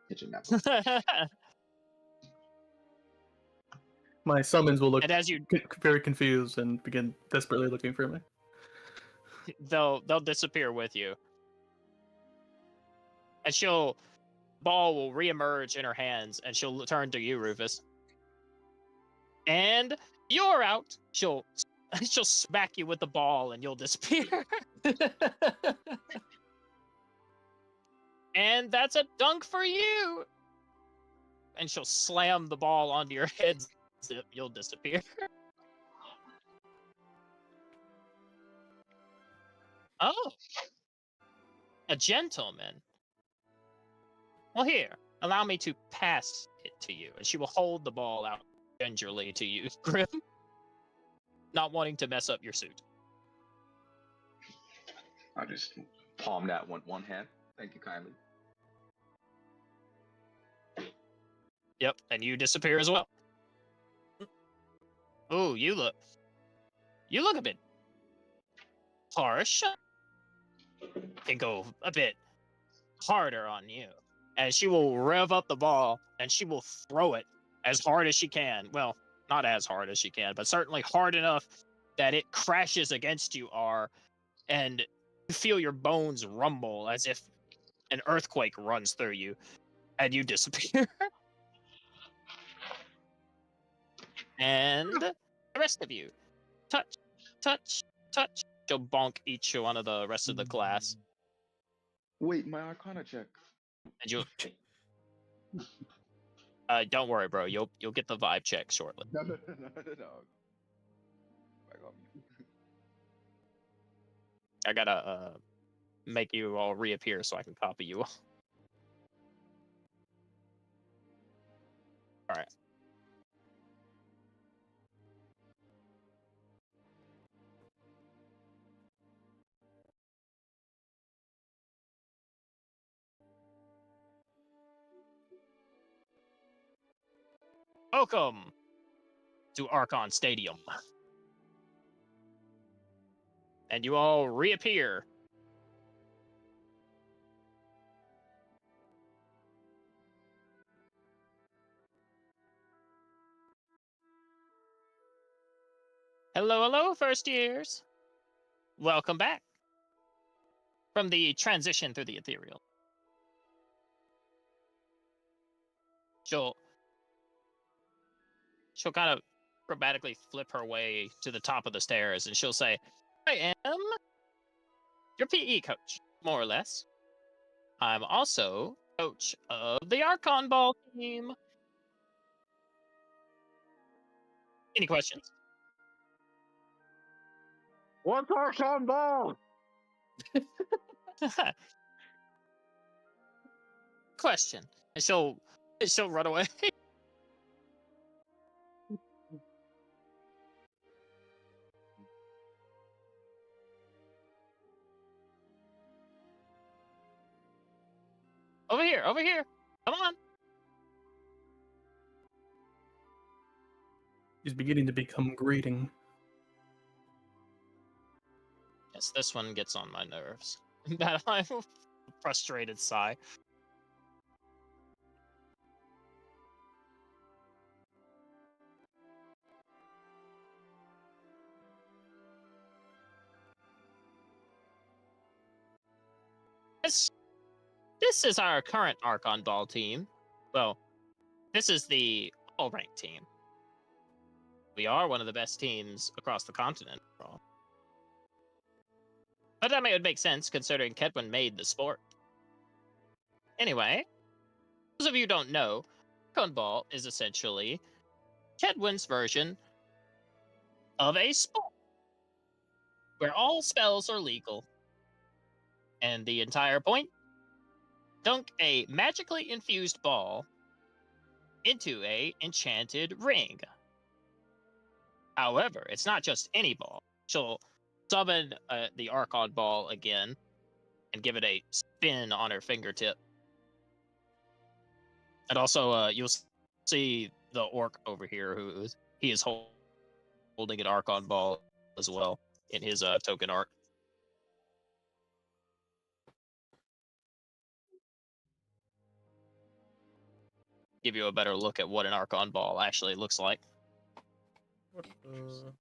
Kitchen nap. My summons will look And as you... very confused and begin desperately looking for me. They'll disappear with you. And Ball will reemerge in her hands, and she'll turn to you, Rufus. And you're out. She'll smack you with the ball, and you'll disappear. And that's a dunk for you. And she'll slam the ball onto your head. Zip, you'll disappear. Oh, a gentleman. Well, here, allow me to pass it to you. And she will hold the ball out gingerly to you, Grim, not wanting to mess up your suit. I just palm that one hand. Thank you kindly. Yep, and you disappear as well. Oh, you look a bit harsh. Can go a bit harder on you. And she will rev up the ball, and she will throw it as hard as she can. Well, not as hard as she can, but certainly hard enough that it crashes against you, and you feel your bones rumble as if an earthquake runs through you, and you disappear. And the rest of you, touch, touch, touch. She'll bonk each one of the rest of the class. Wait, my Arcana check. And you, don't worry, bro. You'll get the vibe check shortly. No. Back off. I gotta make you all reappear so I can copy you all. All right. Welcome to Archon Stadium. And you all reappear. Hello, first years. Welcome back from the transition through the ethereal. She'll kind of acrobatically flip her way to the top of the stairs, and she'll say, I am your PE coach. more or less. I'm also coach of the Archon Ball team. Any questions? What's Archon Ball? Question. And she'll run away. Over here, over here. Come on. He's beginning to become grating. Yes, this one gets on my nerves. That I'm a frustrated sigh. This is our current Archon Ball team. Well, this is the all-ranked team. We are one of the best teams across the continent. But that would make sense considering Kedwin made the sport. Anyway, those of you who don't know, Archon Ball is essentially Kedwin's version of a sport where all spells are legal. And the entire point? Dunk a magically infused ball into a enchanted ring. However, it's not just any ball. She'll summon the Archon Ball again and give it a spin on her fingertip. And also, you'll see the orc over here he is holding an Archon Ball as well in his token art. Give you a better look at what an Archon Ball actually looks like. What the...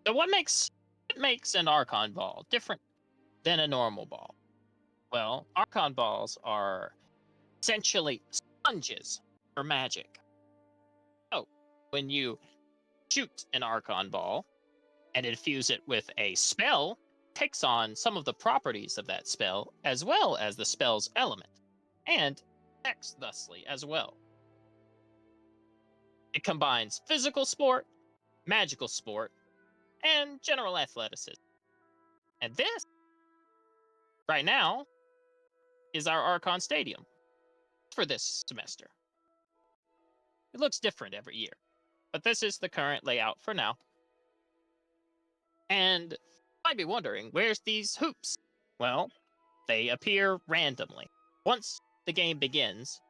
So what makes an Archon Ball different than a normal ball? Well, Archon Balls are essentially sponges for magic. So, when you shoot an Archon Ball and infuse it with a spell, it takes on some of the properties of that spell, as well as the spell's element, and acts thusly as well. It combines physical sport, magical sport, and general athleticism. And this, right now, is our Archon Stadium for this semester. It looks different every year, but this is the current layout for now. And you might be wondering, where's these hoops? Well, they appear randomly. Once the game begins,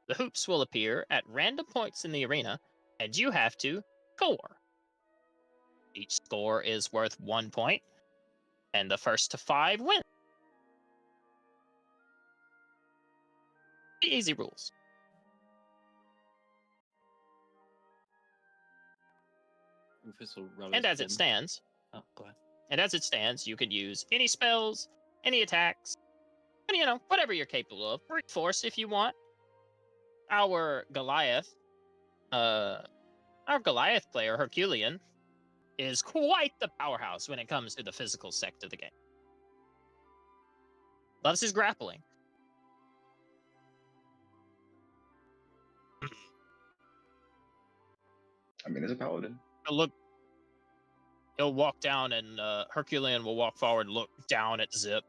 the hoops will appear at random points in the arena, and you have to score. Each score is worth 1 point, and the first to 5 win. Pretty easy rules. Rufus will rub And his as it chin. stands, Go ahead. And as it stands, you can use any spells, any attacks, and whatever you're capable of. Brute force if you want. Our Goliath player, Herculean, is quite the powerhouse when it comes to the physical sect of the game. Loves his grappling. I mean, as a paladin. He'll walk down and Herculean will walk forward and look down at Zip.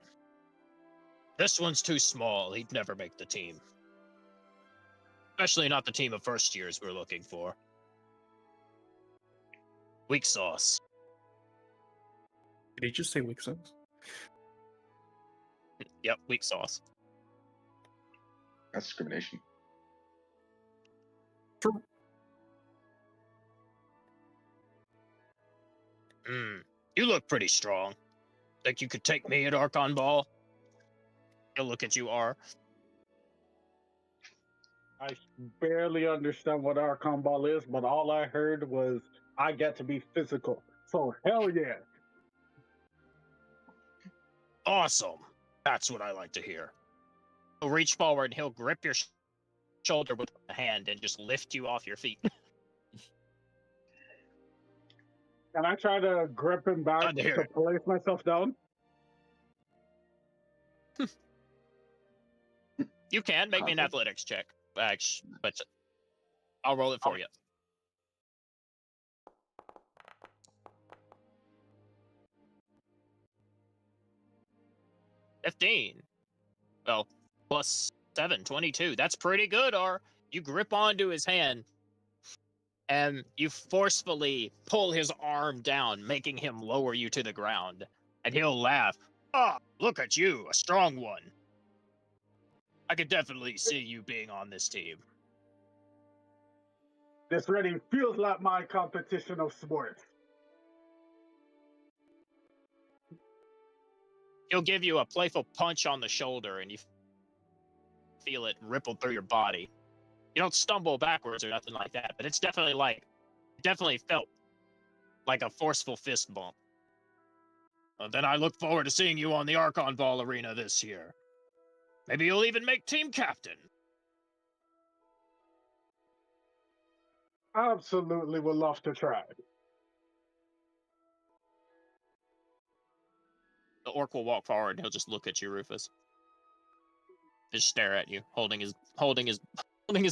This one's too small. He'd never make the team. Especially not the team of first years we're looking for. Weak sauce. Did he just say weak sauce? Yep, weak sauce. That's discrimination. You look pretty strong. Think you could take me at Archon Ball? He'll look at you, R. I barely understand what Archon Ball is, but all I heard was I get to be physical. So hell yeah. Awesome. That's what I like to hear. He'll reach forward and he'll grip your shoulder with a hand and just lift you off your feet. Can I try to grip him back Glad to hear to it. place myself down? You can make me an Confident. athletics check, but I'll roll it for you. $15. Well, plus 7, 22. That's pretty good, R. You grip onto his hand, and you forcefully pull his arm down, making him lower you to the ground. And he'll laugh. Ah, look at you, a strong one. I could definitely see you being on this team. This ready feels like my competition of sports. He'll give you a playful punch on the shoulder, and you feel it ripple through your body. You don't stumble backwards or nothing like that, but it's definitely felt like a forceful fist bump. Then I look forward to seeing you on the Archon Ball arena this year. Maybe you'll even make team captain. Absolutely would love to try. The orc will walk forward and he'll just look at you, Rufus. Just stare at you, holding his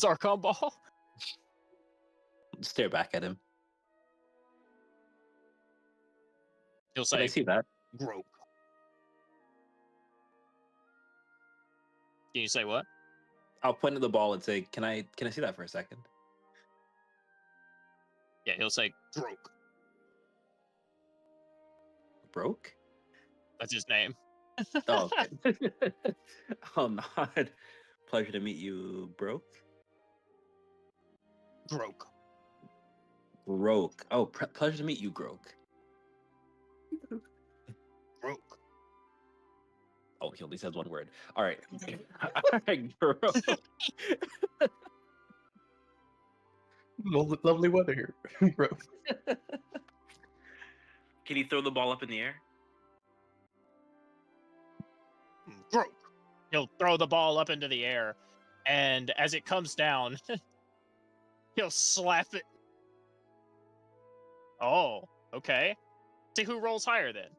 Archon Ball. Stare back at him. He'll Can I say, see that? Groke. Can you say what? I'll point at the ball and say, "Can I see that for a second?" Yeah, he'll say, Groke. Broke? That's his name. Oh, okay. Oh, not. Pleasure to meet you, Broke. Groke. Groke. Oh, pleasure to meet you, Groke. Groke. Oh, he only says one word. All right. All right, Groke. Lovely weather here. Bro. Can you throw the ball up in the air? Groke. He'll throw the ball up into the air, and as it comes down, he'll slap it. Oh, okay. See who rolls higher then.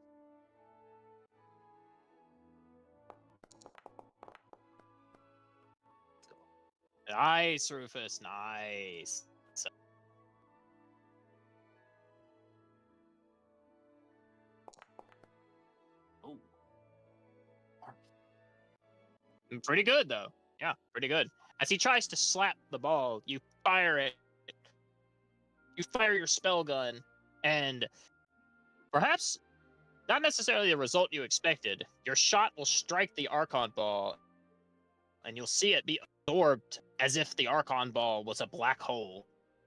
Nice, Rufus. Nice. Oh. Pretty good, though. Yeah, pretty good. As he tries to slap the ball, you fire it. You fire your spell gun, and perhaps not necessarily the result you expected. Your shot will strike the Archon ball, and you'll see it be absorbed as if the Archon ball was a black hole.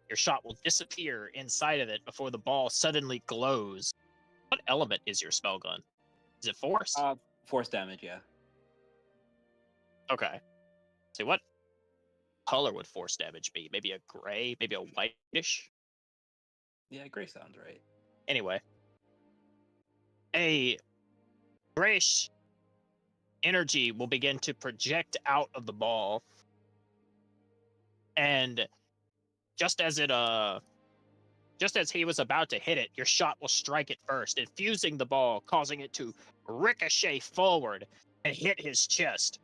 Your shot will disappear inside of it before the ball suddenly glows. What element is your spell gun? Is it force? Force damage, yeah. Okay. See, what color would force damage be? Maybe a gray? Maybe a whitish? Yeah, gray sounds right. Anyway. A grayish energy will begin to project out of the ball. And just as he was about to hit it, your shot will strike it first, infusing the ball, causing it to ricochet forward and hit his chest.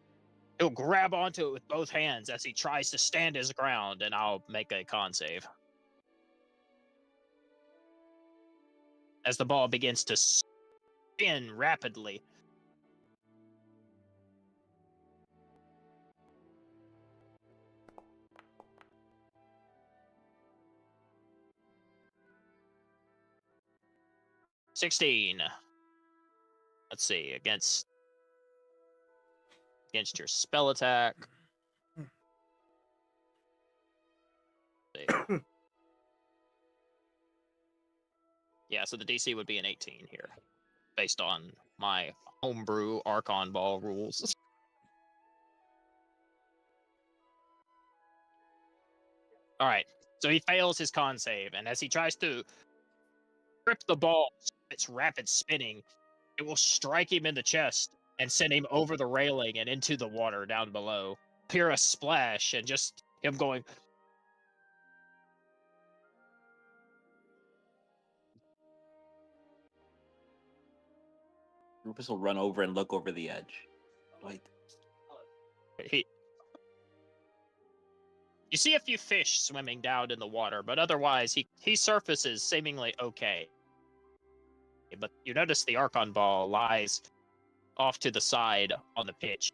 He'll grab onto it with both hands as he tries to stand his ground, and I'll make a con save. As the ball begins to spin rapidly. $16. Let's see, against your spell attack. Yeah, so the DC would be an 18 here, based on my homebrew Archon Ball rules. All right, so he fails his con save, and as he tries to grip the ball, its rapid spinning, it will strike him in the chest and send him over the railing and into the water down below. Hear a splash and just him going. Rufus will run over and look over the edge. Like, You see a few fish swimming down in the water, but otherwise he surfaces seemingly okay. But you notice the Archon ball lies off to the side on the pitch,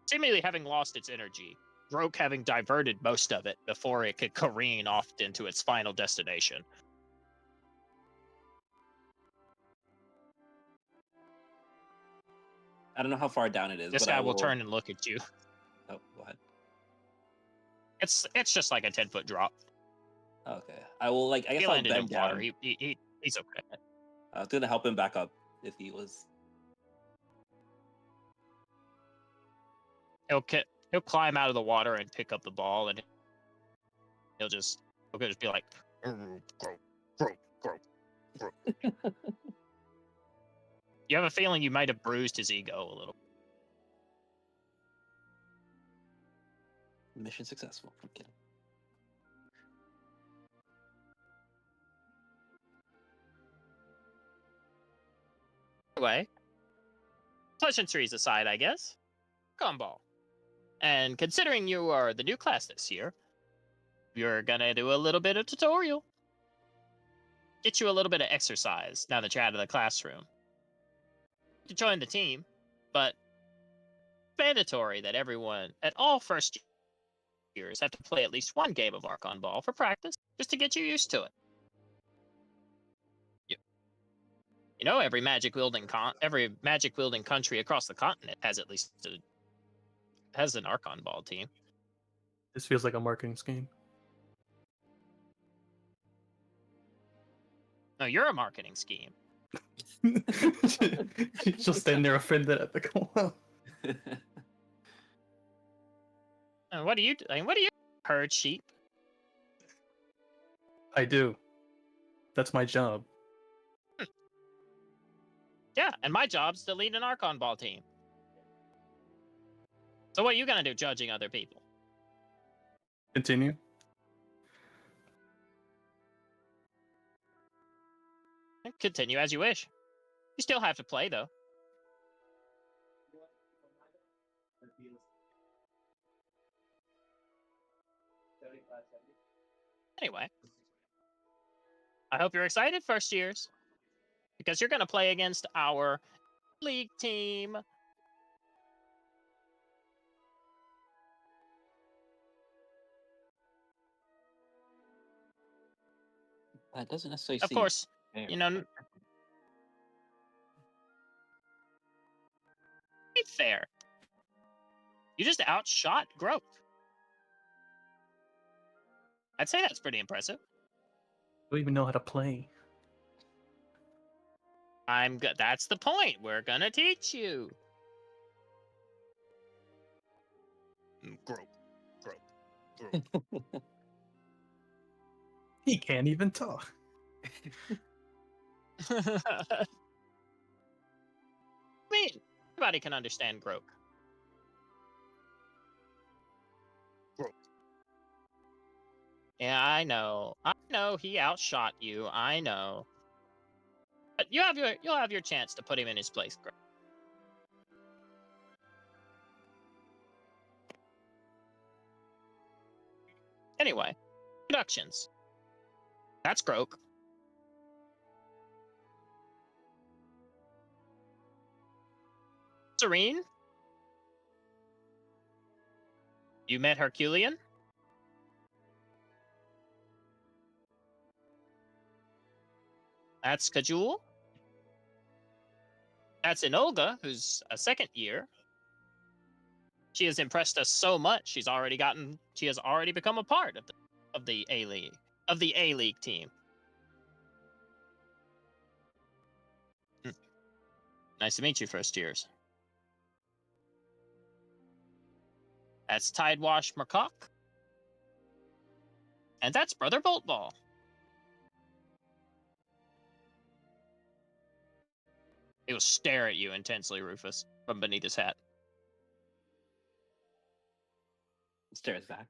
seemingly having lost its energy. Groke having diverted most of it before it could careen off into its final destination. I don't know how far down it is. This but guy I will turn and look at you. Oh, go ahead. It's just like a 10-foot drop. Okay. I will I guess He'll I'll end it in bend water. down. He's okay. I was gonna help him back up if he was. He'll climb out of the water and pick up the ball, and he'll just be like, grow. You have a feeling you might have bruised his ego a little. Mission successful. I'm kidding. Anyway, pleasantries aside, I guess. Gumball. And considering you are the new class this year, you're gonna do a little bit of tutorial. Get you a little bit of exercise now that you're out of the classroom. To join the team, but mandatory that everyone at all first years have to play at least one game of Archon Ball for practice, just to get you used to it. You know, every magic wielding country across the continent has at least has an Archon Ball team. This feels like a marketing scheme. No, you're a marketing scheme. She'll stand there offended at the call. And what do you? Herd sheep? I do. That's my job. Yeah, and my job's to lead an Archon Ball team. So what are you gonna do, judging other people? Continue. Continue as you wish. You still have to play, though. Anyway, I hope you're excited, first years, because you're going to play against our league team. That doesn't necessarily. Of course, fair. you know, it's fair. You just outshot Grote. I'd say that's pretty impressive. I don't even know how to play. That's the point. We're gonna teach you. Grote. He can't even talk. I mean, everybody can understand Groke. Yeah, I know. He outshot you. I know. But you'll have your chance to put him in his place, Groke. Anyway, introductions. That's Groke. Serene. You met Herculean. That's Kajul. That's Inolga, who's a second year. She has impressed us so much. She has already become a part of the A League team. Nice to meet you, first years. That's Tidewash Mercock. And that's Brother Boltball. He will stare at you intensely, Rufus, from beneath his hat. Stares back.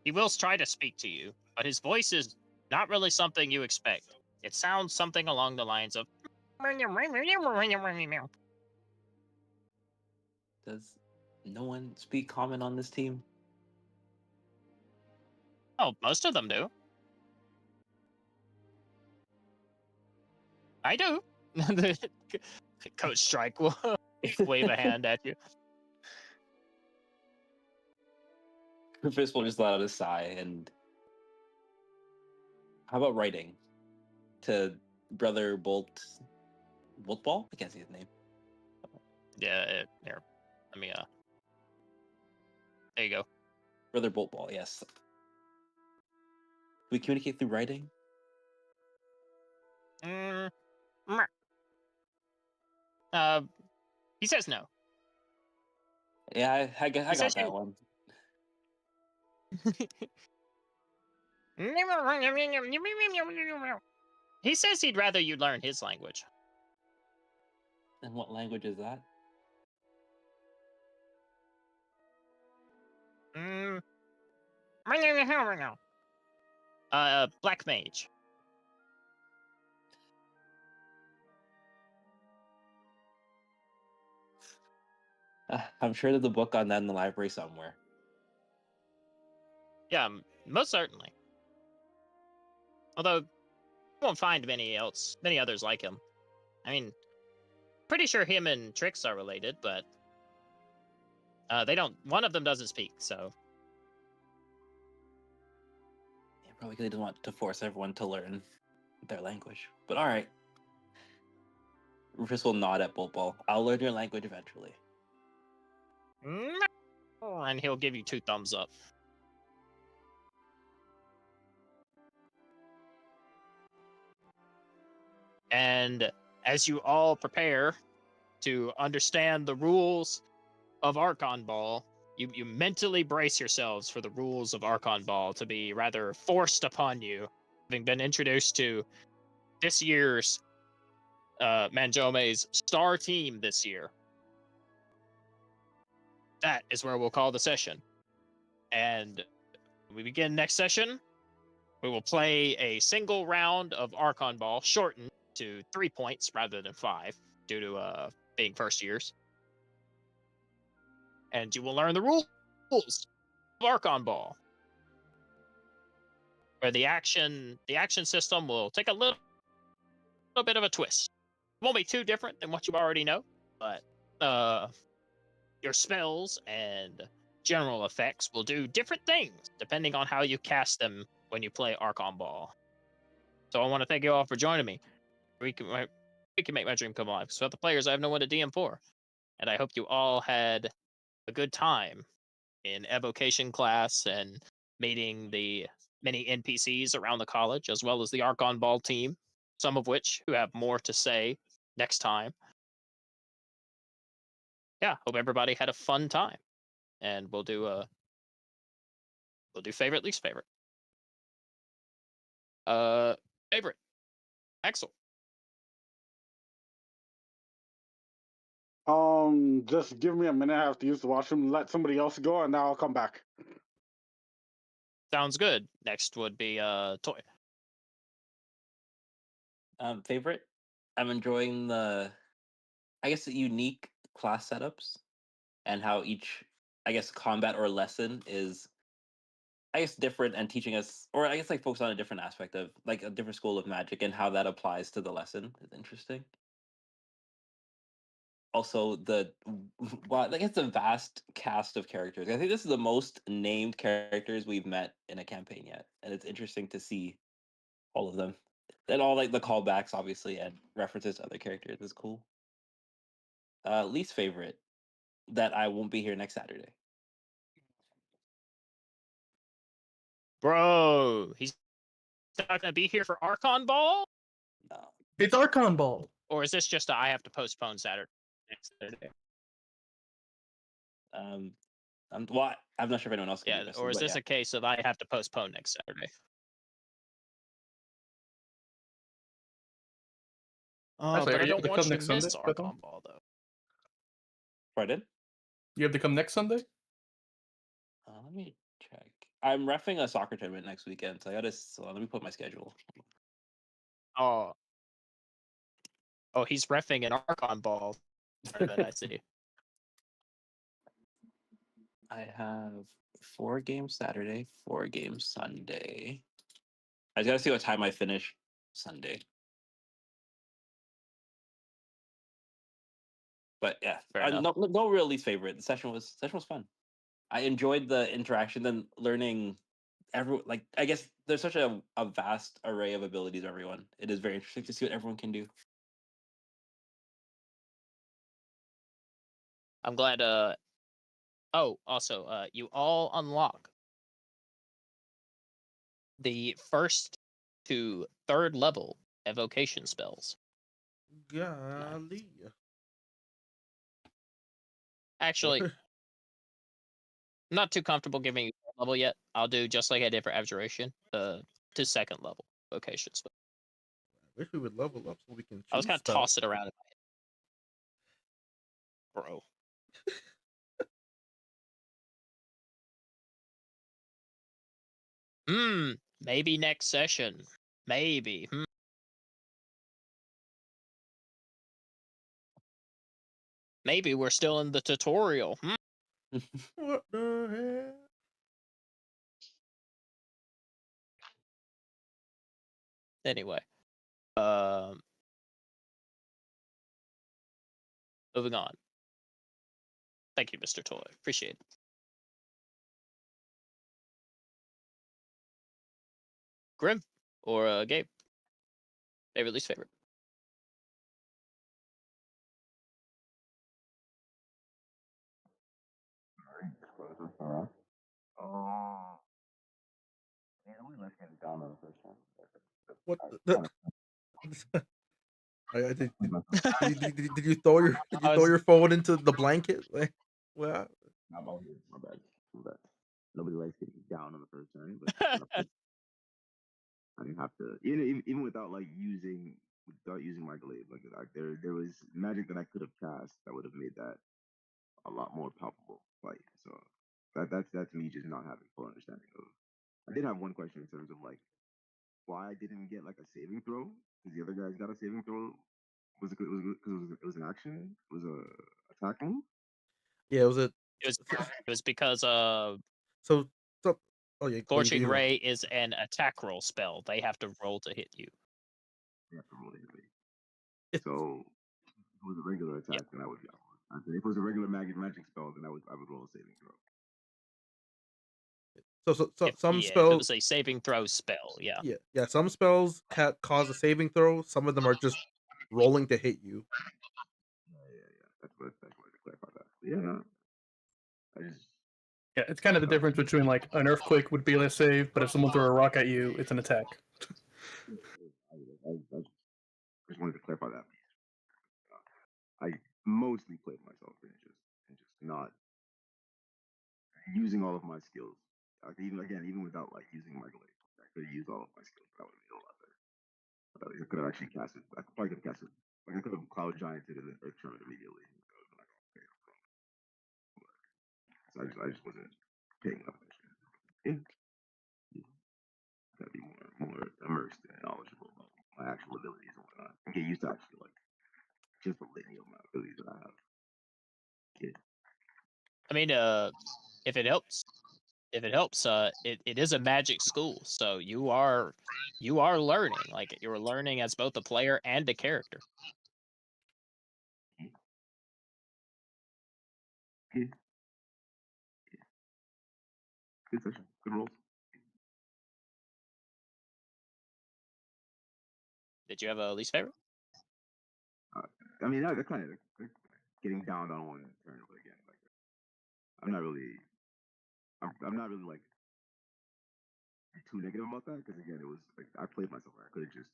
He will try to speak to you, but his voice is not really something you expect. It sounds something along the lines of. Does no one speak common on this team? Oh, most of them do. I do. Coach Strike will wave a hand at you. Fist will just let out a sigh and. How about writing? To Brother Boltball? I can't see his name. Yeah, here. Let me there you go. Brother Boltball, yes. We communicate through writing? Mm, he says no. Yeah, I He says got that you- one. He says he'd rather you learn his language. And what language is that? Black Mage. I'm sure there's a book on that in the library somewhere. Yeah, most certainly. Although, you won't find many others like him. I mean, pretty sure him and Trix are related, but they don't. One of them doesn't speak, so. Yeah, probably because he doesn't want to force everyone to learn their language. But all right. Rufus will nod at Boltball. I'll learn your language eventually. And he'll give you 2 thumbs up. And as you all prepare to understand the rules of Archon Ball, you mentally brace yourselves for the rules of Archon Ball to be rather forced upon you, having been introduced to this year's Manjome's star team this year. That is where we'll call the session. And when we begin next session, we will play a single round of Archon Ball, shortened to 3 points rather than 5, due to being first years. And you will learn the rules of Archon Ball, where the action system will take a little bit of a twist. It won't be too different than what you already know, but your spells and general effects will do different things depending on how you cast them when you play Archon Ball. So I want to thank you all for joining me. We can make my dream come alive. So without the players, I have no one to DM for. And I hope you all had a good time in evocation class and meeting the many NPCs around the college, as well as the Archon Ball team, some of which who have more to say next time. Yeah, hope everybody had a fun time. And we'll do favorite, least favorite. Favorite. Axel. Just give me a minute. I have to use the washroom. Let somebody else go, and now I'll come back. Sounds good. Next would be Toy. Favorite? I'm enjoying the unique class setups and how each, combat or lesson is, different and teaching us, or focus on a different aspect of, a different school of magic and how that applies to the lesson is interesting. Also, it's a vast cast of characters. I think this is the most named characters we've met in a campaign yet, and it's interesting to see all of them. And all the callbacks, obviously, and references to other characters is cool. Least favorite, that I won't be here next Saturday. Bro, he's not gonna be here for Archon Ball? No. It's Archon Ball. Or is this just I have to postpone next Saturday? I'm not sure if anyone else can Yeah, do this. or is this a case of I have to postpone next Saturday? Oh, Actually, but are I you able don't to want come you to next miss Sunday, Archon Ball, though. Pardon? You have to come next Sunday? Let me check. I'm reffing a soccer tournament next weekend, so let me put my schedule. Oh, oh, he's reffing an Archon ball. I see. I have 4 games Saturday, 4 games Sunday. I just gotta see what time I finish Sunday. But yeah, Fair enough. no real least favorite. The session was fun. I enjoyed the interaction and learning like I guess there's such a vast array of abilities everyone. It is very interesting to see what everyone can do. I'm glad. Oh, also, you all unlock the first to third level evocation spells. Golly. Actually, I'm not too comfortable giving you that level yet. I'll do just like I did for Abjuration, to second level evocation spell. I wish we would level up so we can choose I was kind of spells. toss it around in my head. Bro. Maybe next session. Maybe. Maybe we're still in the tutorial. What the hell? Anyway. Moving on. Thank you, Mr. Toy. Appreciate it. Grim or Gabe? Favorite, least favorite? Alright. Oh, man, we left him down on the first one. What I the? kinda- Did you throw your phone into the blanket? Like, well, My bad. My bad. Nobody likes getting down on the first turn, but I didn't have to. Even without using my glaive, there was magic that I could have cast that would have made that a lot more palpable fight. So that's me just not having full understanding of. I did have one question in terms of why I didn't get a saving throw because the other guys got a saving throw. It was an action. It was a attack move. yeah, was it? It was because So, oh yeah, Scorching Ray is an attack roll spell. They have to roll to hit you. They have to roll to hit me. So if it was a regular attack, then I would be out. If it was a regular magic spell, then I would roll a saving throw. So some If it spells. was a saving throw spell, yeah. Yeah. Some spells cause a saving throw. Some of them are just rolling to hit you. Yeah. That's what to clarify that. Yeah. I just Yeah, it's kind of the difference between an earthquake would be a save, but if someone threw a rock at you, it's an attack. I just wanted to clarify that. I mostly played myself and just not using all of my skills. Even without using my glaive, I could have used all of my skills. That would have made a lot better. I could have actually casted. I probably could have casted. I could have cloud gianted and earth charmed immediately. So I just wasn't paying enough attention. Yeah. Gotta be more immersed and knowledgeable about my actual abilities and whatnot. And get used to actually just the litany of my abilities that I have. Yeah. I mean, if it helps, it is a magic school, so you are learning. You're learning as both a player and a character. Yeah. Good session. Good rolls. Did you have a least favorite? I mean, that kind of getting down on one turn, but again, I'm not really, I'm not really too negative about that because again, it was I played myself. I could have just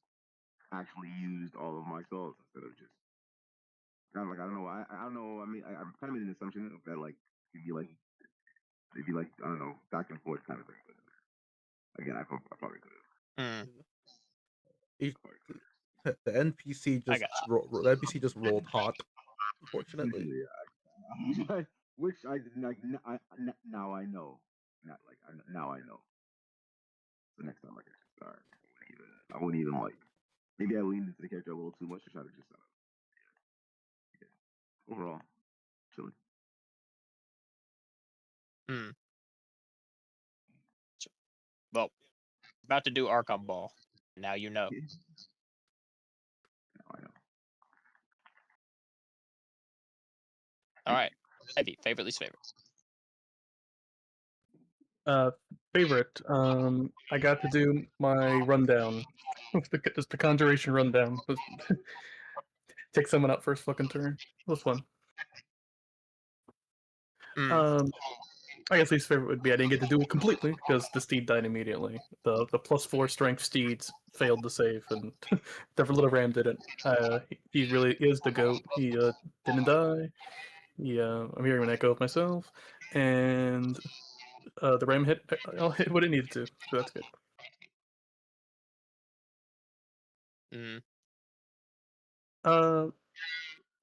actually used all of my spells instead of just kind of I don't know. I don't know. I mean, I'm kind of made an assumption that it'd be I don't know, back and forth kind of thing. But again, I probably could have. The NPC I just got the NPC just rolled hot. Unfortunately, Which now I know. Now I know. So next time I can start. I wouldn't even maybe I leaned into the character a little too much to try to just overall chilling. Hmm. Well, about to do Arkham Ball. Now you know. Yeah. Now I know. All right. Heavy. Favorite, least favorite. Favorite. I got to do my rundown. Just the conjuration rundown. Take someone out first fucking turn. It was fun. Mm. I guess least favorite would be I didn't get to do it completely because the steed died immediately. The +4 strength steeds failed to save, and the little ram didn't. He really is the goat. He didn't die. I'm hearing an echo of myself, and the ram hit what it needed to, so that's good. Mm.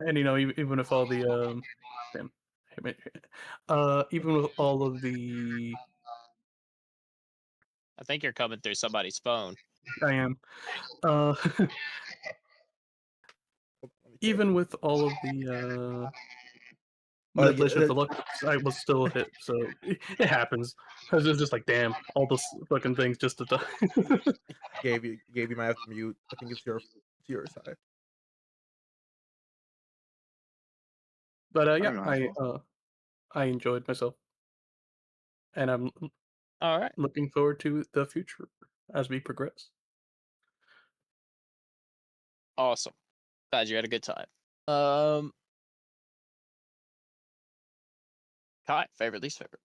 And even with all the damn, even with all of the, I think you're coming through somebody's phone. I am, uh, even with all of the manipulation of the luck, I was still hit, so it happens. I was just like, damn, all those fucking things just to die. Gabe, you might have to mute. I think it's your side. But I yeah, don't know how I enjoyed myself, and I'm All right. looking forward to the future as we progress. Awesome. Glad you had a good time. Kai, favorite, least favorite.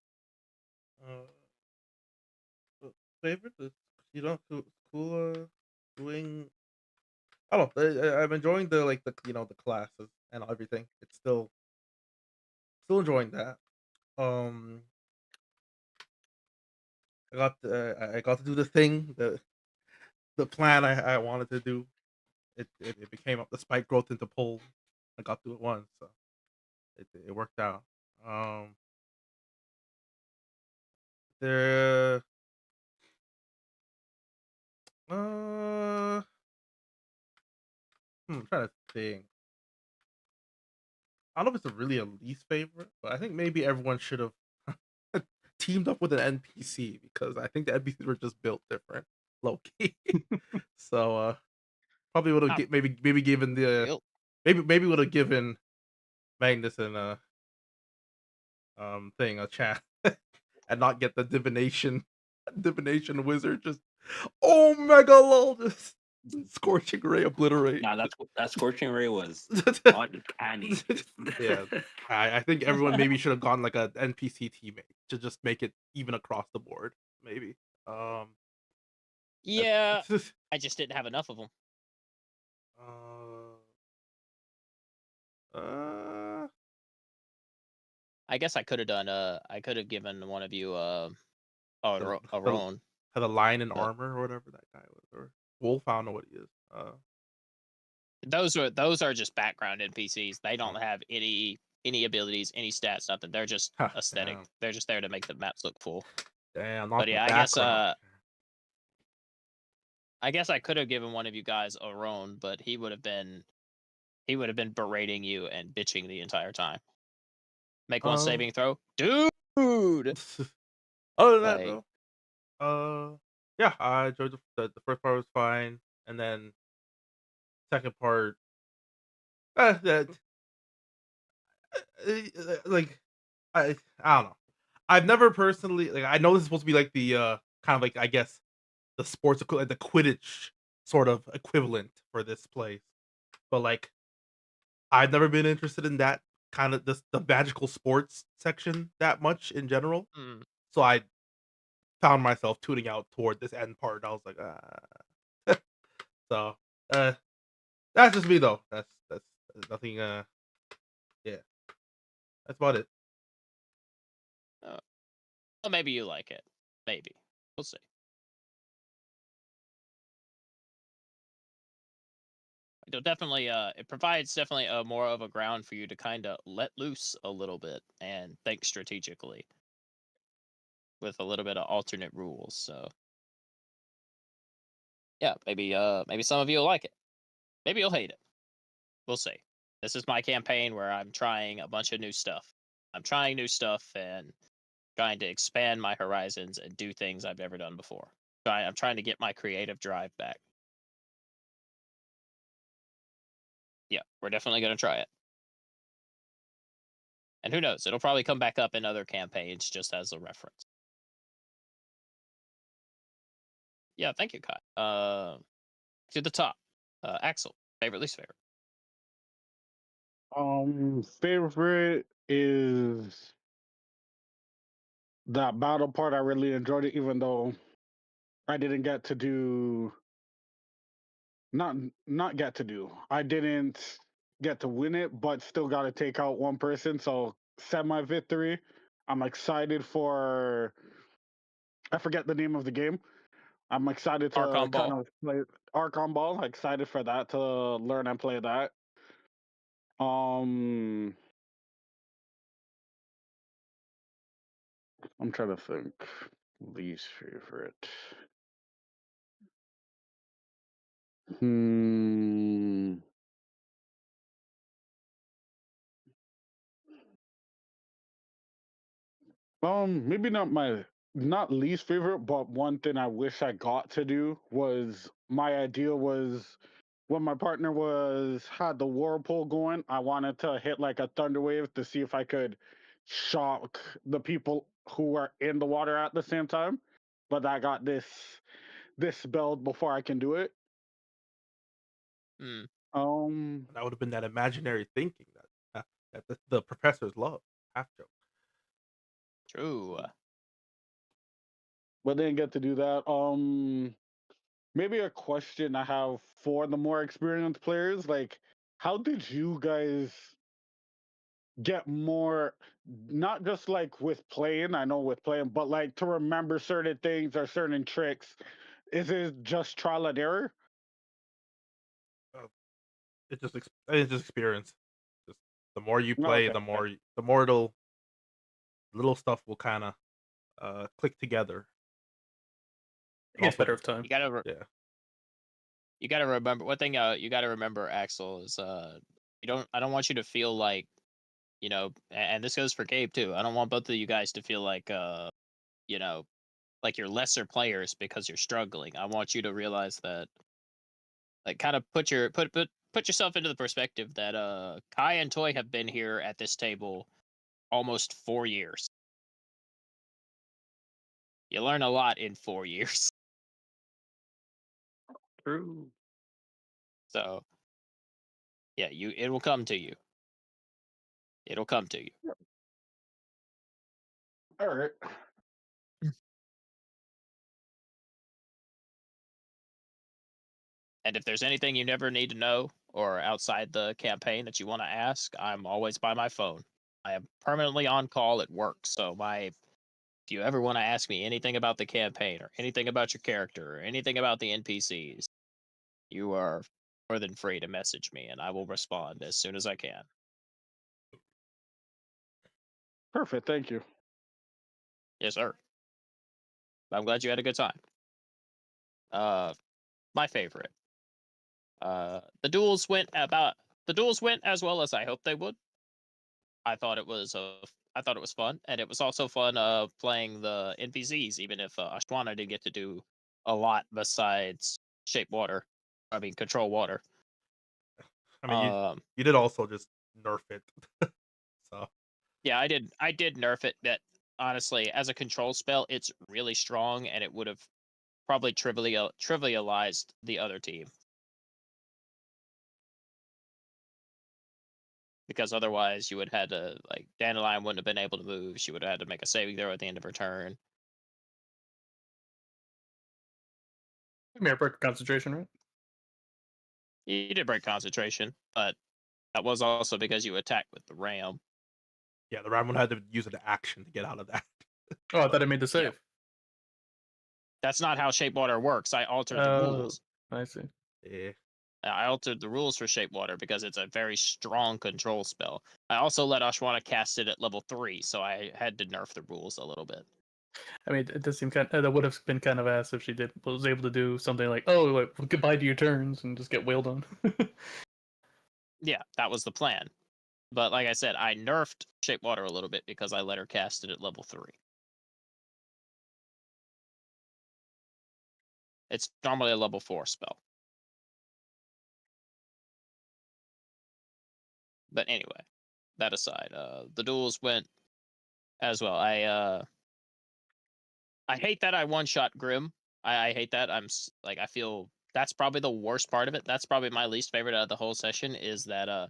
Favorite is cool doing. I don't know. I'm enjoying the classes and everything. It's still enjoying that. Um, I got to do the thing, the plan I wanted to do. It became up the spike growth into pole. I got to it once, so it worked out. Um, there. I'm trying to think. I don't know if it's really a least favorite, but I think maybe everyone should have teamed up with an NPC because I think the NPCs were just built different, low key. So probably would have Ah, maybe given the real. maybe would have given Magnus and thing a chance and not get the divination wizard just mega lol just scorching ray obliterate. Nah, that scorching ray was uncanny. Yeah, I think everyone maybe should have gone like a NPC teammate to just make it even across the board. Maybe. Yeah, I just didn't have enough of them. Uh, I guess I could have done. I could have given one of you a the Roan. the lion in But- armor or whatever that guy was, or wolf. I don't know what he is. Those are just background NPCs. They don't have any abilities, any stats, nothing. They're just aesthetic. Damn. They're just there to make the maps look full. Damn, not But the yeah, background. I guess I could have given one of you guys a Roan, but he would have been berating you and bitching the entire time. Make one saving throw, dude. Other than that, Like, though, yeah, I enjoyed the first part was fine, and then second part, that like I don't know. I've never personally I know this is supposed to be like the kind of like I guess the sports the Quidditch sort of equivalent for this place, but like I've never been interested in that kind of the magical sports section that much in general. mm, So I found myself tuning out toward this end part. I was like, so that's just me though. That's nothing. Yeah, that's about it. well, maybe you like it. Maybe we'll see. It'll definitely it provides definitely a more of a ground for you to kind of let loose a little bit and think strategically with a little bit of alternate rules. So yeah, maybe some of you will like it. Maybe you'll hate it. We'll see. This is my campaign where I'm trying a bunch of new stuff. I'm trying new stuff and trying to expand my horizons and do things I've never done before. I'm trying to get my creative drive back. Yeah, we're definitely going to try it. And who knows? It'll probably come back up in other campaigns just as a reference. Yeah, thank you, Kai. To the top. Axel, favorite, least favorite. Favorite is that battle part. I really enjoyed it, even though I didn't get to do not get to do. I didn't get to win it, but still got to take out one person. So semi victory. I'm excited for. I forget the name of the game. I'm excited to Archon kind Ball. of play Archon Ball. Excited for that to learn and play that. I'm trying to think. Least favorite. Hmm. Maybe not least favorite, but one thing I wish I got to do was my idea was when my partner had the whirlpool going, I wanted to hit like a thunder wave to see if I could shock the people who are in the water at the same time. But I got this spelled before I can do it. Hmm. That would have been that imaginary thinking that the professors love. Half joke. True. But didn't get to do that. Maybe a question I have for the more experienced players, like how did you guys get more, not just like with playing, I know with playing, but like to remember certain things or certain tricks? Is it just trial and error? It's just experience. Just the more you play, Okay. the more it'll little stuff will kind of click together. It gets better with time. You gotta Yeah. you gotta remember one thing. You gotta remember, Axel, is I don't want you to feel like, and this goes for Gabe too. I don't want both of you guys to feel like you know, like you're lesser players because you're struggling. I want you to realize that, like, kind of put yourself into the perspective that Kai and Toy have been here at this table almost 4 years. You learn a lot in 4 years. True. So yeah, it will come to you. It'll come to you. All right. And if there's anything you never need to know or outside the campaign that you want to ask, I'm always by my phone. I am permanently on call at work, so if you ever want to ask me anything about the campaign or anything about your character or anything about the NPCs, you are more than free to message me and I will respond as soon as I can. Perfect. Thank you. Yes, sir. I'm glad you had a good time. My favorite. The duels went as well as I hoped they would. I thought it was fun, and it was also fun playing the NPCs, even if Ashwana didn't get to do a lot besides control water. I mean, you did also just nerf it. So yeah, I did nerf it. That honestly, as a control spell, it's really strong, and it would have probably trivialized the other team. Because otherwise you would have had to, like, Dandelion wouldn't have been able to move. She would have had to make a saving throw at the end of her turn. You may have broken concentration, right? You did break concentration, but that was also because you attacked with the ram. yeah, the Ramon had to use an action to get out of that. Oh, I thought I made the save. That's not how Shape Water works. I altered the rules. I see. Yeah. I altered the rules for Shape Water because it's a very strong control spell. I also let Ashwana cast it at level 3, so I had to nerf the rules a little bit. I mean, it does seem kind. That would have been kind of ass if she was able to do something like, "Oh, like, goodbye to your turns," and just get wailed on. Yeah, that was the plan. But like I said, I nerfed Shapewater a little bit because I let her cast it at level 3. It's normally a level 4 spell. But anyway, that aside, the duels went as well. I hate that I one-shot Grim. I hate that. I feel that's probably the worst part of it. That's probably my least favorite out of the whole session is that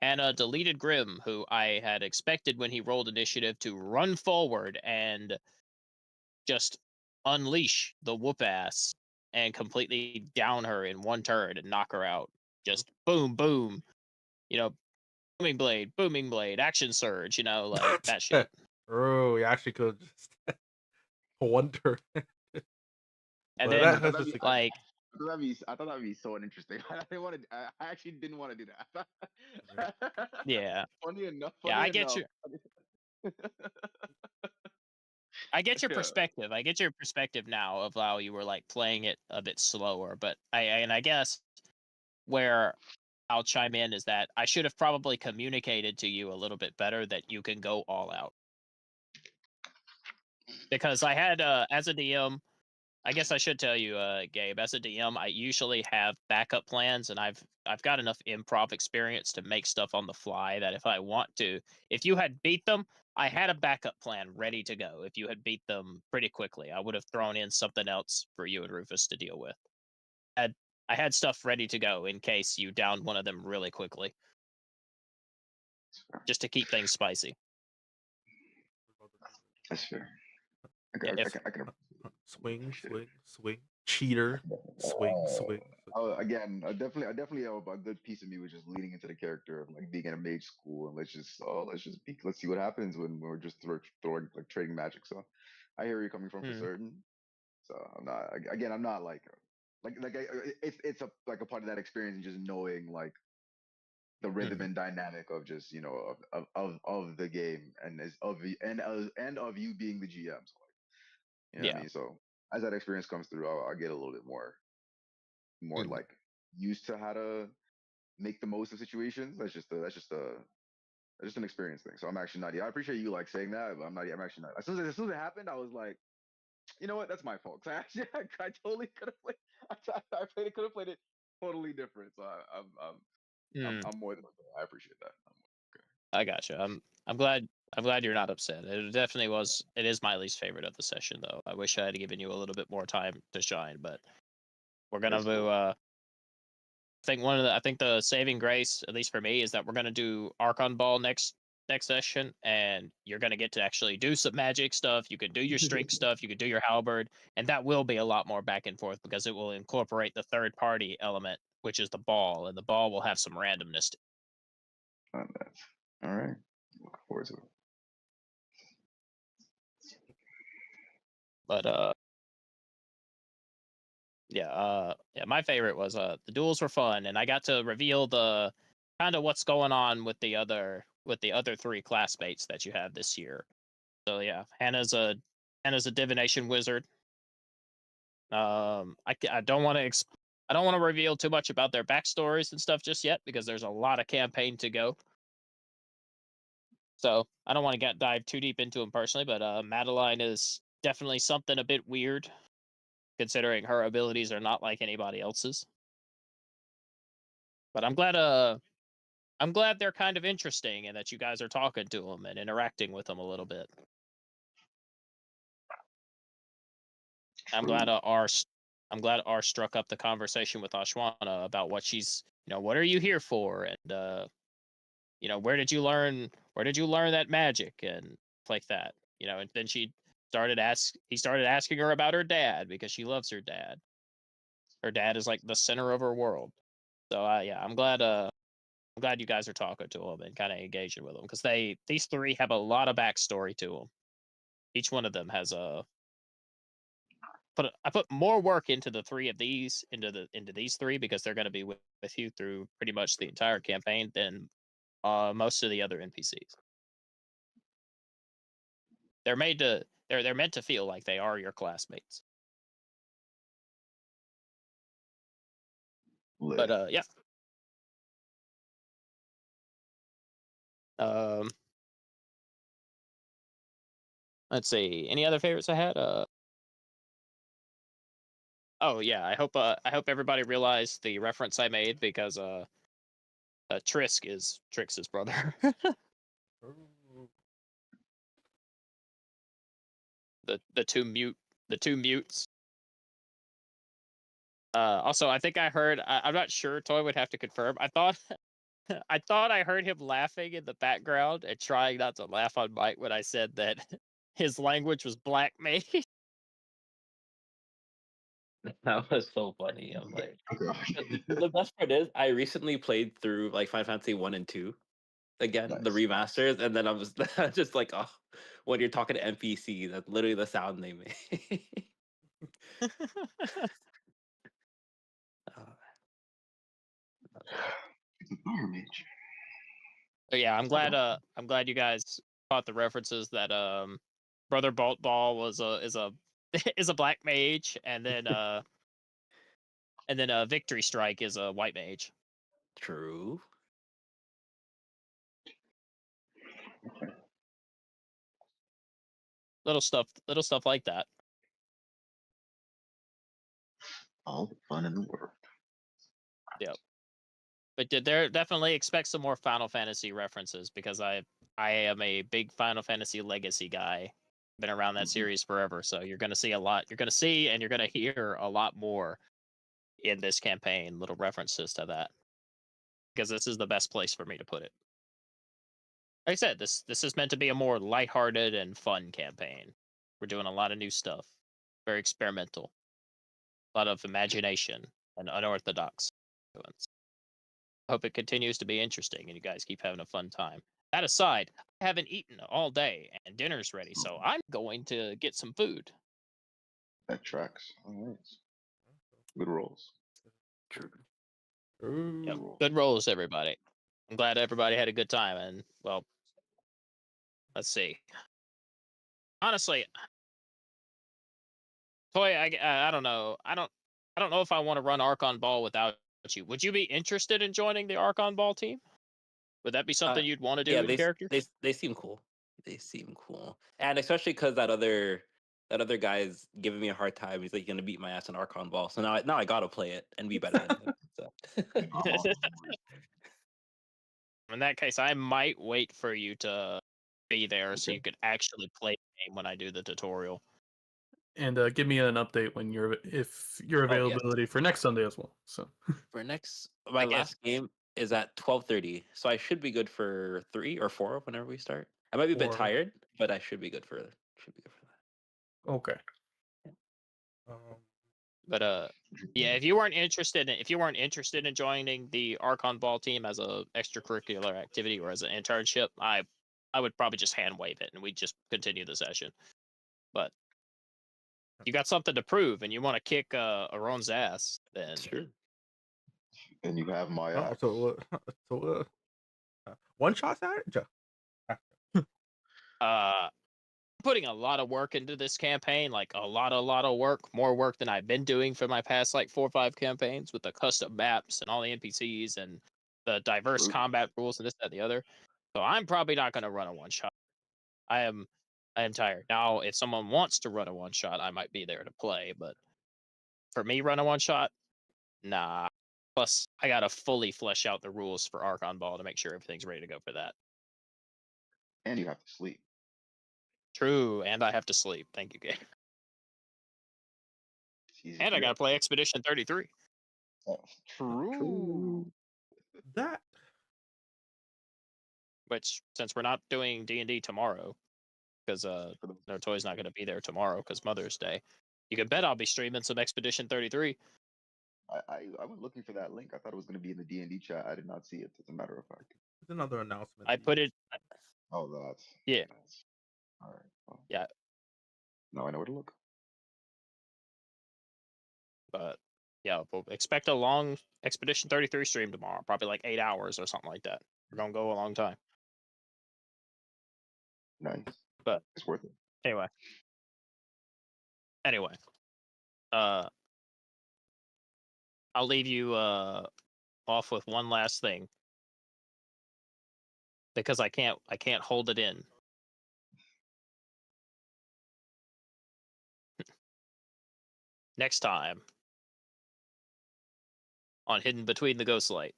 Anna deleted Grim, who I had expected when he rolled initiative to run forward and just unleash the whoop ass and completely down her in one turn and knock her out. Just boom, boom. You know, booming blade, action surge. You know, like that shit. Oh, you actually could have just wonder. And But then I thought that'd be, just like I thought that'd be so interesting. I didn't want to. I actually didn't want to do that. yeah, Funny enough. yeah, I get your Yeah. perspective. I get your perspective now of how you were like playing it a bit slower, but I guess where I'll chime in is that I should have probably communicated to you a little bit better that you can go all out. Because I had as a DM, I guess I should tell you, Gabe, as a DM, I usually have backup plans, and I've got enough improv experience to make stuff on the fly that if I want to, if you had beat them, I had a backup plan ready to go. If you had beat them pretty quickly, I would have thrown in something else for you and Rufus to deal with. I had stuff ready to go in case you downed one of them really quickly, just to keep things spicy. That's fair. Yeah, I can swing, swing, cheater, swing. again, I definitely have a good piece of me was just leading into the character of like being in a mage school and let's see what happens when we're just throwing like trading magic. So I hear where you're coming from for certain. So I'm not like it's a like a part of that experience and just knowing like the rhythm and dynamic of just of the game and of you being the GM. So like, you know what I mean? So as that experience comes through, I'll get a little bit more like used to how to make the most of situations. That's just an experience thing. So I'm actually not. Yeah, I appreciate you like saying that, but I'm not. I'm actually not. As soon as it happened, I was like, you know what? That's my fault. 'Cause I totally could have played. Could have played it totally different. So I'm more than okay. I appreciate that. I gotcha. I'm glad you're not upset. It definitely was. It is my least favorite of the session, though. I wish I had given you a little bit more time to shine, but we're gonna do. I think the saving grace, at least for me, is that we're gonna do Archon Ball next session, and you're gonna get to actually do some magic stuff. You can do your strength stuff. You can do your halberd, and that will be a lot more back and forth because it will incorporate the third party element, which is the ball, and the ball will have some randomness. All right. Looking forward to it. But yeah, my favorite was the duels were fun, and I got to reveal the kind of what's going on with the other 3 classmates that you have this year. So yeah, Hannah's a divination wizard. I don't want to I don't want to reveal too much about their backstories and stuff just yet because there's a lot of campaign to go. So I don't want to dive too deep into them personally, but Madeline is definitely something a bit weird, considering her abilities are not like anybody else's. But I'm glad they're kind of interesting and that you guys are talking to them and interacting with them a little bit. I'm glad R struck up the conversation with Ashwana about what she's, what are you here for, and where did you learn that magic and like that, and then he started asking her about her dad because she loves her dad. Her dad is like the center of her world. So yeah, I'm glad you guys are talking to them and kind of engaging with them because these 3 have a lot of backstory to them. Each one of them has I put more work into the 3 of these into these 3 because they're going to be with you through pretty much the entire campaign than most of the other NPCs. They're made to they're meant to feel like they are your classmates. Lit. But yeah. Let's see. Any other favorites I had? Oh yeah, I hope everybody realized the reference I made because Trisk is Trix's brother. the two mutes. Also, I think I heard. I'm not sure. Toy would have to confirm. I thought I heard him laughing in the background and trying not to laugh on mic when I said that his language was black mage. That was so funny. I'm like, Okay. the best part is I recently played through like Final Fantasy 1 and 2 again, the Nice. remasters, and then I'm just just like, oh, when you're talking to NPC, that's literally the sound they make. Oh, It's a fire mage. But yeah, I'm glad you guys caught the references that Brother Bolt Ball is a is a black mage, and then Victory Strike is a white mage. true. Little stuff like that. All the fun in the world. Yep. But there definitely expect some more Final Fantasy references because I am a big Final Fantasy Legacy guy. Been around that series forever, so you're gonna see a lot. You're gonna see and you're gonna hear a lot more in this campaign. Little references to that because this is the best place for me to put it. Like I said, this is meant to be a more lighthearted and fun campaign. We're doing a lot of new stuff, very experimental, a lot of imagination and unorthodox influence. I hope it continues to be interesting and you guys keep having a fun time. That aside, I haven't eaten all day and dinner's ready, so I'm going to get some food. That tracks. All right. Good rolls. True. Yep. Good rolls. Good rolls, everybody. I'm glad everybody had a good time, and well, let's see. Honestly, Toy, I don't know. I don't know if I want to run Archon Ball without you. Would you be interested in joining the Archon Ball team? Would that be something you'd want to do Yeah, in character? they seem cool. They seem cool, and especially because that other guy's giving me a hard time. He's like gonna beat my ass in Archon Ball. So now I gotta play it and be better than him. So. I'm on board. In that case, I might wait for you to be there so Okay. you could actually play the game when I do the tutorial. And give me an update when if your Oh, yeah. availability for next Sunday as well. So For next, my I guess. last game is at 12:30, so I should be good for 3 or 4 whenever we start. I might be a bit 4. tired, but I should be good for that. okay. But yeah, if you weren't interested in joining the Archon Ball team as a extracurricular activity or as an internship, I would probably just hand wave it and we'd just continue the session. But you got something to prove and you want to kick Aron's ass, then Sure. And you have my Oh, axe. so one shot at putting a lot of work into this campaign, like a lot of work, more work than I've been doing for my past like 4 or 5 campaigns with the custom maps and all the NPCs and the diverse True. combat rules and this, that, and the other. So I'm probably not going to run a one shot. I am tired. Now, if someone wants to run a one shot, I might be there to play, but for me, run a one shot, nah. Plus, I got to fully flesh out the rules for Archon Ball to make sure everything's ready to go for that. And you have to sleep. True, and I have to sleep. Thank you, Gabe. It's easy And to I got to get. play Expedition 33. Oh, true. that. Which, since we're not doing D&D tomorrow, because For the- no Toy's not going to be there tomorrow because Mother's Day, you can bet I'll be streaming some Expedition 33. I went looking for that link. I thought it was going to be in the D&D chat. I did not see it, as a matter of fact. It's another announcement. I put it, Oh, that's... Yeah. That's, all right. Well, Yeah. now I know where to look. but yeah, we'll expect a long Expedition 33 stream tomorrow, probably like 8 hours or something like that. We're going to go a long time. Nice. But It's worth it. anyway, Anyway, I'll leave you off with one last thing because I can't hold it in. Next time on Hidden Between the Ghostlight.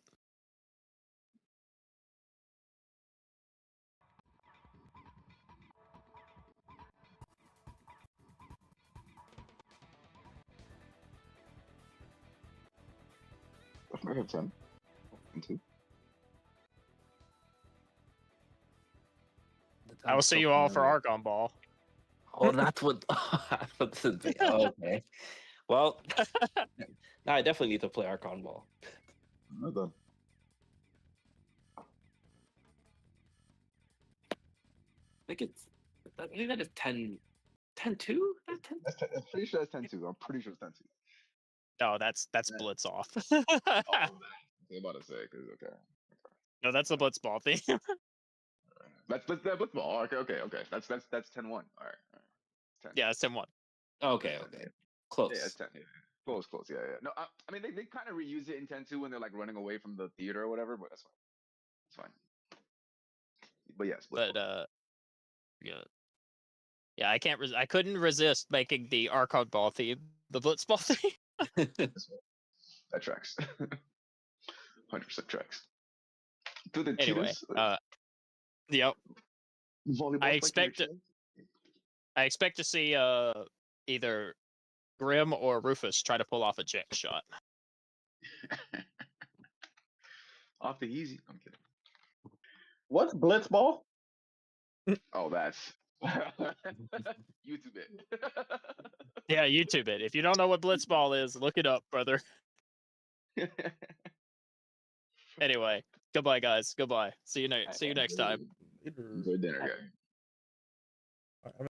I have 10. And 2. I will see you all for Archon Ball. Oh, that's what. That's what this is. Oh, okay. Well, now I definitely need to play Archon Ball. Well done. I think that is 10. 10-2? I'm pretty sure that's 10-2. I'm pretty sure it's 10-2. No, that's Yeah. Blitz off. Oh, I'm about to say, because okay. No, that's the Blitz Ball thing. That's ball. Okay. That's 10-1. All right. 10. Yeah, it's 10-1. Okay, Yeah, okay. Close. Yeah, it's 10. Yeah. Close. Yeah. No, I mean they kind of reuse it in 10-2 when they're like running away from the theater or whatever, but that's fine. It's fine. But yes, But yeah, I couldn't resist making the Archon Ball theme the Blitz Ball theme. that tracks. 100% tracks. To the Anyway, cheaters, yep. volleyball. I expect to see either Grim or Rufus try to pull off a jack shot. Off the easy. I'm kidding. What's Blitzball? Oh, that's YouTube it. Yeah, YouTube it. If you don't know what Blitz Ball is, look it up, brother. Anyway, goodbye, guys. Goodbye. See you next time. Enjoy dinner, guys.